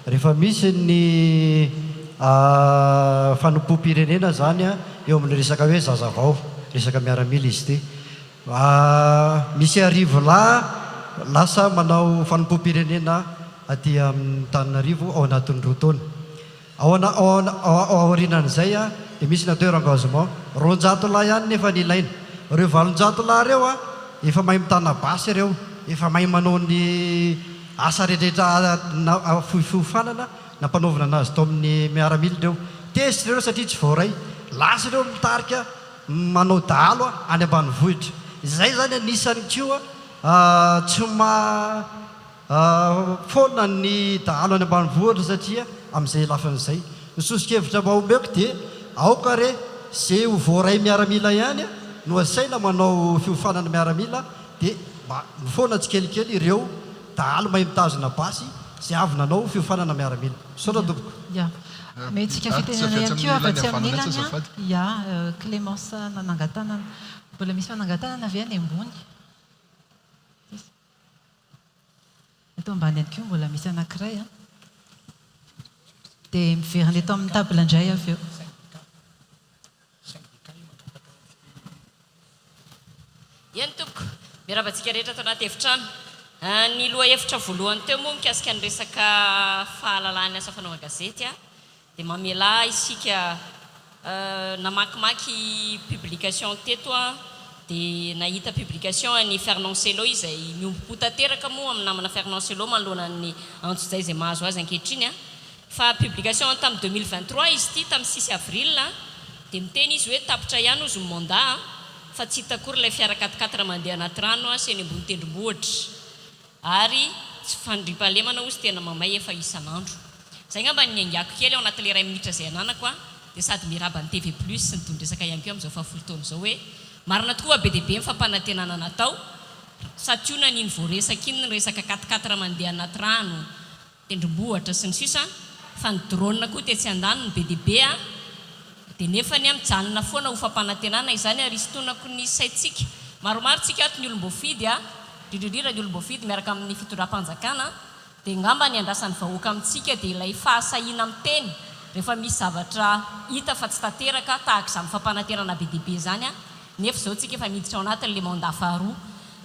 [SPEAKER 18] Rehefa misy ny fanompoam-pirenena zany a eo amin'ny resaka hoe zazavao, resaka miaramila izy ty. Misy arivo lasa manao fanompoam-pirenena aty amin'ny Antananarivo ao anatin'ny roa taona. Ao aorinan'izay a dia misy natao engagement 200 lahy ihany nefa ny ilaina. Reo 700 lahy reo a efa mahay mitana basy reo, efa mahay manao ny asa rehetrarehetra fofanana nampanaovana anazy tao amin'ny miaramila reo. Tesy reo satria tsy voaray. Lasa reo mitarika manao dahalo any ambanivohitra. Izay zany anisany koa tsy foana ny dahalo any ambanivohitra satria amin'izay lafan'izay. Misosokevitra mahomeko dia aoka re zay ho voaray miaramila ihany no asaina manao fiofanana miaramila dia foana tsy kelikely ireo dahalo mahay mitazona basy zay avy nanao fiofanana miaramila. Saotra tompoko.
[SPEAKER 1] Metsika fitenenana ihany koa avy atsy amin'ny ilany. Ia, Clémence nanangan-tanana. Mbola misy manangan-tanana avy any ambony. Eto ambany ihany koa mbola misy anankiray a. Dia miverina eto amin'ny table indray avy eo.
[SPEAKER 19] Ihany tompoko, miarabantsika rehetra tao anaty efitrano. Ny loha hevitra voalohany teo moa mikasika ny resaka fahalalahany asa fanaova gazety a dia mamela isika namakimaky publication teto a dia nahita publication ny Fernand Sello izay miombo tanteraka moa amin'ny namana Fernand Sello manoloana ny antso-zay izay mahazo azy ankehitriny a fa publication tamin'ny 2023 izy ity tamin'ny 6 avril dia miteny izy hoe tapitra ihany ozy mandat fa tsy hitakory ilay fiara 4x4 mandeha anaty rano a sy ny ambony tendrombohitra ary tsy fandriam-pahalemana ozy tena mamay efa isan'andro. Zay ngamba ny angako kely ao anatin'ilay iray minitra izay ananako a dia sady miraba ny TV Plus sy ny tondresaka ihany koa amin'izao fahafolo taona izao hoe marina tokoa be dia be ny fampanantenana natao sady io naniny voaresaka iny ny resaka 4x4 mandeha anaty rano tendrombohitra sy ny sisa fa ny drone koa dia tsy andany ny be dia be a dia nefa ny mijanona foana ho fampanantenana izany ary isitonako ny saitsika maromaro tsika ato ny olom-boafidy a indrindra ny olom-boafidy miaraka amin'ny fitondram-panjakana dia ngamba ny andrasan'ny vahoaka amintsika dia ilay fahasahiana amin'ny teny rehefa misy zavatra hita fa tsy tanteraka tahaka izany fampanaterana be dibe zany a nefa izao tsika efa miditra ao anatin'le mandafaharoa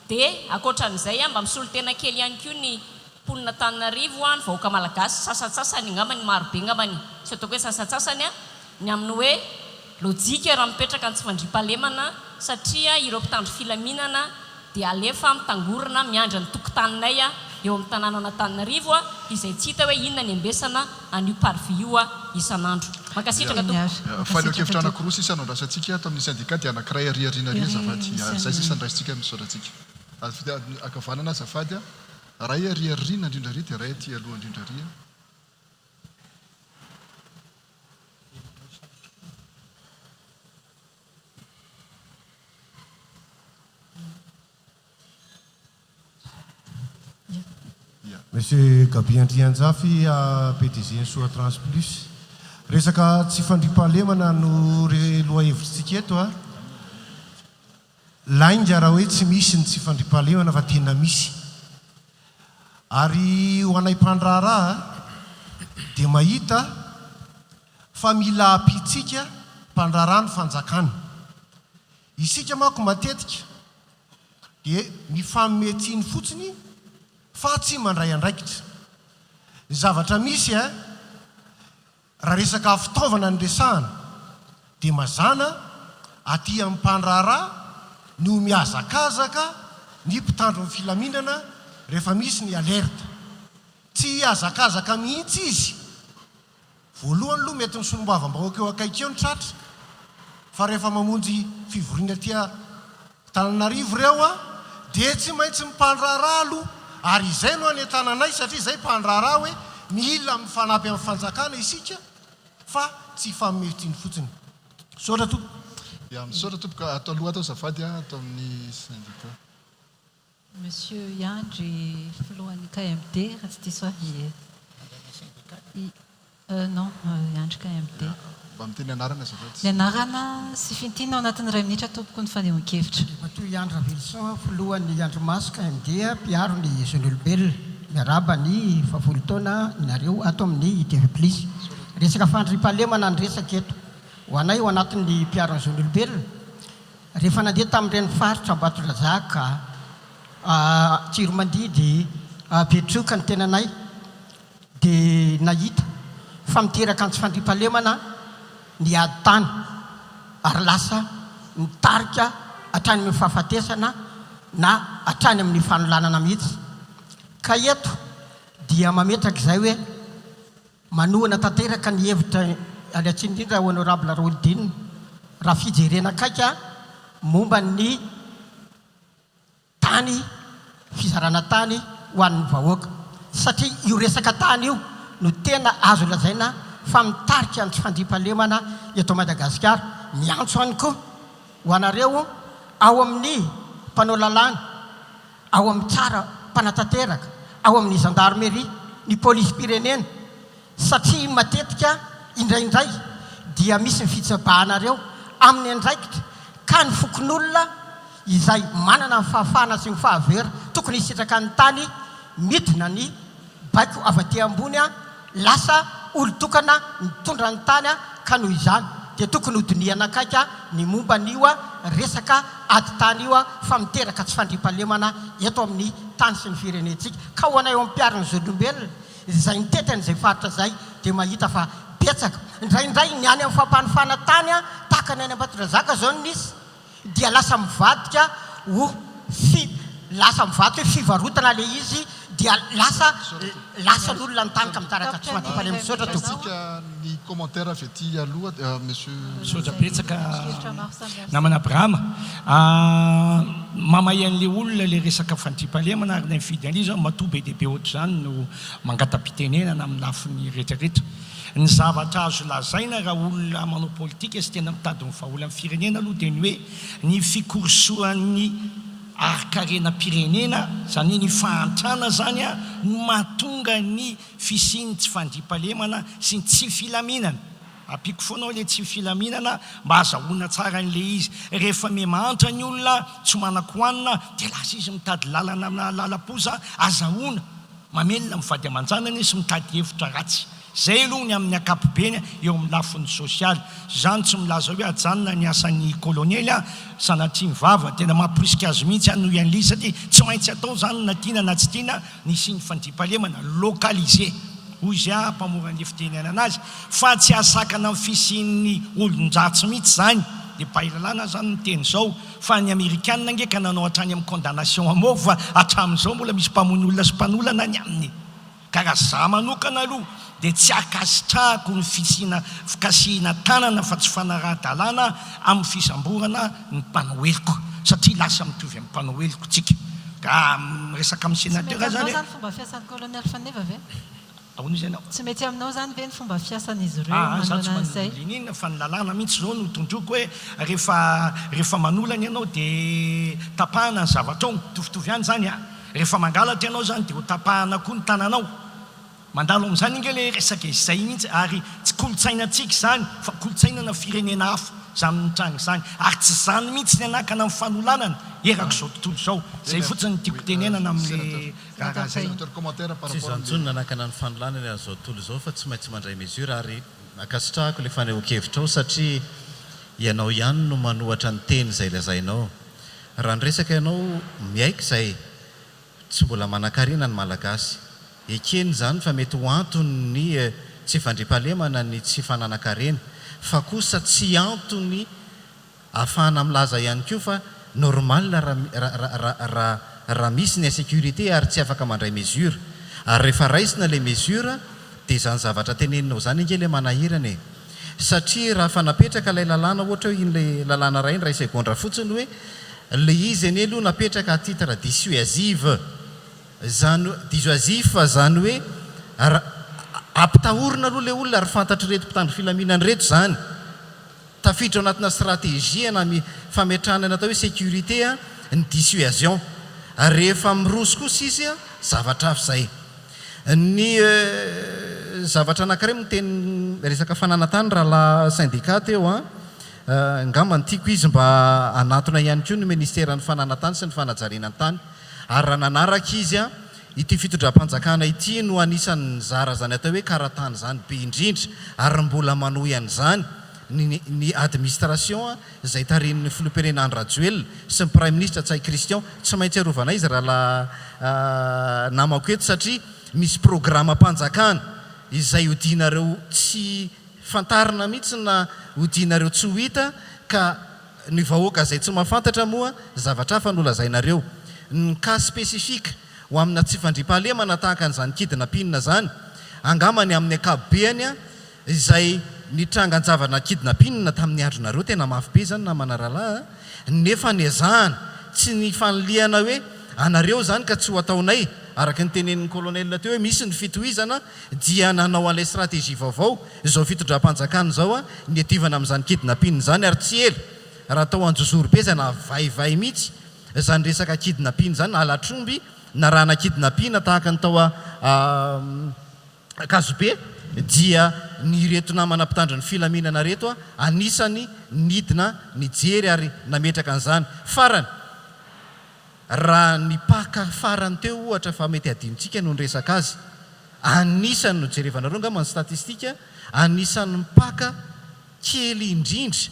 [SPEAKER 19] dia akoatran'izay mba misolo tena kely ihany koa ny mponina Antananarivo ny vahoaka malagasy sasatsasany ngamba ny marobe ngambany sy ataoko hoe sasatsasany ny amin'ny hoe lojika raha mipetraka ny tsy fandriam-pahalemana satria ireo mpitandro filaminana dia alefa mitangorona miandra ny tokotaninay eo amin'ny tanàna Antananarivo izay tsy hita hoe inona ny ambesana an'io parvi io isan'andro makasitraka
[SPEAKER 2] faneo-kevitra anankiroa sisa anao-drasantsika ato amin'ny syndicat dia anankiray ariariana ry azafady zay sisa andraisitsika misoratsika akavanana azafady ray ariarina indrindra ry dia ray aty aloha indrindra ry
[SPEAKER 20] Monsieur Gabi Andrianjafy PDG Soa Trans Plus. Resaka tsy fandriam-pahalemana no loha-hevitrintsika eto lainga raha hoe tsy misy ny tsy fandriam-pahalemana fa tena misy. Ary ho anay mpandraharaha dia mahita fa mila apitsika mpandraharaha ny fanjakana. Isika manko matetika dia mifametiny fotsiny fa tsy mandray andraikitra. Ny zavatra misy raha resaka fitaovana ny resahana dia mazana aty amin'ny mpandraharaha no miazakazaka ny mpitandro ny filaminana rehefa misy ny alerta. Tsy azakazaka mihitsy izy. Voalohany aloha mety misolombavambahoaka eo akaiky eo ny tratra fa rehefa mamonjy fivoriana tia Antananarivo reo dia tsy maintsy mpandraharaha aloha. Ary izay no any tananay satria izay mpandraharaha hoe mila mifanampy amin'ny fanjakana isika fa tsy fametiny fotsiny. Misaotra tompo.
[SPEAKER 2] Misaotra tompo ka atao aloha atao zafady atao amin'ny syndicat.
[SPEAKER 1] Monsieur Yandry filohan'ny KMT raha tsy diso ahy. Non, Yandry KMT.
[SPEAKER 2] Mba miteny anarana zafady.
[SPEAKER 1] Ny anarana sy fintina ao anatin'ny 2 minitra tompoko ny fanehoan-kevitra.
[SPEAKER 21] Matoa Yandra Vilson filohan'ny Andro Maso KMD mpiaro ny Zon'olobelona miaraba ny favolo taona nareo ato amin'ny TV Plus. Resaka fandriam-pahalemana ny resaka eto ho anay ao anatin'ny mpiaro ny Zon'olobelona rehefa nandeha tamin'ireny faritra Ambatondrazaka Tsiromandidy Petroka ny tenanay dia nahita fa miteraka ny tsy fandriam-pahalemana ny ady tany ary lasa mitarika hatrany amin'ny fahafatesana na hatrany amin'ny fanolanana mihitsy. Ka eto dia mametraka izay hoe manohana tanteraka ny hevitra alatsiny indrindra honorable Roldin raha fijerena akaika momba ny tany fizarana tany ho an'ny vahoaka satria io resaka tany io no tena azo lazaina fa mitarika ny tsy fandriam-pahalemana eto Madagasikara. Miantso ihany koa ho anareo ao amin'ny mpanao lalàna, ao amin'ny tsara mpanatanteraka, ao amin'ny gendarmerie, ny polisy pirenena satria matetika indraindray dia misy ny fitsabahanareo amin'ny andraikitra ka ny fokon'olona izay manana ny fahafahana sy ny fahavera tokony hisitraka ny tany midina ny baiko avy aty ambony lasa olo-tokana mitondra ny tany ka noho izany dia tokony hodiniana akaika ny momba n'io resaka ady tany io fa miteraka tsy fandriam-pahalemana eto amin'ny tany sy ny firenentsika. Ka ho anay eo amin'ny mpiariny Zon'olobelona izay nitetan'izay faritra zay dia mahita fa betsaka indraindray ny any amin'ny fampanofana tany tahaka ny any Ambatondrazaka zao ny nisy dia lasa mivadika ho hoe fivarotana le izy dia lasa n'olona ny tany ka mitaraka tsy fandriam-pahalemana. Misaotra
[SPEAKER 2] tompoko. Ny commentaire avy aty aloha monsieur
[SPEAKER 12] misaotra betsaka namana Abrahama mamay an'le olona le resaka fandriam-pahalemana ary ny mifidy an'izy matoa be dia be ohatr'izany no mangata-pitenenana amin'ny lafin'ny rehetrarehetra. Ny zavatra azo lazaina raha olona manao politika sy tena mitady ny vahaola amin'ny firenena aloha dia ny hoe ny fikorosoan'ny arkarena pirenena zany ny fahantrana zany no mahatonga ny fisiany tsy fandriam-pahalemana sy ny tsy filaminana. Apiko foanao le tsy filaminana mba azahoana tsara n'le izy. Rehefa mihantra ny olona tsy manako hoanina dia lasa izy mitady lalana lalam-poza azahoana mamelona mivady aman-janany sy mitady hevitra ratsy. Zay aloha ny amin'ny ankapobeny eo amin'ny lafiny sosialy. Zany tsy milaza hoe ajanona ny asan'ny kolonely sanatria mivava tena mamporisika azy mihitsy noho ian'ly satria tsy maintsy atao zany na tiana na tsy tiana ny siny fandriam-pahalemana localisé hoy izay mpamoran'ny fitenena anazy fa tsy asakana amin'ny fisian'ny olon-dratsy mihitsy zany. Dia bailalana zany ny teny zao fa ny amerikanina ngeka nanao hatrany amin'ny condamnation à mort fa hatramin'izao mbola misy mpamono olona sy mpanolana ny aminy. Ka raha za manokana aloha dia tsy akasitrahako ny fikasihana tanana fa tsy fanaraha-dalàna amin'ny fisamborana ny mpanoheloko satria lasa mitovy amin'ny mpanoheloko tsika. Ka resaka amin'ny sénateur zany
[SPEAKER 1] fomba fiasan'ny colonel Faneva ve?
[SPEAKER 12] Ahoana izy ianao?
[SPEAKER 1] Tsy mety aminao zany ve ny fomba fiasan'izy ireo
[SPEAKER 12] za tsy
[SPEAKER 1] manana izay?
[SPEAKER 12] maninona fa ny lalàna mihitsy zao no tondroko hoe rehefa manolana ianao dia tapahana ny zavatra ao mitovitovy ihany zany rehefa mangalatra ianao zany dia ho tapahana koa ny tananao. Mandalo amin'izany inge le resaka izay mihitsy ary tsy kolotsainantsika zany fa kolotsainana firenena hafa zany nitranga zany ary tsy zany mihitsy ny anakana amin'ny fanolanana erako zao tontolo zao. Zay fotsiny tiako tenenana amin'le raha zay.
[SPEAKER 14] Tsy zantsony nanakana ny fanolanana zao tontolo zao fa tsy maintsy mandray mesure ary akasitrahako le fanehoan-kevitra ao satria ianao ihany no manohatra ny teny zay lazainao. Raha ny resaka ianao miaika zay tsy mbola manan-karena ny malagasy. Ekeny zany fa mety ho antony ny tsy fandriam-pahalemana ny tsy fananan-karena fa kosa tsy antony ahafahana milaza ihany koa fa normal raha misy ny insécurité ary tsy afaka mandray mesure ary rehefa raisina le mesure dia zany zavatra teneninao zany inge le manahirana satria raha fa napetraka ilay lalàna ohatra hoe in'le lalàna ray ny ray segondra fotsiny hoe le izy eny aloha napetraka à titre dissuasive dissuasif zany hoe ampitahorina aloha le olona ary fantatry reto mpitandro filaminany reto zany tafiditra ao anatina stratégie na fametrahana natao hoe sécurité ny dissuasion ary rehefa miroso kosa izy zavatra hafa zay. Ny zavatra anankiray miteny resaka fananantany raha la syndicat teo ngamba ny tiako izy mba anatona ihany koa ny ministère ny fananantany sy ny fanajarenany tany ary raha nanaraka izy ity fitondram-panjakana ity no anisan'ny zara zany atao hoe karatany zany be indrindra ary mbola manohy an'izany ny administration zay tarin'ny filoham-pirenena Andry Rajoelina sy ny prime ministre Tsay Christian tsy maintsy arovana izy raha la namako eto satria misy programme-mpanjakana izay hodinareo tsy fantarina mihitsy na hodinareo tsy ho hita ka ny vahoaka zay tsy mahafantatra moa zavatra hafa nolazainareo. Ny cas spécifique ho amina tsy fandriam-pahalemana tahaka an'izany kidnapping zany angamany amin'ny ankapobeny izay nitrangan-javana kidnapping tamin'ny andronareo tena mafy be zany na manaralahy nefa niazahana tsy ny fanoliana hoe anareo zany ka tsy ho ataonay araka ny tenenin'ny kolonelina teo hoe misy ny fitohizana dia nanao an'ilay stratégie vaovao izao fitondram-panjakana zao ny ativana amin'izany kidnapping zany ary tsy ela raha atao anjozoro be zay na vaivay mihitsy zany resaka kidnapping zany alatromby na rahana kidnapping tahaka ny tao Kazobe dia ny reto namana mpitandro ny filaminana reto anisany nidina nijery ary nametraka an'izany farany raha ny paka farany teo ohatra fa mety adinontsika no nyresaka azy anisany no jerevanareo ngamba ny statistika anisany mipaka kely indrindra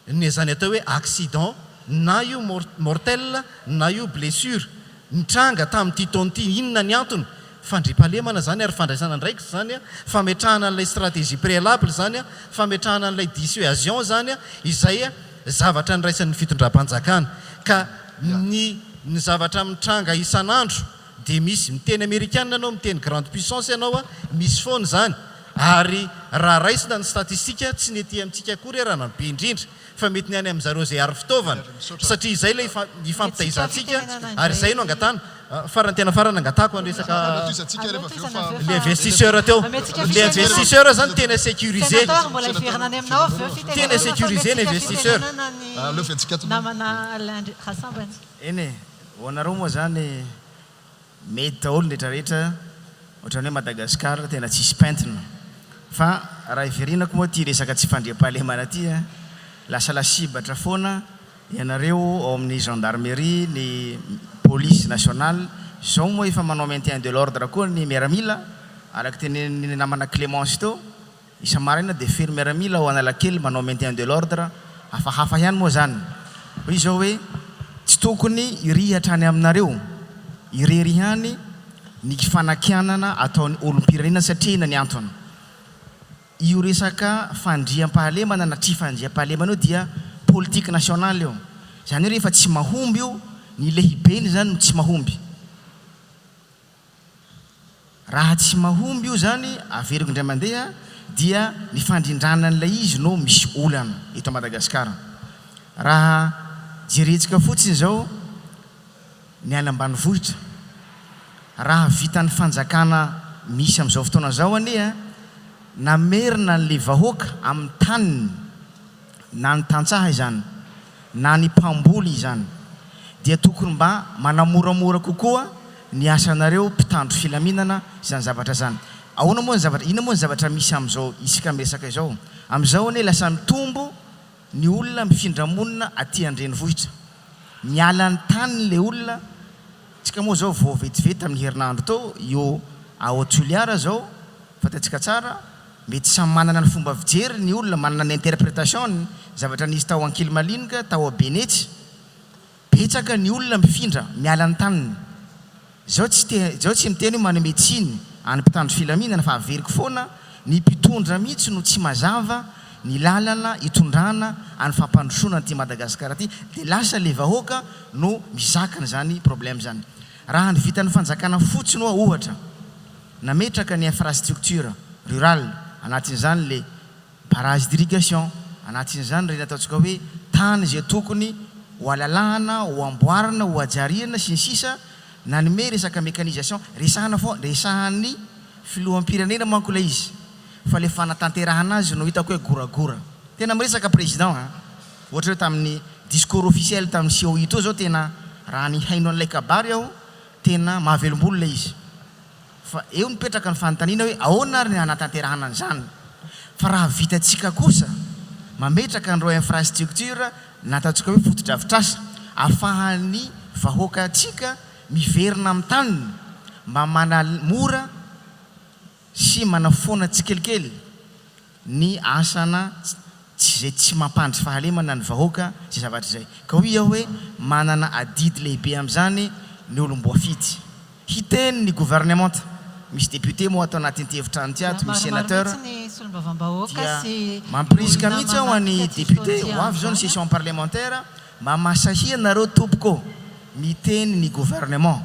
[SPEAKER 14] ny zany atao hoe accident na io mortel na io blessure nitranga tamin'ity taon'ity inona ny antony fandriam-pahalemana zany ary fandraisana ndraiky zany fametrahana an'ilay stratégie préalable zany fametrahana an'ilay dissuasion zany izay zavatra nyraisan'ny fitondram-panjakana ka ny zavatra mitranga isan'andro dia misy miteny amerikanina anao miteny grande puissance ianao misy foana zany ary raha raisina ny statistika tsy nety amintsika akory raha nabe indrindra fa mety ny any amin'zareo zay ary fitaovana satria izay ilay ifampitahizatsika ary izay no angatana farany tena farany angatako anresaka le investisseur teo le investisseur zany tena sécurisé tena sécurisé ny investisseur
[SPEAKER 15] eny ho anareo moa zany mety daholo rehetrarehetra ohatrany hoe Madagasikara tena tsisy pentina fa raha iverinako moa ty resaka tsy fandriam-pahalemana ty lasa lasibatra foana ianareo ao amin'ny gendarmerie ny police nationale zao moa efa manao maintien de l'ordre koa ny miaramila araky teneny namana Clémence teo isa-maraina dia fery miaramila ho analakely manao maintien de l'ordre hafahafa ihany moa zany hoy zao hoe tsy tokony irihatra any aminareo irery ihany ny fanakianana ataon'ny olom-pirenena satria na ny antony io resaka fandriam-pahalemana na tsy fandriam-pahalemana io dia politique nationale io zany hoe rehefa tsy mahomby io ny lehibeny zany no tsy mahomby raha tsy mahomby io zany averiko indray mandeha dia ny fandrindranan'ilay izy no misy olana eto Madagasikara raha jeretsika fotsiny zao ny any ambanivohitra raha vitan'ny fanjakana misy amin'izao fotoana zao anie namerina n'le vahoaka amin'ny taniny na ny tantsaha izany na ny mpamboly izany dia tokony mba manamoramora kokoa ny asanareo mpitandro filaminana izany zavatra zany ahoana moa ny zavatra ina moa ny zavatra misy amin'izao isika miresaka izao amin'izao anie lasa mitombo ny olona mifindramonina aty an-drenivohitra miala ny tany le olona tsika moa zao vao vetivety amin'ny herinandro tao io Haute-Tuiliara zao fatatsika tsara mety samy manana ny fomba fijery ny olona manana ny interprétation zavatra nisy tao Ankilimalinga tao a Benetsy betsaka ny olona mifindra miala ny taniny zao tsy miteny hoe mana médecine any mpitandro filaminana fa averiko foana ny mpitondra mihitsy no tsy mazava ny lalana itondrana any fampandrosoana ty Madagasikara ty dia lasa le vahoaka no mizakana zany problème zany raha ny vitan'ny fanjakana fotsiny hoa ohatra nametraka ny infrastructure rurale anatin'izany le barrage d'irrigation anatin'izany reny ataontsika hoe tany zay tokony ho alalahana ho amboarana ho ajariana sy ny sisa nanome resaka mécanisation resahan'ny filoham-pirenena manko ilay izy fa le fanatanterahana azy no hitako hoe goragora tena miresaka président ohatra hoe tamin'ny discours officiel tamin'ny COI to zao tena raha ny haino an'ilay kabary aho tena mahavelom-bolo ilay izy fa eo nipetraka ny fanontaniana hoe ahoana ary ny anatanterahana an'izany fa raha vitatsika kosa mametraka an'ireo infrastructure nataontsika hoe fotodrafitrasa ahafahan'ny vahoaka atsika miverina amin'ny taniny mba manamora sy manafoana tsikelikely ny asana zay tsy mampandry fahalemana ny vahoaka sy zavatra izay ka hoy aho hoe manana adidy lehibe amin'izany ny olom-boafidy hiteny ny gouvernement misy député moa atao anatin'ny tevitra ty ato misy sénateur mampirisika mihitsy ao any député ho avy zao ny session parlementaire mba masahia nareo tompoko miteny ny gouvernement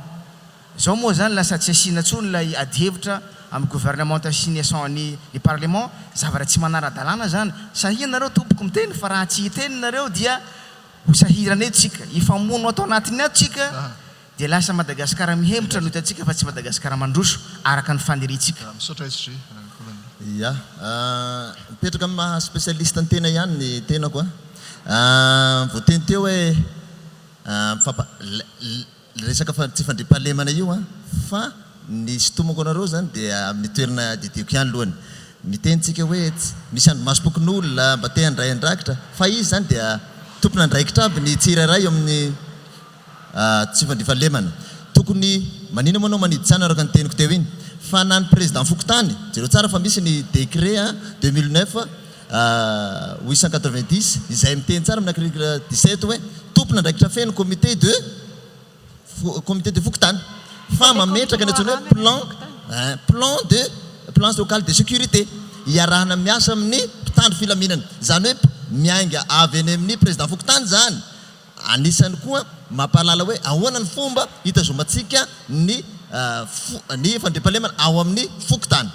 [SPEAKER 15] zao moa zany lasa tsy asiana tsony lay adihevitra amin'ny gouvernementation ny parlement zavatra tsy manara-dalàna zany sahia nareo tompoko miteny fa raha tsy hiteny nareo dia ho sahirana etsika ifamono atao anatiny ato tsika dia lasa Madagasikara mihembotra no hitantsika fa tsy Madagasikara mandroso araka ny faniritsika
[SPEAKER 13] ya mipetraka amin'ny maha spécialiste ny tena ihany ny tenako voateny teo hoe resaka tsy fandriam-pahalemana io fa ny sitomako anareo zany dia amin'ny toerana didiko ihany lohany mitentsika hoe misy andro masom-pokon'olona mba te handray andrakitra fa izy zany dia tompony andraikitra aby ny tsirairay eo amin'ny tsy fandriam-pahalemana tokony manina moa anao maniditsana araka ny teniko teo iny fa na ny président Fokotany jereo tsara fa misy ny décret 2009 890 izay miteny tsara amin'ny article 17 hoe tompony andraikitra feno comité de Fokotany fa mametraka ny antsoina hoe plan local de sécurité iarahana miasa amin'ny mpitandro filaminana zany hoe miainga avy eny amin'ny président Fokotany zany anisany koa mampahalala hoe ahoana ny fomba hitazomantsika ny fandriam-pahalemana ao amin'ny Fokotany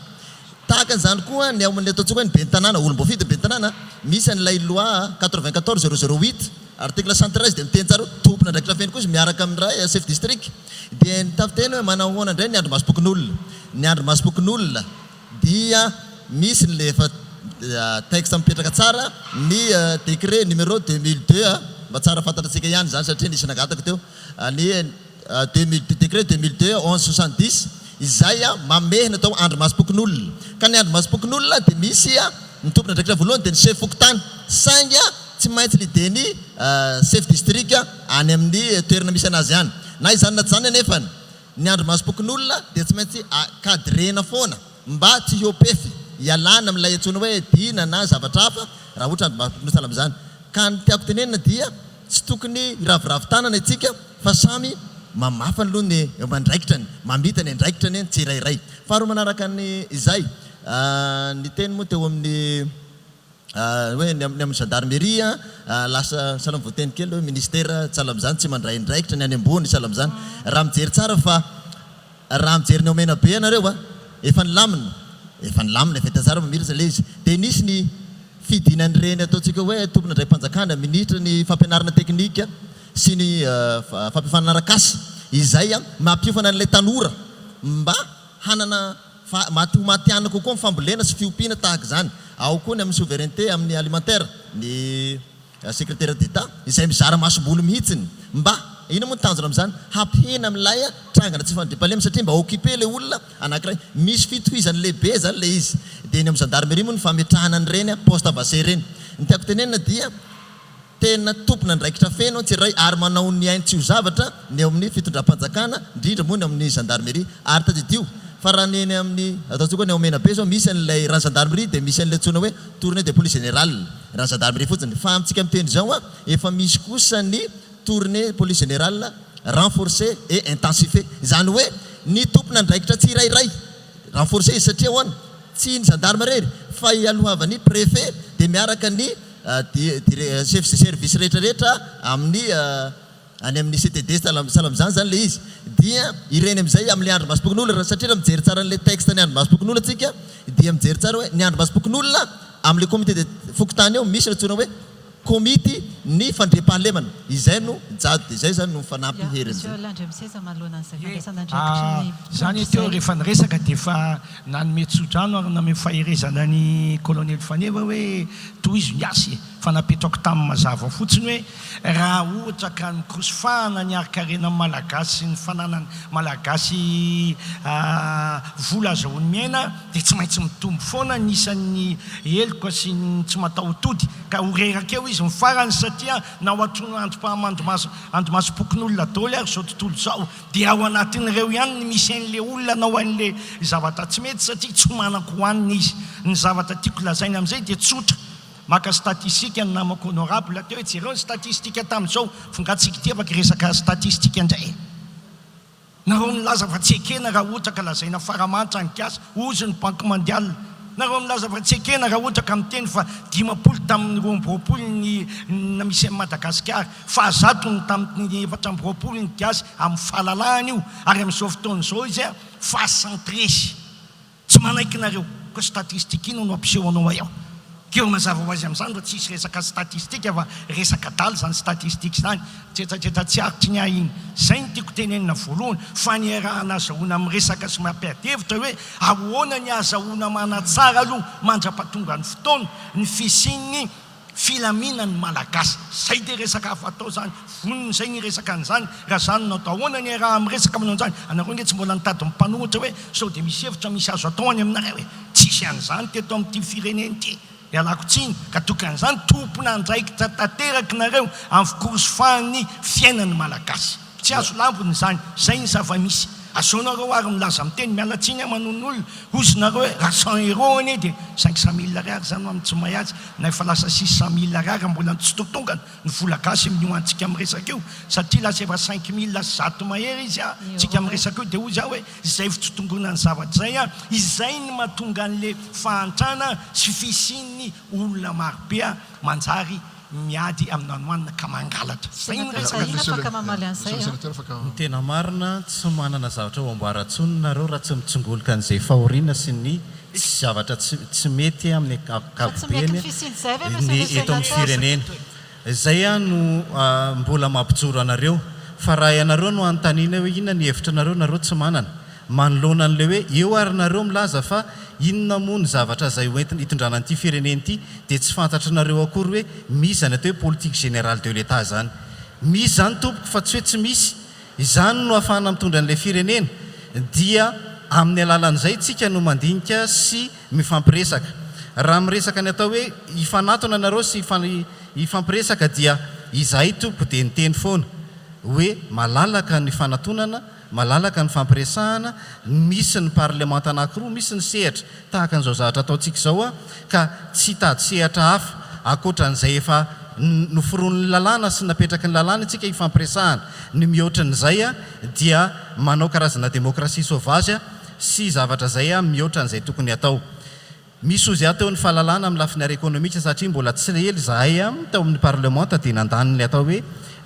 [SPEAKER 13] tahaka an'izany koa ny ao amin'ny ataontsika hoe ny ben'ny tanàna olom-boafidy ben'ny tanàna misy an'ilay loi 94/008 article 113 dia miteny tsara tompony andraikitra feno koa izy miaraka amin'ny ray chef district dia nitafiteny hoe manao ahoana indray ny andro masom-pokon'olona ny andro masom-pokon'olona dia misy ny lefa texte mipetraka tsara ny décret numéro 2002 mba tsara fantatratsika ihany zany satria nisy nagatako teo ny décret 2002 1170 izay mamehina atao andro masom-pokon'olona ka ny andro masom-pokon'olona dia misy ny tompony andraikitra voalohany dia ny chef Fokotany sainga tsy maintsy lideny chef district any amin'ny toerana misy anazy ihany na izany na tsy zany anefany
[SPEAKER 7] ny andro masompokon'olona dia tsy maintsy cadrena foana mba tsy hiopefy ialana amin'ilay antsoina hoe dina na zavatra hafa raha ohatra andro masompokon'olona sahala amin'izany ka ny tiako tenenina dia tsy tokony iraviravin-tanana itsika fa samy mamafa aloha ny mandraikitrany mamita ny andraikitrany ny tsirairay faharoa manaraka ny izay ny teny moa teo amin'ny hoe ny amin'ny gendarmerie lasa sahala voateny kely hoe ministère sahala amin'izany tsy mandray andraikitra ny any ambony sahala amin'izany raha mijery tsara fa raha mijery ny omena be anareo efa nilamina feta tsara mamirisa le izy dia nisy ny fidinany reny ataontsika hoe tompona indray mpanjakana ministre ny fampianarana teknika sy ny fampifanana arakasy izay mampiofana an'ilay tanora mba hanana matiana kokoa mifambolena sy fiompiana tahaka izany ao koa ny amin'ny souveraineté amin'ny alimentaire ny secrétaire d'état izay mizara masom-bolo mihitsiny mba ina moa ny tanjona amin'izany hampihena amin'ilay trangana tsy fandriam-pahalema satria mba occupé le olona anankiray misy fitohizany lehibe zany le izy dia ny amin'ny gendarmerie moa ny fametrahana ny reny poste avancé reny ny tiako tenenina dia tena tompona ndraikitra feno tsy ray ary manao ny ainy tsy ho zavatra ny eo amin'ny fitondram-panjakana indrindra moa ny amin'ny gendarmerie ary tadidio fa raha neny amin'ny ataontsika hoe ny omena be zao misy an'ilay raha gendarmerie dia misy an'ilay antsoina hoe tournée de police générale raha gendarmerie fotsiny fa amintsika miteny zao efa misy kosa ny tournée police générale renforcée et intensifiée izany hoe ny tompona ndraikitra tsy irairay renforcé izy satria hoana tsy ny gendarme rery fa ialohavany préfet dia miaraka ny chef de service rehetrarehetra amin'ny any amin'ny CTD sahala amin'izany zany le izy dia ireny amin'izay amin'ny andro masompokon'olona satria raha mijery tsara n'ilay texte ny andro masompokon'olona atsika dia mijery tsara hoe ny andro masompokon'olona amin'ilay comité de fokotany eo misy ratsoina hoe komity ny fandriam-pahalemana izay no jado dia izay zany no fanampy
[SPEAKER 12] zany teo rehefa niresaka dia efa nanome tsodrano ary nanome faherezana ny colonel faneva hoe toy izy miasy fa napetrako tamin'ny mazava fotsiny hoe raha ohatra ka mikrosofahana ny arikarena malagasy ny fananany malagasy vola azahoany miaina dia tsy maintsy mitombo foana nisan'ny heloka sy tsy mataotody ka horeraka eo izy mifarany satria na ohatrony andromasom-pokon'olona daholo ary zao tontolo zao dia ao anatin'ireo ihany ny misy an'ilay olona nao an'ilay zavatra tsy mety satria tsy manako hoaniny izy ny zavatra tiako lazaina amin'izay dia tsotra maka statistika ny namako honorable teo hoe jereo ny statistika tamin'izao fongatsika ty afaka resaka statistika indray nareo milaza fa tsy ekena raha ohatra ka lazaina faramanitra ny kiasy ozy ny banque mondiale nareo milaza fa tsy ekena raha ohatra ka miteny fa 10 tamin'ny 20 ny misy amin'ny Madagasikara fa 100 tamin'ny 4 ny kiasy amin'ny fahalalahany io ary amin'izao fotoan'izao izy fa 113 tsy manaiky nareo ko statistika ino no ampisehoanao eo keo mazava ho azy amin'izany fa tsisy resaka statistika fa resaka daly zany statistika izany tsetsatreta tsy aritry ny ahiny zay ny tiako tenenina voalohany fa ny arahana azahoana amin'ny resaka sy mampiadevitra hoe ahoana ny azahoana manatsara aloha mandra-pahatonga ny fotoana ny fisian'ny filaminany malagasy zay dia resaka hafa atao zany vonony zay ny resaka an'izany raha zany natao ahoana ny araha amin'ny resaka manao an'izany anareo nge tsy mbola nitady mimpanohitra hoe sao dia misy hevitra misy azo atao any aminareo hoe tsisy an'izany teto amin'ity fireneny ity ialako tsiny ka tokan'izany tompona andraikitra tanteraky nareo amin'ny fikorosofahany fiainany malagasy tsy azo lambony zany zay ny zava-misy azaonareo ary milaza miteny mialatsiny manon'olona ozynareo hoe raha 100 euro anie dia 500 000 ariary zany amin'ny tsy mahazy na efa lasa 600 000 ariary mbola tsy totongana ny vola gasy minioantsika amin'ny resaka io satria lasa efa 5 000 zato mahery izy tsika amin'ny resaka io dia ozy hoe izay fitotongona ny zavatra zay izay ny mahatonga an'le fahantrana sy fisian'ny olona marobe manjary miady amin'ny anoanina ka mangalatra zay ny resaka
[SPEAKER 1] ny
[SPEAKER 14] tena marina tsy manana zavatra ho amboarantsony nareo raha tsy mitsongoloka an'izay fahoriana sy ny zavatra tsy mety amin'ny akapobeny eto amin'ny firenena zay no mbola mampijoro anareo fa raha ianareo no antanina hoe inona ny hevitra nareo nareo tsy manana manoloana an'le hoe eo ary nareo milaza fa inona moa ny zavatra zay hitondrana an'ity fireneny ity dia tsy fantatra nareo akory hoe misy zany atao hoe politique générale de l'état zany misy zany tompoko fa tsy hoe tsy misy izany no ahafahana mitondra an'ilay firenena dia amin'ny alalan'izay tsika no mandinika sy mifampiresaka raha miresaka ny atao hoe hifanatona nareo sy hifampiresaka dia izahay tompoko dia niteny foana hoe malalaka ny fanatonana malalaka ny fampiresahana, misy ny parlemanta anankiroa, misy ny sehatra tahaka an'izao zavatra ataontsika izao a, ka tsy tady sehatra hafa akoatran'izay efa noforon'ny lalàna sy napetraky ny lalàna itsika ifampiresahana. Ny mihoatra n'izay a dia manao karazana demokrasia sauvage sy zavatra zay a mihoatra n'izay tokony atao. Misy ozy atao ny fahalalana amin'ny lafiny ara économique satria mbola tsy hely zahay tao amin'ny parlemanta dia nandaniny atao hoe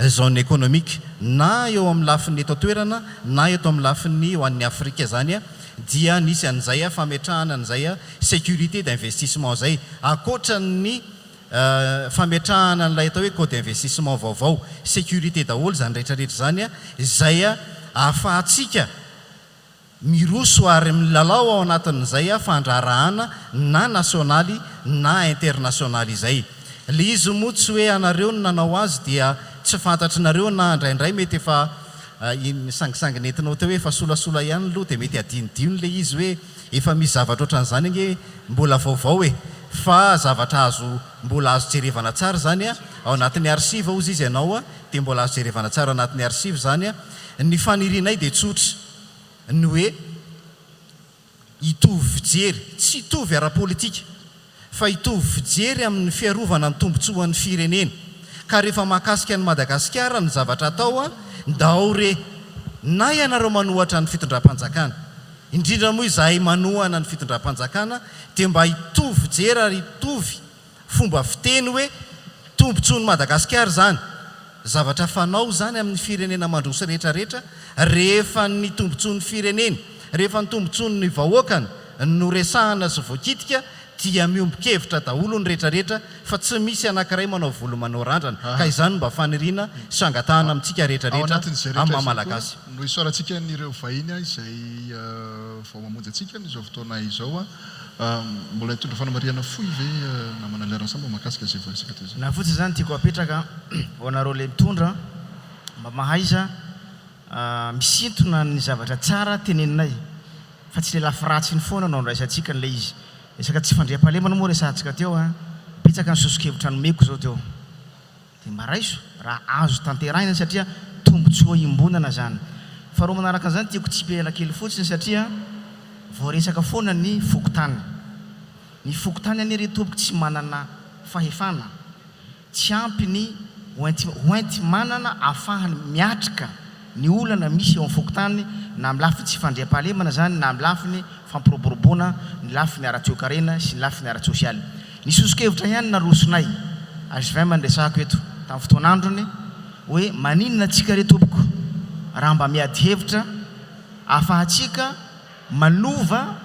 [SPEAKER 14] zone économique na eo amin'ny lafiny eto toerana na eto amin'ny lafiny ho an'ny Afrika zany a, dia nisy an'izay a fametrahana an'izay a sécurité d'investissement zay akoatran'ny fametrahana n'ilay atao hoe code d'investissement vaovao, sécurité daholo zany rehetrarehetra zany a, izay a ahafahantsika miroso ary milalao ao anatin'izay a fandrarahana na nasionaly na internasionaly izay. Le izy moa tsy hoe anareo no nanao azy dia tsy fantatrinareo na indraindray mety efa sangisangina entinao teo hoe efa solasola ihany aloha dia mety adinodino le izy hoe efa misy zavatra ohatran'izany nge mbola vaovao e, fa zavatra azo mbola azo jerevana tsara zany a ao anatin'ny archive ozy izy ianao a dia mbola azo jerevana tsara ao anatin'ny archive zany a. Ny fanirinay dia tsotra ny hoe hitovy fijery, tsy hitovy ara-politika fa hitovy fijery amin'ny fiarovana ny tombotsoan'ny firenena. Ka rehefa mahakasika ny Madagasikara ny zavatra atao a daore na ianareo manohatra ny fitondram-panjakana, indrindra moa izahay manohana ny fitondram-panjakana dia mba hitovy fijery ary hitovy fomba fiteny hoe tombontsoan'ny Madagasikara zany, zavatra fanao zany amin'ny firenena mandroso rehetrarehetra. Rehefa ny tombontsoan'ny firenena, rehefa ny tombontsoan'ny vahoakany no resahana sy voakitika dia miombon-kevitra daholo ny rehetrarehetra fa tsy misy anankiray manao volo manao randrana. Ka izany mba fanirina sy angatahana amintsika rehetrarehetra amin'ny mahamalagasy.
[SPEAKER 2] No isaorantsika n'ireo vahiny izay vao mamonjy antsika n'izao fotoana izao a, mbola hitondra fanamariana fohy ve namana lerana samy mba mahakasika izay voaresaka teo zay.
[SPEAKER 15] Na fotsy zany tiako apetraka ho anareo le mitondra mba mahaiza misintona ny zavatra tsara teneninay fa tsy le lafiratsiny foana no andraisantsika n'le izy. Resaka tsy fandriam-pahalemana moa resantsika teo a, betsaka ny sosokevitra nomeko zao teo dia mba raiso raha azo tanterahina satria tombotsoa imbonana zany. Faharoa manaraka an'izany tiako tsy pehana kely fotsiny satria voaresaka foana ny fokotany. Ny fokotany any retoboka tsy manana fahefana, tsy ampy ny hoenty manana ahafahany miatrika ny olana misy eo amin'ny fokotany na amin'ny lafiny tsy fandriam-pahalemana zany na amin'ny lafiny fampiroboroboana, ny lafiny ara-tseokarena sy ny lafiny ara-tsosialy. Ny sosokevitra ihany narosonay HVM andresahako eto tamin'ny fotoan'androny hoe maninona antsika retoboko raha mba miady hevitra ahafahantsika manova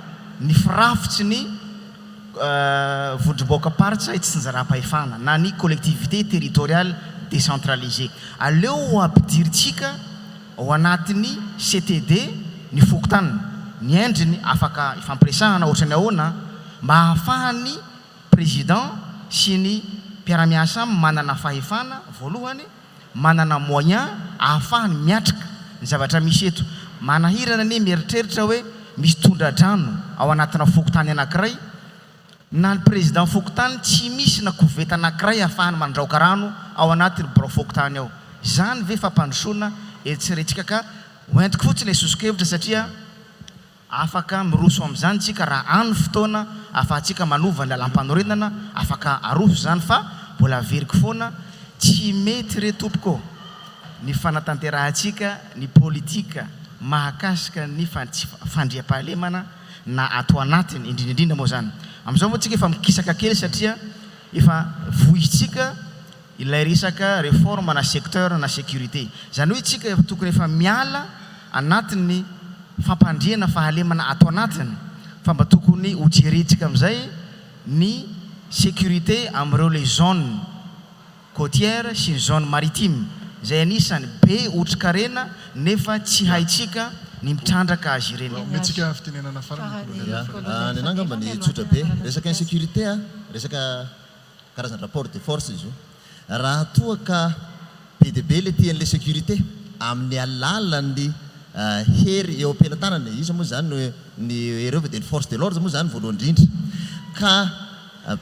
[SPEAKER 15] ny firafitsy ny vondrom-boaka paritra tsy nizara-pahefana na ny collectivité territoriale décentralisée. Aleo ampidiritsika ao anatin'ny CTD ny fokotany, ny endriny afaka ifampiresahana ohatrany ahoana mba ahafahany président sy ny mpiara-miasa manana fahefana voalohany, manana moyen ahafahany miatrika ny zavatra misy eto. Manahirana ny mieritreritra hoe misy tondra-drano ao anatina fokotany anankiray na ny président fokotany tsy misy na koveta anankiray ahafahany mandraoka rano ao anatin'ny birao fokotany ao. Zany ve fampandrosoana eritreretika ka hoentiko fotsiny le sosokevitra satria afaka miroso amin'izany tsika raha any fotoana afahantsika manova ny lalam-panorenana afaka aroso zany fa mbola averiko foana tsy mety retompoko ny fanatanterahantsika ny politika mahakasika ny fandriam-pahalemana na atao anatiny indrindraindrindra moa zany. Amin'izao moa tsika efa mikisaka kely satria efa vohitsika ilay resaka réforme na secteur na sécurité. Zany hoe tsika tokony efa miala anatin'ny fampandriana fahalemana atao anatiny fa mba tokony hojeretsika amin'izay ny sécurité amin'ireo le zone côtière sy ny zone maritime zay anisany be otrikarena nefa tsy haitsika ny mitrandraka azy ireny.
[SPEAKER 2] Metsika fitenenana farany
[SPEAKER 7] ny anangamba ny tsotra be resaka insécurité a resaka karazana rapport de force izy io raha toa ka be dia be le tian'le sécurité amin'ny alalany hery eo am-pelantanany izy moa zany ny ereo dia ny force de l'ordre moa zany voalohany indrindra ka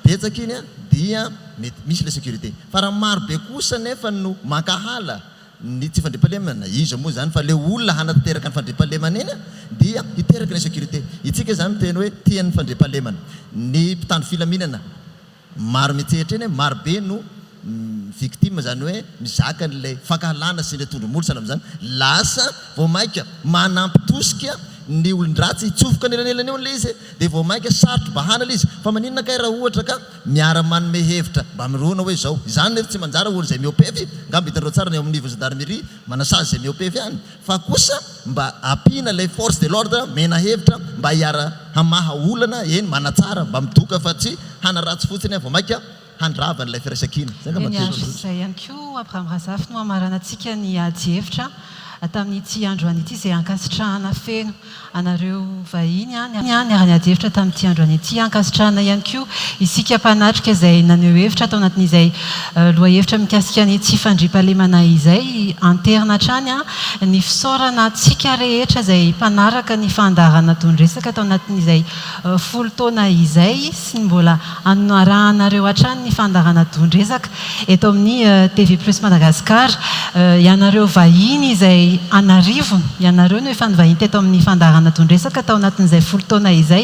[SPEAKER 7] betsaka iny a dia mety misy le sécurité fa raha maro be kosa nefa no mankahala ny tsy fandriam-pahalemana izy moa zany fa le olona hanateraka ny fandriam-pahalemana iny dia hiteraka ny sécurité itsika zany teny hoe tian'ny fandriam-pahalemana ny mpitandro filaminana maro mitsehatra eny marobe no victime zany hoe mizaka n'lay fankahalana sy le tondromolo sahala zany lasa vao maika manampy tosika ny olon-dratsy hitsofoka nelanelany eo le izy dia vao maika sarotro bahana le izy fa maninona kay raha ohatra ka miara manome hevitra mba mirona hoe zao izany nefa tsy manjara olo zay miopefy ngamba hitanareo tsara ny ao amin'ny niveau gendarmerie manasazy zay miopefy any fa kosa mba ampina lay force de l'ordre mena hevitra mba hiara hamaha olana eny manatsara mba midoka fa tsy hanaratsy fotsiny vao maika handrava n'ilay firaisan-kina
[SPEAKER 1] zay ihany koa Abraham Razafy no amaranantsika ny ady hevitra tamin'ity andro an'ity izay ankasitrahana feno anareo vahiny niarany ady hevitra tamin'ity andro an'ity ankasitrahana ihany koa isika mpanatrika izay naneo hevitra tao anatin'izay loha hevitra mikasika ny tsy fandriam-pahalemana izay anterina hatrany ny fisaorana tsika rehetra izay mpanaraka ny fandarana tondresaka tao anatin'izay folo taona izay sy mbola anorahanareo hatrany ny fandarana tondresaka eto amin'ny TV Plus Madagascar ianareo vahiny izay anarivony ianareo no efa nivahiny teto amin'ny fandarana tondresaka tao anatin'izay folo taona izay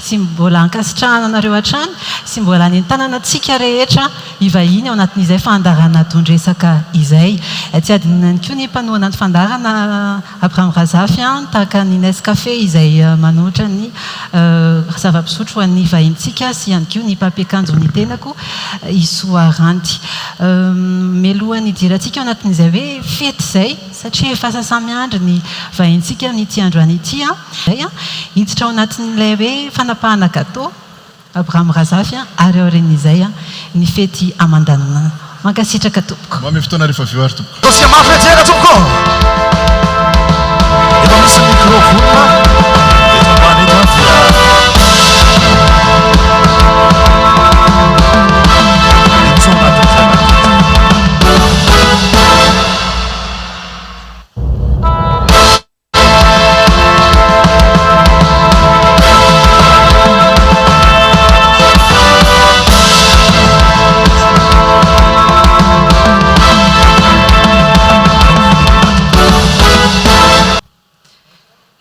[SPEAKER 1] sy mbola ankasitrahana anareo hatrany sy mbola nentanana tsika rehetra ivahiny ao anatin'izay fandarana tondresaka izay tsy adinany koa ny mpanoana ny fandarana Abraham Razafy tahaka ny Nescafé izay manoatra ny zava-pisotro an'ny vahintsika sy ihany koa ny papiakanjo ny tenako isoaranty melohan'ny dirantsika ao anatin'izay hoe fety izay satria efa sasamy andro ny vahintsika n'ity andro an'ity hiditra ao anatin'ilay hoe fanapahana gâteau Abraham Razafy ary aoren'izay ny fety aman-danona mankasitraka tompoko
[SPEAKER 2] mamy fotoana rehefa aveo ary tompoko
[SPEAKER 12] tosia mafy tompoko efa misy microphone eto ambany eto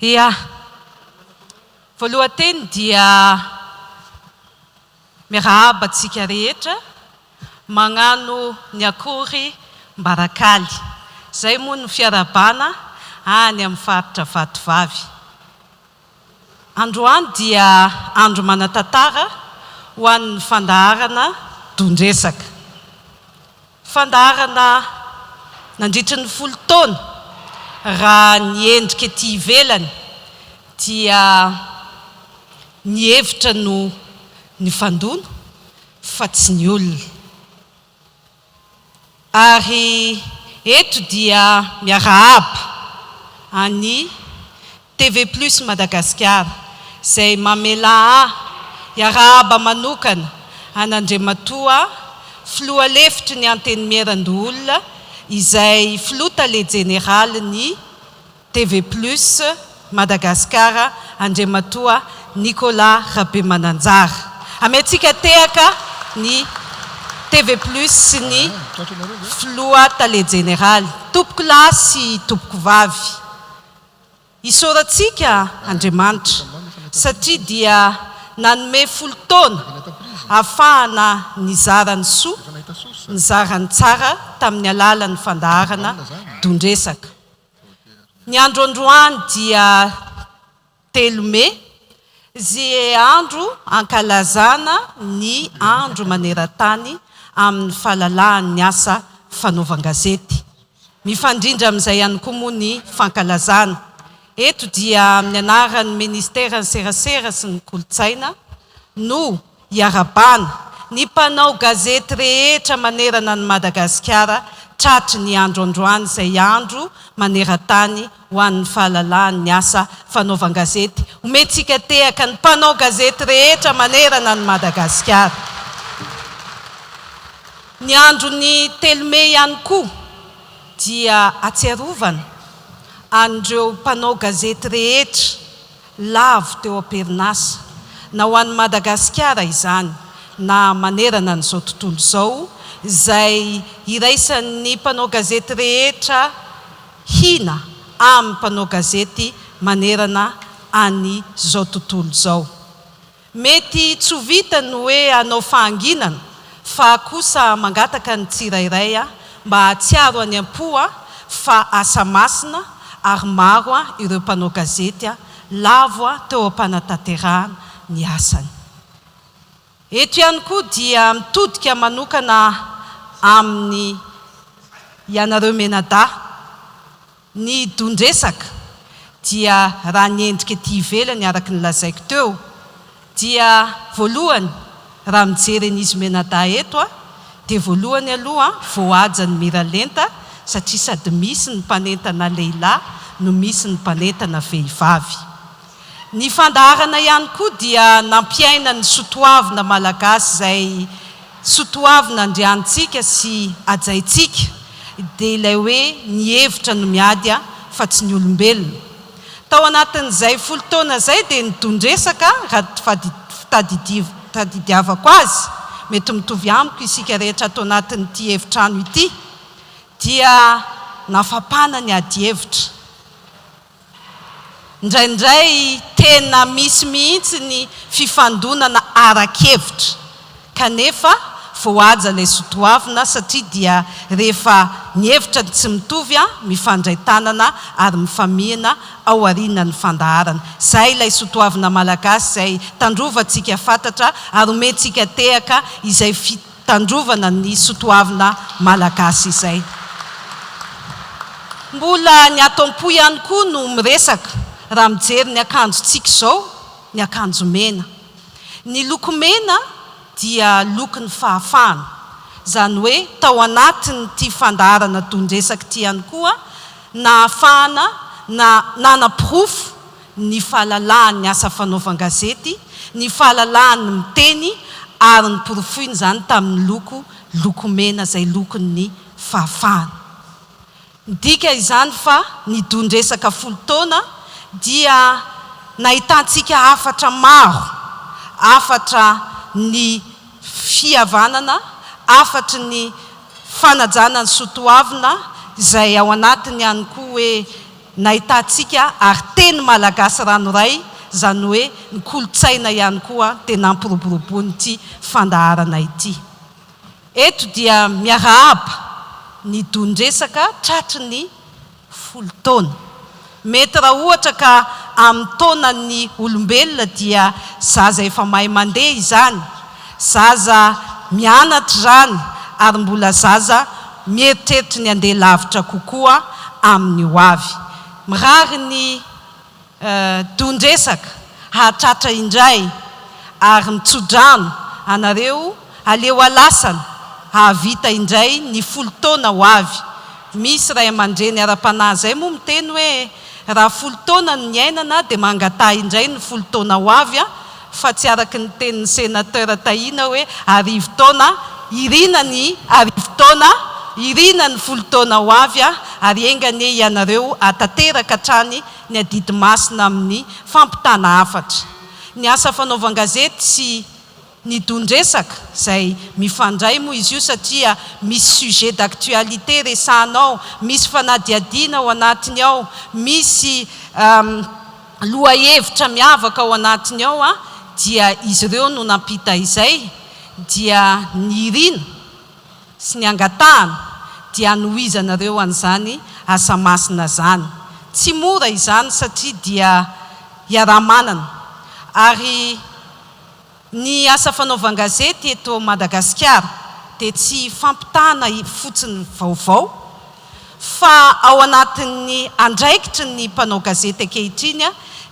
[SPEAKER 8] ia voalohanteny dia miarahaba antsika rehetra magnano ny akory mbarakaly zay moa no fiarabana any amin'ny faritra Vatovavy androany dia andro manatantara ho an'ny fandaharana tondresaka fandaharana nandritry ny folo taona raha ny endrika ety ivelany dia ny hevitra no ny fandono fa tsy ny olona ary eto dia miarahaba any TV Plus Madagascar izay mamela iarahaba manokana an'Andriamatoa filoha lefitry ny antenimieran-doolona izay flotale général ny TV Plus Madagascar Andriamatoa Nicolas Rabemananjara amentsika tehaka ny TV Plus sy ny filoha tale général tompoko lahy sy tompoko vavy isoratsika Andriamanitra satria dia nanome folo taona ahafahana nizarany soa nizarany tsara tamin'ny alalan'ny fandaharana tondresaka ny andro androany dia 3 Mai zay andro ankalazana ny andro maneran-tany amin'ny fahalalan'ny asa fanaovan-gazety mifandrindra amin'izay ihany koa moa ny fankalazana eto dia amin'ny anaran'ny ministera ny serasera sy ny kolotsaina no iarabana ny mpanao gazety rehetra manerana ny Madagasikara tratry ny andro androany izay andro maneran-tany ho an'ny fahalalan'ny asa fanaovan-gazety omentsika tehaka ny mpanao gazety rehetra manerana ny Madagasikara ny andro ny 3 Mai ihany koa dia atsiarovana andreo mpanao gazety rehetra lavo teo am-perinasa na ho an'ny Madagasikara izany na manerana n'izao tontolo izao izay iraisan'ny mpanao gazety rehetra hina amin'ny mpanao gazety manerana any zao tontolo zao. Mety tsy ho vitany hoe anao fahanginana fa kosa mangataka ny tsirairay mba hatsiaro any am-po fa asa masina ary maro ireo mpanao gazety lavo teo am-panatanterahana ny asany. Eto ihany koa dia mitodika manokana amin'ny ianareo menada ny dondresaka dia raha ny endrika ety ivelany araka ny lazaiko teo dia voalohany raha mijery an'izy menada eto dia voalohany aloha voaja ny miralenta satria sady misy ny mpanentana lehilahy no misy ny mpanentana vehivavy. Ny fandaharana ihany koa dia nampiaina ny sotoavina malagasy izay sotoavina andriantsika sy ajaitsika dia ilay hoe ny hevitra no miady fa tsy ny olombelona. Tao anatin'izay 10 taona izay dia nitondresaka raha tadidiavako azy mety mitovy amiko isika rehetra ato anatin'ity hevitrano ity dia nafapana ny ady hevitra. Indraindray tena misy mihitsy ny fifandonana arak-hevitra kanefa voaja ilay sotoavina satria dia rehefa ny hevitra tsy mitovy mifandray tanana ary mifamihana ao aoriana ny fandaharana. Izay ilay sotoavina malagasy izay tandrovantsika fantatra ary omentsika tehaka izay fitandrovana ny sotoavina malagasy izay. Mbola ny ato-po ihany koa no miresaka raha mijery ny akanjontsika izao, ny akanjo mena. Ny loko mena dia lokon'ny fahafahana, izany hoe tao anatin'ity fandaharana tondresaka ity ihany koa na ahafahana na nanapirofo ny fahalalan'ny asa fanaovan-gazety, ny fahalalan'ny miteny ary ny porofoiny izany tamin'ny loko mena izay lokon'ny fahafahana. Midika izany fa ny dondresaka 10 taona dia nahitantsika afatra maro, afatra ny fihavanana, afatra ny fanajana ny sotoavina izay ao anatiny ihany koa hoe nahitantsika ary teny malagasy ranoray, izany hoe ny kolotsaina ihany koa tena nampiroboroboany ity fandaharana ity. Eto dia miarahaba ny dondresaka tratry ny 10 taona. Mety raha ohatra ka amin'ny taonan'ny olombelona dia zaza efa mahay mandeha izany, zaza mianatra izany ary mbola zaza mieritreritra ny andeha lavitra kokoa amin'ny ho avy. Mirary ny dondresaka hahatratra indray ary mitsodrano anareo aleo alasana hahavita indray ny 10 taona ho avy. Misy ray aman-dreny ara-panahy izay moa miteny hoe raha 10 taona ny ainana dia mangatà indray ny 10 taona ho avy fa tsy araky ny tenin'ny sénateur tahina hoe 10 taona irina ny 10 taona irina ny 10 taona ho avy ary engane ianareo atateraka hatrany ny adidy masina amin'ny fampitana hafatra. Ny asa fanaovan-gazety sy ny dondresaka izay mifandray moa izy io satria misy sujet d'actualité resanao, misy fanadiadiana ao anatiny ao, misy lohahevitra miavaka ao anatiny ao dia izy ireo no nampita izay dia ny irina sy ny angatahana dia nohizanareo an'izany asa masina zany. Tsy mora izany satria dia iaramanana ary ny asa fanaovan-gazety eto Madagasikara dia tsy fampitana fotsiny vaovao fa ao anatin'ny andraikitry ny mpanao gazety ankehitriny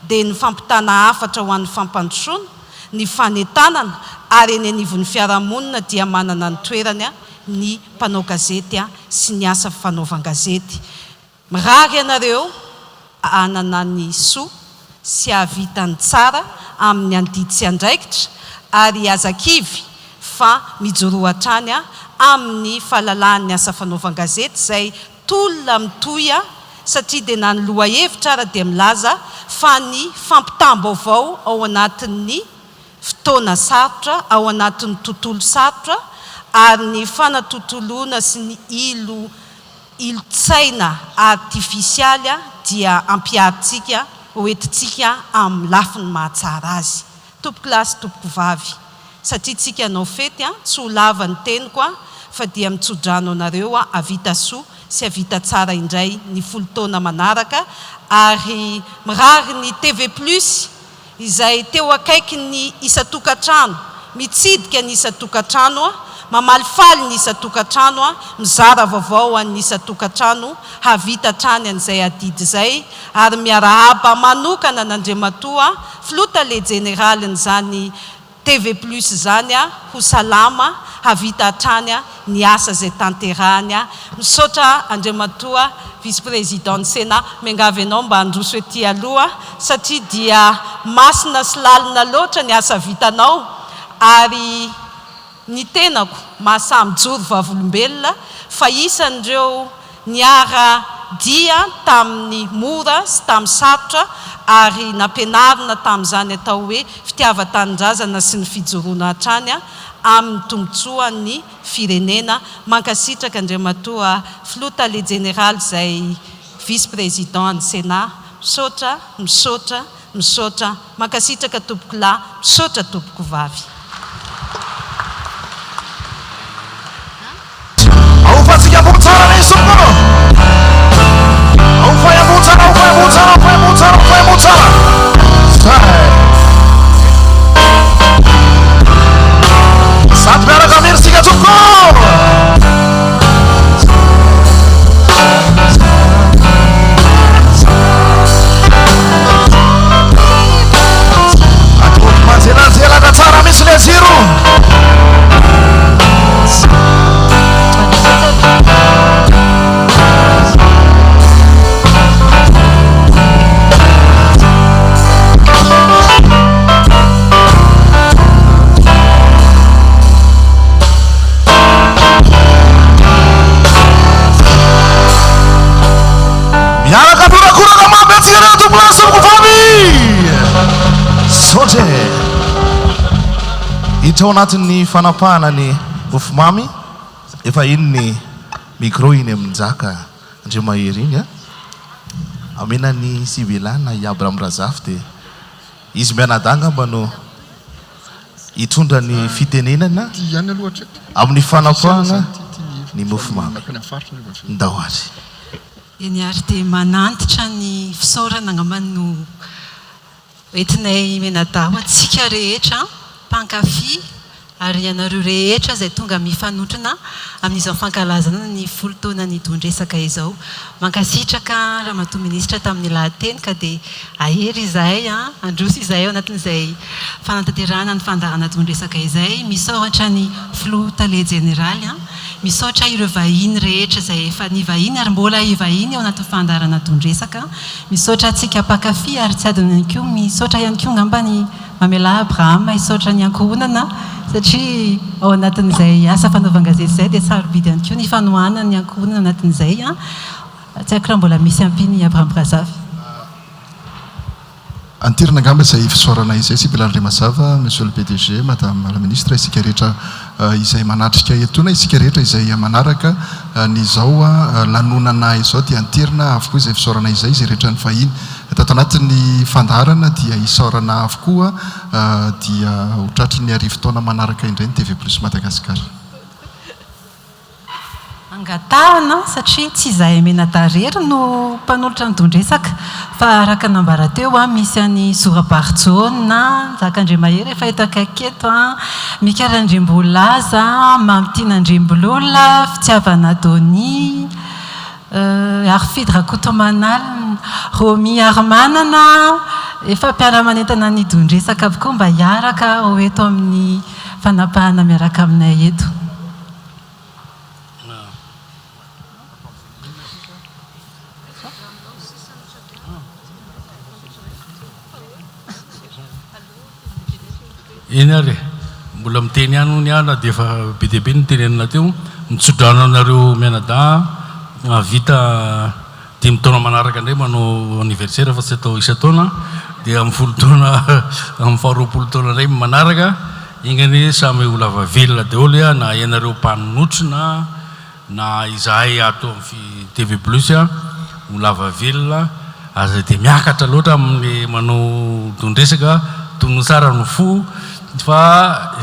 [SPEAKER 8] dia ny fampitana hafatra ho an'ny fampandrosoana, ny fanentanana ary eny anivon'ny fiarahamonina dia manana ny toerany ny mpanao gazety sy ny asa fanaovan-gazety. Mirary ianareo anana ny soa sy hahavitany tsara amin'ny andidy sy andraikitra ary azakivy fa mijoro hatrany amin'ny fahalalan'ny asa fanaovan-gazety izay tolona mitohy satria dia na ny lohahevitra ary dia milaza fa ny fampitam-baovao ao anatin'ny fotoana sarotra, ao anatin'ny tontolo sarotra ary ny fanatotoloana sy ny ilotsaina artifisialy dia ampiarintsika hoentintsika amin'ny lafiny mahatsara azy. Tompoko lahy sy tompoko vavy, satria tsika anao fety tsy ho lava ny teniko fa dia mitsodrano anareo avita soa sy avita tsara indray ny folo taona manaraka, ary mirary ny TV Plus izay teo akaiky ny isa-tokantrano, mitsidika ny isa-tokantrano, mamalifaly ny isa-tokantrano, mizara vaovao ny isa-tokantrano, havita trany an'izay adidy izay, ary miarahaba manokana n'Andriamatoa flota le generalin'izany TV Plus zany ho salama, havita trany ny asa zay tanterahany. Misaotra Andriamatoa vice-président ny Sénat, miangavy anao mba handroso ety aloha satria dia masina sy lalina loatra ny asa vitanao, ary ny tenako mahasamijoro vavolombelona fa isan'ireo niara dia tamin'ny mora sy tamin'ny sarotra, ary nampianarina tamin'izany atao hoe fitiavan-tanindrazana sy ny fijoroana hatrany amin'ny tombotsoan'ny firenena. Mankasitraka Andriamatoa flota le général zay vice-président ny Sénat, misaotra, misaotra, misaotra. Mankasitraka tompoko lahy, misaotra tompoko vavy.
[SPEAKER 5] Aufatsika motsara ny sokono. Aufaya motsara, aufaya motsara, aufaya motsara, aufaya motsara. Satu miaraka mirsika tokono. Atut manzela-zelaka tsara misy le ziro. Miaraka tunakurana mabetsika na tuplasa mkufami sote ito anatin'ny fanapahana ny mofomamy efa iny ny micro iny amin'njaka andreo mahery iny amena ny sivelana iabra am'razafy de izy mianadanga mba no hitondra ny fitenenana amin'ny fanapahana ny mofomamy ndao azy.
[SPEAKER 1] Eny ary dia manantitra ny fisaorana angambany no entinay menadao antsika rehetra mpankafy ary ianareo rehetra izay tonga mifanotrana amin'izao fankalazana ny folo taona ny dondresaka izao. Mankasitraka Ramatoa Minisitra tamin'ny lahateny ka dia ahery izahay androso izahay ao anatin'izay fanatanterahana ny fandarana dondresaka izay. Misaotra ny flota le généraly, misaotra ireo vahiny rehetra izay efa nivahiny ary mbola hivahiny ao anatin'ny fandarana dondresaka. Misaotra antsika mpankafy ary tsy adiny ihany koa, misaotra ihany koa ngamba ny Mamela Abraham, misaotra ny ankohonana satria ao anatin'izay asa fanaovan-gazety izay dia sarobidy ihany koa ny fanohanana ny ankohonana anatin'izay. Tsy haiko raha mbola misy ampiny Abraham Brazavy.
[SPEAKER 2] Antirina ngamba izay fisaorana izay sy Belandre Mazava, Monsieur le PDG, Madame la Ministre, isika rehetra izay manatrika etona, isika rehetra izay manaraka ny zao lanonana izao dia antirina avokoa izay fisaorana izay izay rehetra ny fahiny. Tato anatin'ny fandarana dia isaorana avokoa dia hotratry ny arivo taona manaraka indray ny TV Plus Madagasikara.
[SPEAKER 1] Angatahana satria tsy izahay Menadarery no mpanolotra ny dondresaka fa araka nambara teo misy any Zorabarjona, Zakandriamahery efa eto akaiky eto, Mikarandrimbolaza, Mamtinandrimbololona, Fitiavana Dony, Arfid Rakotomanal, Romy Armanana, efa mpiara-manentana ny dondresaka avokoa mba hiaraka ho eto amin'ny fanapahana miaraka aminay eto.
[SPEAKER 6] Iny ary mbola miteny ihany ny ana dia efa be dia be ny tenenina teo, mitsodrano anareo mianada vita 5 taona manaraka indray manao anniversaire fa tsy atao isa-taona dia amin'ny 10 taona amin'ny 20 taona indray manaraka ingany samy olava velona daholo a na ianareo mpanonotrona na izahay ato amin'ny TV Plus a olava velona aza dia miakatra loatra amin'ny manao dondresaka tono tsara no fo fa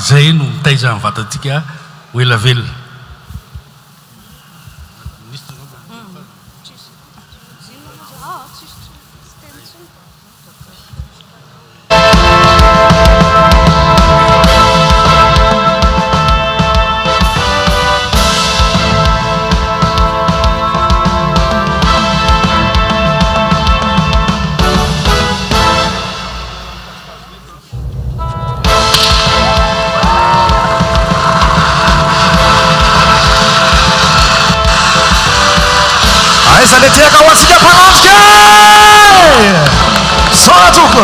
[SPEAKER 6] izay no mitaiza amin'ny vatantsika ho ela velona.
[SPEAKER 5] Zaletreka ho antsika mpanatrika soratoko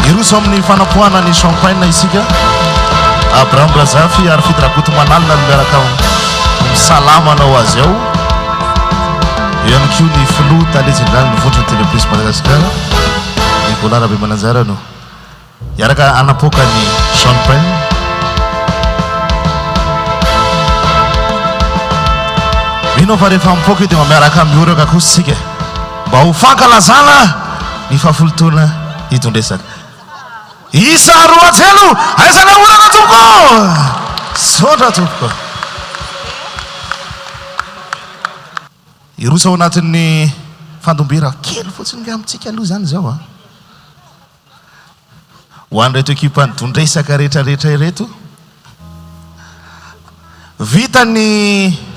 [SPEAKER 5] iroso amin'ny fanapoana ny champagne isika Abraham Brazafy ary Fitrakoto Manalina no miaraka misalamana ho azy ao ihany koa ny flota legendary ny votra TV Plus Madagasikara Nicolas Rabe Mananjara no iaraka anapoka ny champagne mino fa rehefa mipoka io dia mamiaraka mioraka kositsika mba ho fankalazana ny fahafolotona hitondresaka isa roatselo aizana orana tompoko sotra tompoko irosa ao anatin'ny fandombera kely fotsiny nga amintsika aloha zany zao a ho an'reto ekipa nitondresaka rehetrarehetra ireto vitany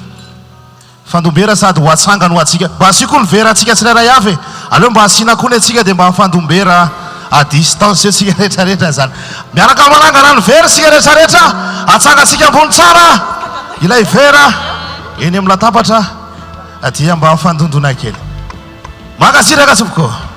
[SPEAKER 5] fandombera sady ho atsangany ho atsika mba asio koa ny vera atsika tsirairay avy aleo mba asiana koa ny atsika dia mba fandombera a distance atsika rehetrarehetra zany miaraka manangana ny vera sika rehetrarehetra atsanga atsika ambony tsara ilay vera eny amin'ny latapatra dia mba fandondona kely makasiraka tsopoko